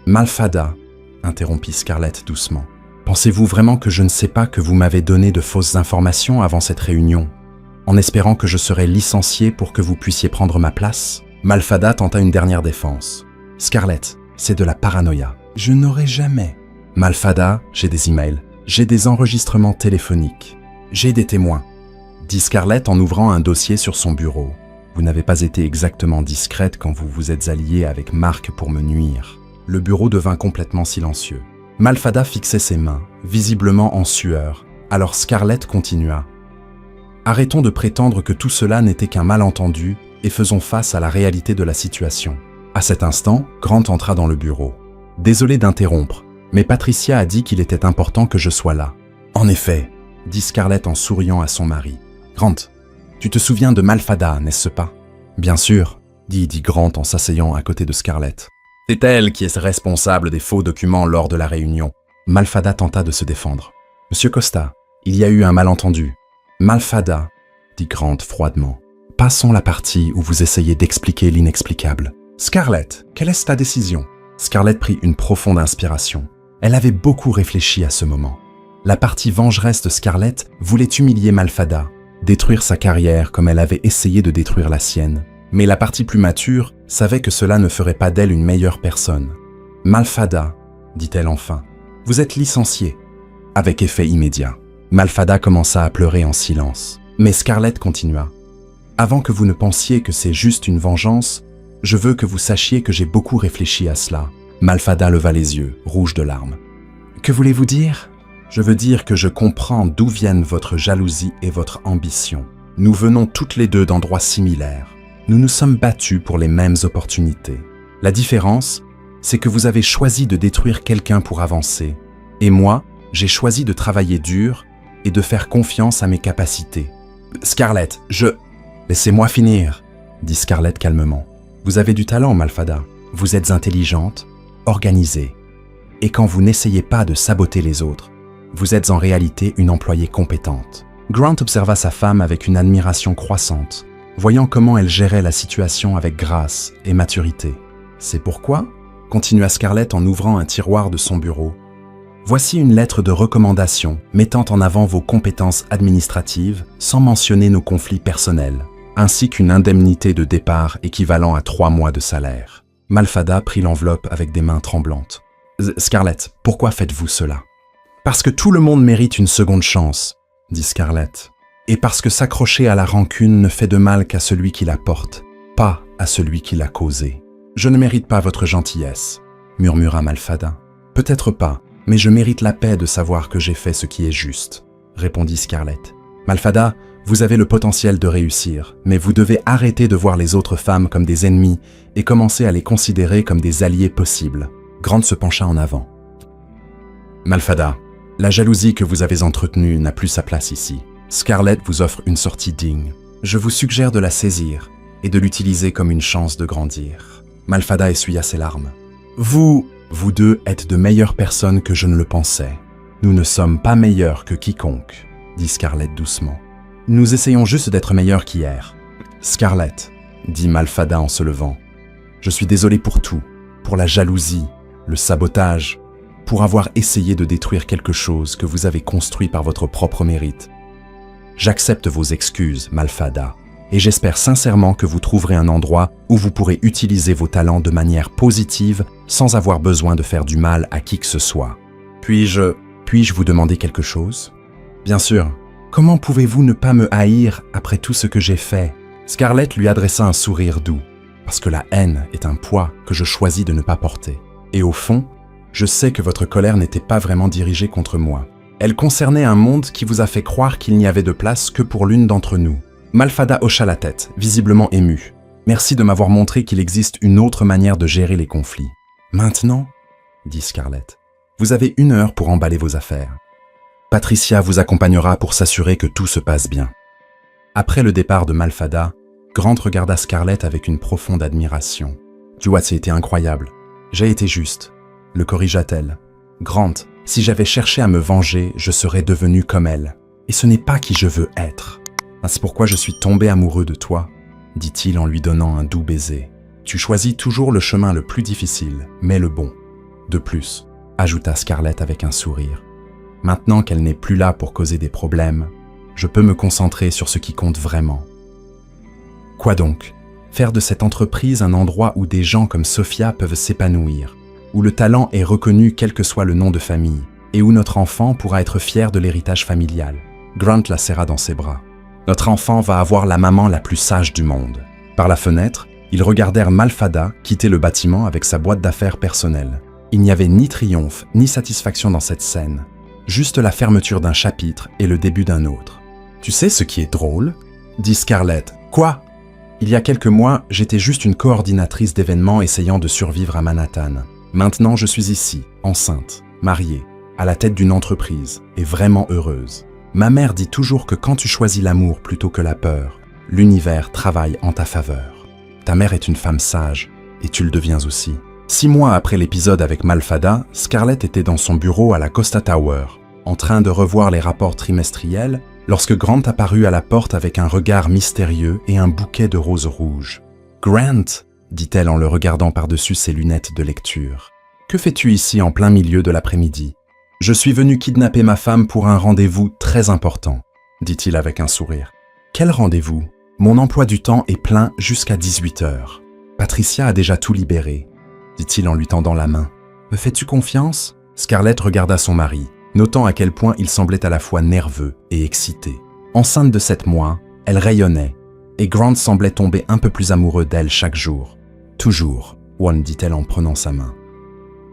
Malfada, interrompit Scarlett doucement. « Pensez-vous vraiment que je ne sais pas que vous m'avez donné de fausses informations avant cette réunion, en espérant que je serais licencié pour que vous puissiez prendre ma place ?» Malfada tenta une dernière défense. « Scarlett, c'est de la paranoïa. Je n'aurais jamais... » Malfada, j'ai des emails, j'ai des enregistrements téléphoniques, j'ai des témoins, dit Scarlett en ouvrant un dossier sur son bureau. Vous n'avez pas été exactement discrète quand vous vous êtes alliée avec Mark pour me nuire. Le bureau devint complètement silencieux. Malfada fixait ses mains, visiblement en sueur, alors Scarlett continua. Arrêtons de prétendre que tout cela n'était qu'un malentendu et faisons face à la réalité de la situation. À cet instant, Grant entra dans le bureau. Désolé d'interrompre, mais Patricia a dit qu'il était important que je sois là. En effet, dit Scarlett en souriant à son mari. Grant, tu te souviens de Malfada, n'est-ce pas? Bien sûr, dit Grant en s'asseyant à côté de Scarlett. C'est elle qui est responsable des faux documents lors de la réunion. Malfada tenta de se défendre. Monsieur Costa, il y a eu un malentendu. Malfada, dit Grant froidement. Passons la partie où vous essayez d'expliquer l'inexplicable. Scarlett, quelle est ta décision? Scarlett prit une profonde inspiration. Elle avait beaucoup réfléchi à ce moment. La partie vengeresse de Scarlett voulait humilier Malfada, détruire sa carrière comme elle avait essayé de détruire la sienne. Mais la partie plus mature savait que cela ne ferait pas d'elle une meilleure personne. « Malfada, dit-elle enfin, vous êtes licenciée. » Avec effet immédiat. Malfada commença à pleurer en silence. Mais Scarlett continua. « Avant que vous ne pensiez que c'est juste une vengeance, je veux que vous sachiez que j'ai beaucoup réfléchi à cela. » Malfada leva les yeux, rouge de larmes. « Que voulez-vous dire ? » Je veux dire que je comprends d'où viennent votre jalousie et votre ambition. Nous venons toutes les deux d'endroits similaires. Nous nous sommes battus pour les mêmes opportunités. La différence, c'est que vous avez choisi de détruire quelqu'un pour avancer. Et moi, j'ai choisi de travailler dur et de faire confiance à mes capacités. Scarlett, Laissez-moi finir, dit Scarlett calmement. Vous avez du talent, Malfada. Vous êtes intelligente, organisée. Et quand vous n'essayez pas de saboter les autres, vous êtes en réalité une employée compétente. Grant observa sa femme avec une admiration croissante, voyant comment elle gérait la situation avec grâce et maturité. C'est pourquoi, continua Scarlett en ouvrant un tiroir de son bureau, voici une lettre de recommandation mettant en avant vos compétences administratives sans mentionner nos conflits personnels, ainsi qu'une indemnité de départ équivalent à 3 mois de salaire. Malfada prit l'enveloppe avec des mains tremblantes. Scarlett, pourquoi faites-vous cela? Parce que tout le monde mérite une seconde chance, dit Scarlett. Et parce que s'accrocher à la rancune ne fait de mal qu'à celui qui la porte, pas à celui qui l'a causée. Je ne mérite pas votre gentillesse, murmura Malfada. Peut-être pas, mais je mérite la paix de savoir que j'ai fait ce qui est juste, répondit Scarlett. Malfada, vous avez le potentiel de réussir, mais vous devez arrêter de voir les autres femmes comme des ennemis et commencer à les considérer comme des alliés possibles. Grant se pencha en avant. Malfada, la jalousie que vous avez entretenue n'a plus sa place ici. Scarlett vous offre une sortie digne. Je vous suggère de la saisir et de l'utiliser comme une chance de grandir. Malfada essuya ses larmes. Vous deux êtes de meilleures personnes que je ne le pensais. Nous ne sommes pas meilleurs que quiconque, dit Scarlett doucement. Nous essayons juste d'être meilleurs qu'hier. Scarlett, dit Malfada en se levant, je suis désolé pour tout, pour la jalousie, le sabotage, pour avoir essayé de détruire quelque chose que vous avez construit par votre propre mérite. J'accepte vos excuses, Malfada, et j'espère sincèrement que vous trouverez un endroit où vous pourrez utiliser vos talents de manière positive sans avoir besoin de faire du mal à qui que ce soit. Puis-je vous demander quelque chose? Bien sûr. Comment pouvez-vous ne pas me haïr après tout ce que j'ai fait? Scarlett lui adressa un sourire doux, parce que la haine est un poids que je choisis de ne pas porter. Et au fond, je sais que votre colère n'était pas vraiment dirigée contre moi. Elle concernait un monde qui vous a fait croire qu'il n'y avait de place que pour l'une d'entre nous. Malfada hocha la tête, visiblement ému. Merci de m'avoir montré qu'il existe une autre manière de gérer les conflits. Maintenant, dit Scarlett, vous avez 1 heure pour emballer vos affaires. Patricia vous accompagnera pour s'assurer que tout se passe bien. Après le départ de Malfada, Grant regarda Scarlett avec une profonde admiration. Tu vois, c'était incroyable. J'ai été juste, le corrigea-t-elle. Grant, si j'avais cherché à me venger, je serais devenu comme elle. Et ce n'est pas qui je veux être. C'est pourquoi je suis tombé amoureux de toi, dit-il en lui donnant un doux baiser. Tu choisis toujours le chemin le plus difficile, mais le bon. De plus, ajouta Scarlett avec un sourire. Maintenant qu'elle n'est plus là pour causer des problèmes, je peux me concentrer sur ce qui compte vraiment. Quoi donc? Faire de cette entreprise un endroit où des gens comme Sophia peuvent s'épanouir, où le talent est reconnu quel que soit le nom de famille, et où notre enfant pourra être fier de l'héritage familial. Grant la serra dans ses bras. Notre enfant va avoir la maman la plus sage du monde. Par la fenêtre, ils regardèrent Malfada quitter le bâtiment avec sa boîte d'affaires personnelle. Il n'y avait ni triomphe, ni satisfaction dans cette scène. Juste la fermeture d'un chapitre et le début d'un autre. « Tu sais ce qui est drôle ?» dit Scarlett. « Quoi ?» Il y a quelques mois, j'étais juste une coordinatrice d'événements essayant de survivre à Manhattan. Maintenant, je suis ici, enceinte, mariée, à la tête d'une entreprise, et vraiment heureuse. Ma mère dit toujours que quand tu choisis l'amour plutôt que la peur, l'univers travaille en ta faveur. Ta mère est une femme sage, et tu le deviens aussi. 6 mois après l'épisode avec Malfada, Scarlett était dans son bureau à la Costa Tower, en train de revoir les rapports trimestriels, lorsque Grant apparut à la porte avec un regard mystérieux et un bouquet de roses rouges. « Grant !» dit-elle en le regardant par-dessus ses lunettes de lecture. « Que fais-tu ici en plein milieu de l'après-midi ? Je suis venu kidnapper ma femme pour un rendez-vous très important, dit-il avec un sourire. Quel rendez-vous ? Mon emploi du temps est plein jusqu'à 18 heures. Patricia a déjà tout libéré, dit-il en lui tendant la main. Me fais-tu confiance ? Scarlett regarda son mari, notant à quel point il semblait à la fois nerveux et excité. Enceinte de 7 mois, elle rayonnait, et Grant semblait tomber un peu plus amoureux d'elle chaque jour. Toujours, One dit-elle en prenant sa main.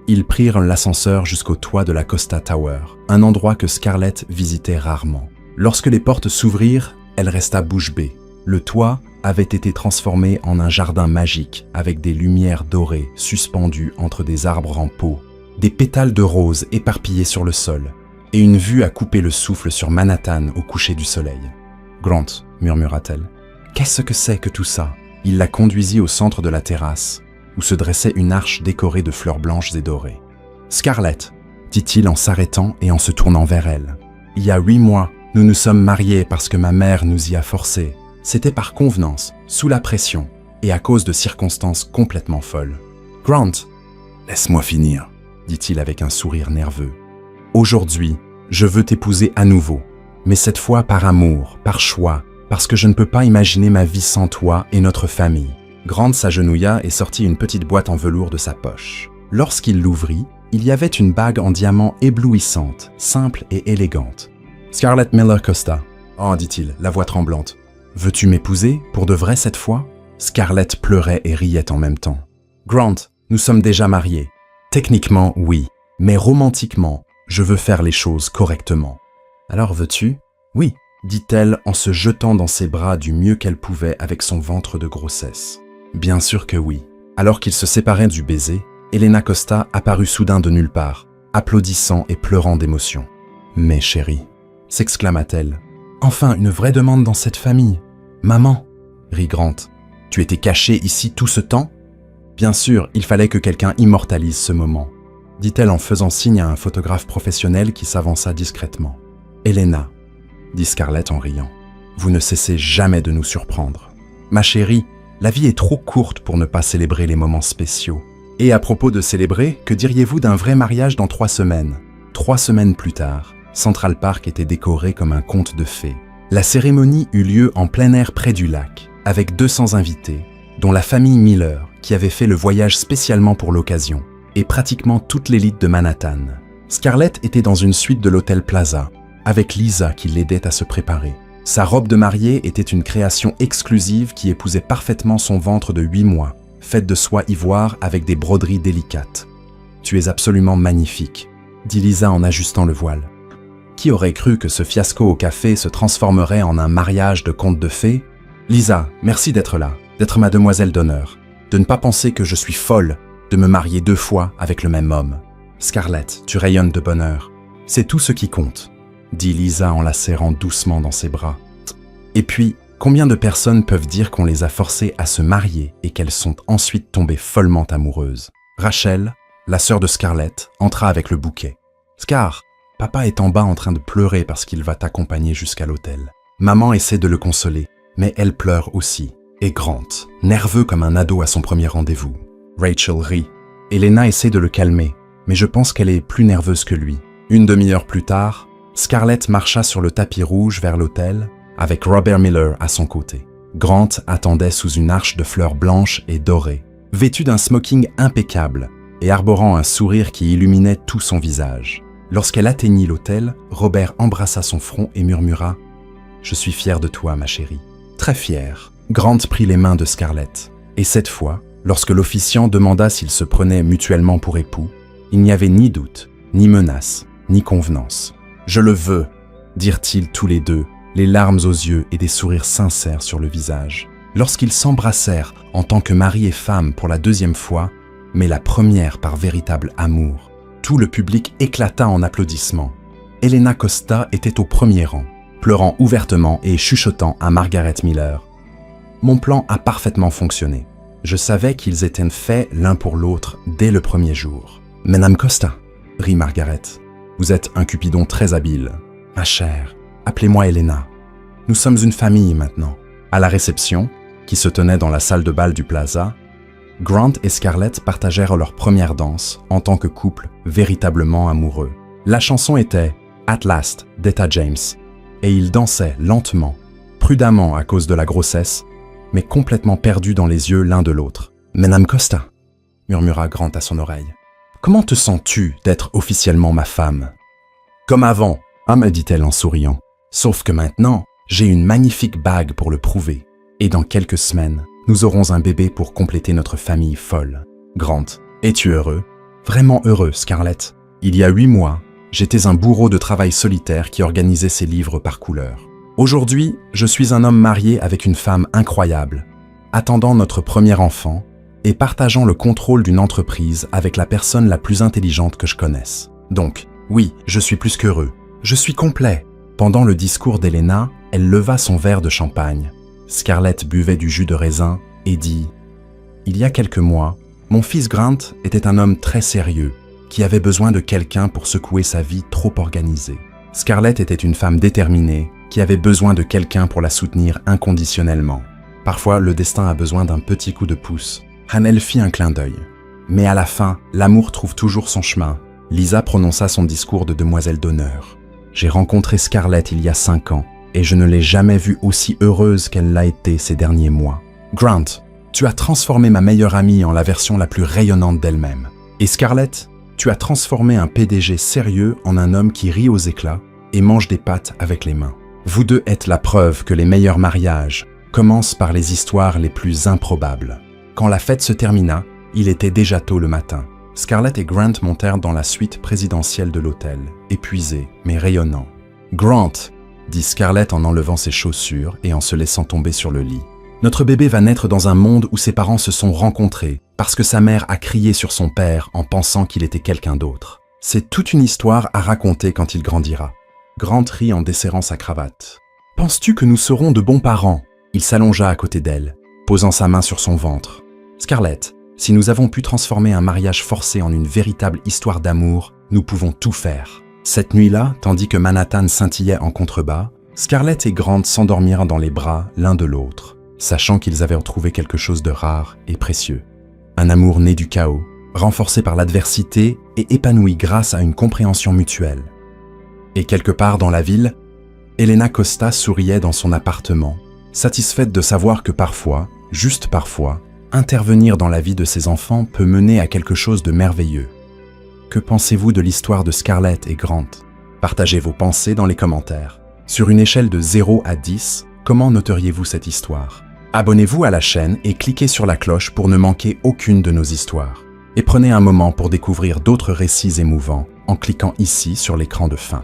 Ils prirent l'ascenseur jusqu'au toit de la Costa Tower, un endroit que Scarlett visitait rarement. Lorsque les portes s'ouvrirent, elle resta bouche bée. Le toit avait été transformé en un jardin magique avec des lumières dorées suspendues entre des arbres en pot, des pétales de roses éparpillés sur le sol, et une vue à couper le souffle sur Manhattan au coucher du soleil. « Grant », murmura-t-elle, « qu'est-ce que c'est que tout ça ?» Il la conduisit au centre de la terrasse, où se dressait une arche décorée de fleurs blanches et dorées. « Scarlett », dit-il en s'arrêtant et en se tournant vers elle. « Il y a 8 mois, nous nous sommes mariés parce que ma mère nous y a forcés. C'était par convenance, sous la pression, et à cause de circonstances complètement folles. « Grant, laisse-moi finir, » dit-il avec un sourire nerveux. « Aujourd'hui, je veux t'épouser à nouveau, mais cette fois par amour, par choix, parce que je ne peux pas imaginer ma vie sans toi et notre famille. » Grant s'agenouilla et sortit une petite boîte en velours de sa poche. Lorsqu'il l'ouvrit, il y avait une bague en diamant éblouissante, simple et élégante. « Scarlett Miller Costa. »« Oh, dit-il, la voix tremblante. Veux-tu m'épouser, pour de vrai cette fois ?» Scarlett pleurait et riait en même temps. « Grant, nous sommes déjà mariés. Techniquement, oui, mais romantiquement, je veux faire les choses correctement. »« Alors veux-tu ?»« Oui, dit-elle en se jetant dans ses bras du mieux qu'elle pouvait avec son ventre de grossesse. Bien sûr que oui. Alors qu'ils se séparaient du baiser, Elena Costa apparut soudain de nulle part, applaudissant et pleurant d'émotion. « Mais chérie », s'exclama-t-elle, « enfin une vraie demande dans cette famille. Maman !» rit Grant. « Tu étais cachée ici tout ce temps ?» Bien sûr, il fallait que quelqu'un immortalise ce moment, dit-elle en faisant signe à un photographe professionnel qui s'avança discrètement. « Elena », dit Scarlett en riant, « vous ne cessez jamais de nous surprendre. Ma chérie, la vie est trop courte pour ne pas célébrer les moments spéciaux. Et à propos de célébrer, que diriez-vous d'un vrai mariage dans 3 semaines ? 3 semaines plus tard, Central Park était décoré comme un conte de fées. La cérémonie eut lieu en plein air près du lac, avec 200 invités, dont la famille Miller, qui avait fait le voyage spécialement pour l'occasion, et pratiquement toute l'élite de Manhattan. Scarlett était dans une suite de l'hôtel Plaza, avec Lisa qui l'aidait à se préparer. Sa robe de mariée était une création exclusive qui épousait parfaitement son ventre de 8 mois, faite de soie ivoire avec des broderies délicates. « Tu es absolument magnifique », dit Lisa en ajustant le voile. Qui aurait cru que ce fiasco au café se transformerait en un mariage de conte de fées ? Lisa, merci d'être là, d'être ma demoiselle d'honneur, de ne pas penser que je suis folle de me marier 2 fois avec le même homme. Scarlett, tu rayonnes de bonheur. C'est tout ce qui compte, dit Lisa en la serrant doucement dans ses bras. Et puis, combien de personnes peuvent dire qu'on les a forcées à se marier et qu'elles sont ensuite tombées follement amoureuses ? Rachel, la sœur de Scarlett, entra avec le bouquet. « Scar, papa est en bas en train de pleurer parce qu'il va t'accompagner jusqu'à l'hôtel. » Maman essaie de le consoler, mais elle pleure aussi. Et Grant, nerveux comme un ado à son premier rendez-vous. Rachel rit. Elena essaie de le calmer, mais je pense qu'elle est plus nerveuse que lui. Une demi-heure plus tard, Scarlett marcha sur le tapis rouge vers l'hôtel, avec Robert Miller à son côté. Grant attendait sous une arche de fleurs blanches et dorées, vêtu d'un smoking impeccable et arborant un sourire qui illuminait tout son visage. Lorsqu'elle atteignit l'hôtel, Robert embrassa son front et murmura « Je suis fier de toi, ma chérie. » Très fier, Grant prit les mains de Scarlett. Et cette fois, lorsque l'officiant demanda s'ils se prenaient mutuellement pour époux, il n'y avait ni doute, ni menace, ni convenance. « Je le veux !» dirent-ils tous les deux, les larmes aux yeux et des sourires sincères sur le visage. Lorsqu'ils s'embrassèrent en tant que mari et femme pour la 2e fois, mais la première par véritable amour, tout le public éclata en applaudissements. Elena Costa était au premier rang, pleurant ouvertement et chuchotant à Margaret Miller. Mon plan a parfaitement fonctionné. Je savais qu'ils étaient faits l'un pour l'autre dès le premier jour. « Madame Costa » rit Margaret. « Vous êtes un Cupidon très habile. Ma chère, appelez-moi Elena. Nous sommes une famille maintenant. » À la réception, qui se tenait dans la salle de bal du Plaza, Grant et Scarlett partagèrent leur première danse en tant que couple véritablement amoureux. La chanson était « At Last » d'Etta James, et ils dansaient lentement, prudemment à cause de la grossesse, mais complètement perdus dans les yeux l'un de l'autre. « Madame Costa » murmura Grant à son oreille. « Comment te sens-tu d'être officiellement ma femme ?»« Comme avant » me dit-elle en souriant. « Sauf que maintenant, j'ai une magnifique bague pour le prouver. Et dans quelques semaines, nous aurons un bébé pour compléter notre famille folle. » Grant, es-tu heureux ? Vraiment heureux, Scarlett. Il y a 8 mois, j'étais un bourreau de travail solitaire qui organisait ses livres par couleur. Aujourd'hui, je suis un homme marié avec une femme incroyable, attendant notre premier enfant et partageant le contrôle d'une entreprise avec la personne la plus intelligente que je connaisse. Donc, oui, je suis plus qu'heureux. Je suis complet. Pendant le discours d'Elena, elle leva son verre de champagne. Scarlett buvait du jus de raisin et dit « Il y a quelques mois, mon fils Grant était un homme très sérieux qui avait besoin de quelqu'un pour secouer sa vie trop organisée. Scarlett était une femme déterminée qui avait besoin de quelqu'un pour la soutenir inconditionnellement. Parfois, le destin a besoin d'un petit coup de pouce. » Hanel fit un clin d'œil. Mais à la fin, l'amour trouve toujours son chemin. Lisa prononça son discours de demoiselle d'honneur. « J'ai rencontré Scarlett il y a 5 ans et je ne l'ai jamais vue aussi heureuse qu'elle l'a été ces derniers mois. Grant, tu as transformé ma meilleure amie en la version la plus rayonnante d'elle-même. Et Scarlett, tu as transformé un PDG sérieux en un homme qui rit aux éclats et mange des pâtes avec les mains. Vous deux êtes la preuve que les meilleurs mariages commencent par les histoires les plus improbables. » Quand la fête se termina, il était déjà tôt le matin. Scarlett et Grant montèrent dans la suite présidentielle de l'hôtel, épuisés mais rayonnants. « Grant, dit Scarlett en enlevant ses chaussures et en se laissant tomber sur le lit. Notre bébé va naître dans un monde où ses parents se sont rencontrés parce que sa mère a crié sur son père en pensant qu'il était quelqu'un d'autre. C'est toute une histoire à raconter quand il grandira. Grant rit en desserrant sa cravate. « Penses-tu que nous serons de bons parents ?» Il s'allongea à côté d'elle, posant sa main sur son ventre. « Scarlett, si nous avons pu transformer un mariage forcé en une véritable histoire d'amour, nous pouvons tout faire. » Cette nuit-là, tandis que Manhattan scintillait en contrebas, Scarlett et Grant s'endormirent dans les bras l'un de l'autre, sachant qu'ils avaient retrouvé quelque chose de rare et précieux. Un amour né du chaos, renforcé par l'adversité et épanoui grâce à une compréhension mutuelle. Et quelque part dans la ville, Helena Costa souriait dans son appartement, satisfaite de savoir que parfois, juste parfois, intervenir dans la vie de ses enfants peut mener à quelque chose de merveilleux. Que pensez-vous de l'histoire de Scarlett et Grant? Partagez vos pensées dans les commentaires. Sur une échelle de 0 à 10, comment noteriez-vous cette histoire? Abonnez-vous à la chaîne et cliquez sur la cloche pour ne manquer aucune de nos histoires. Et prenez un moment pour découvrir d'autres récits émouvants en cliquant ici sur l'écran de fin.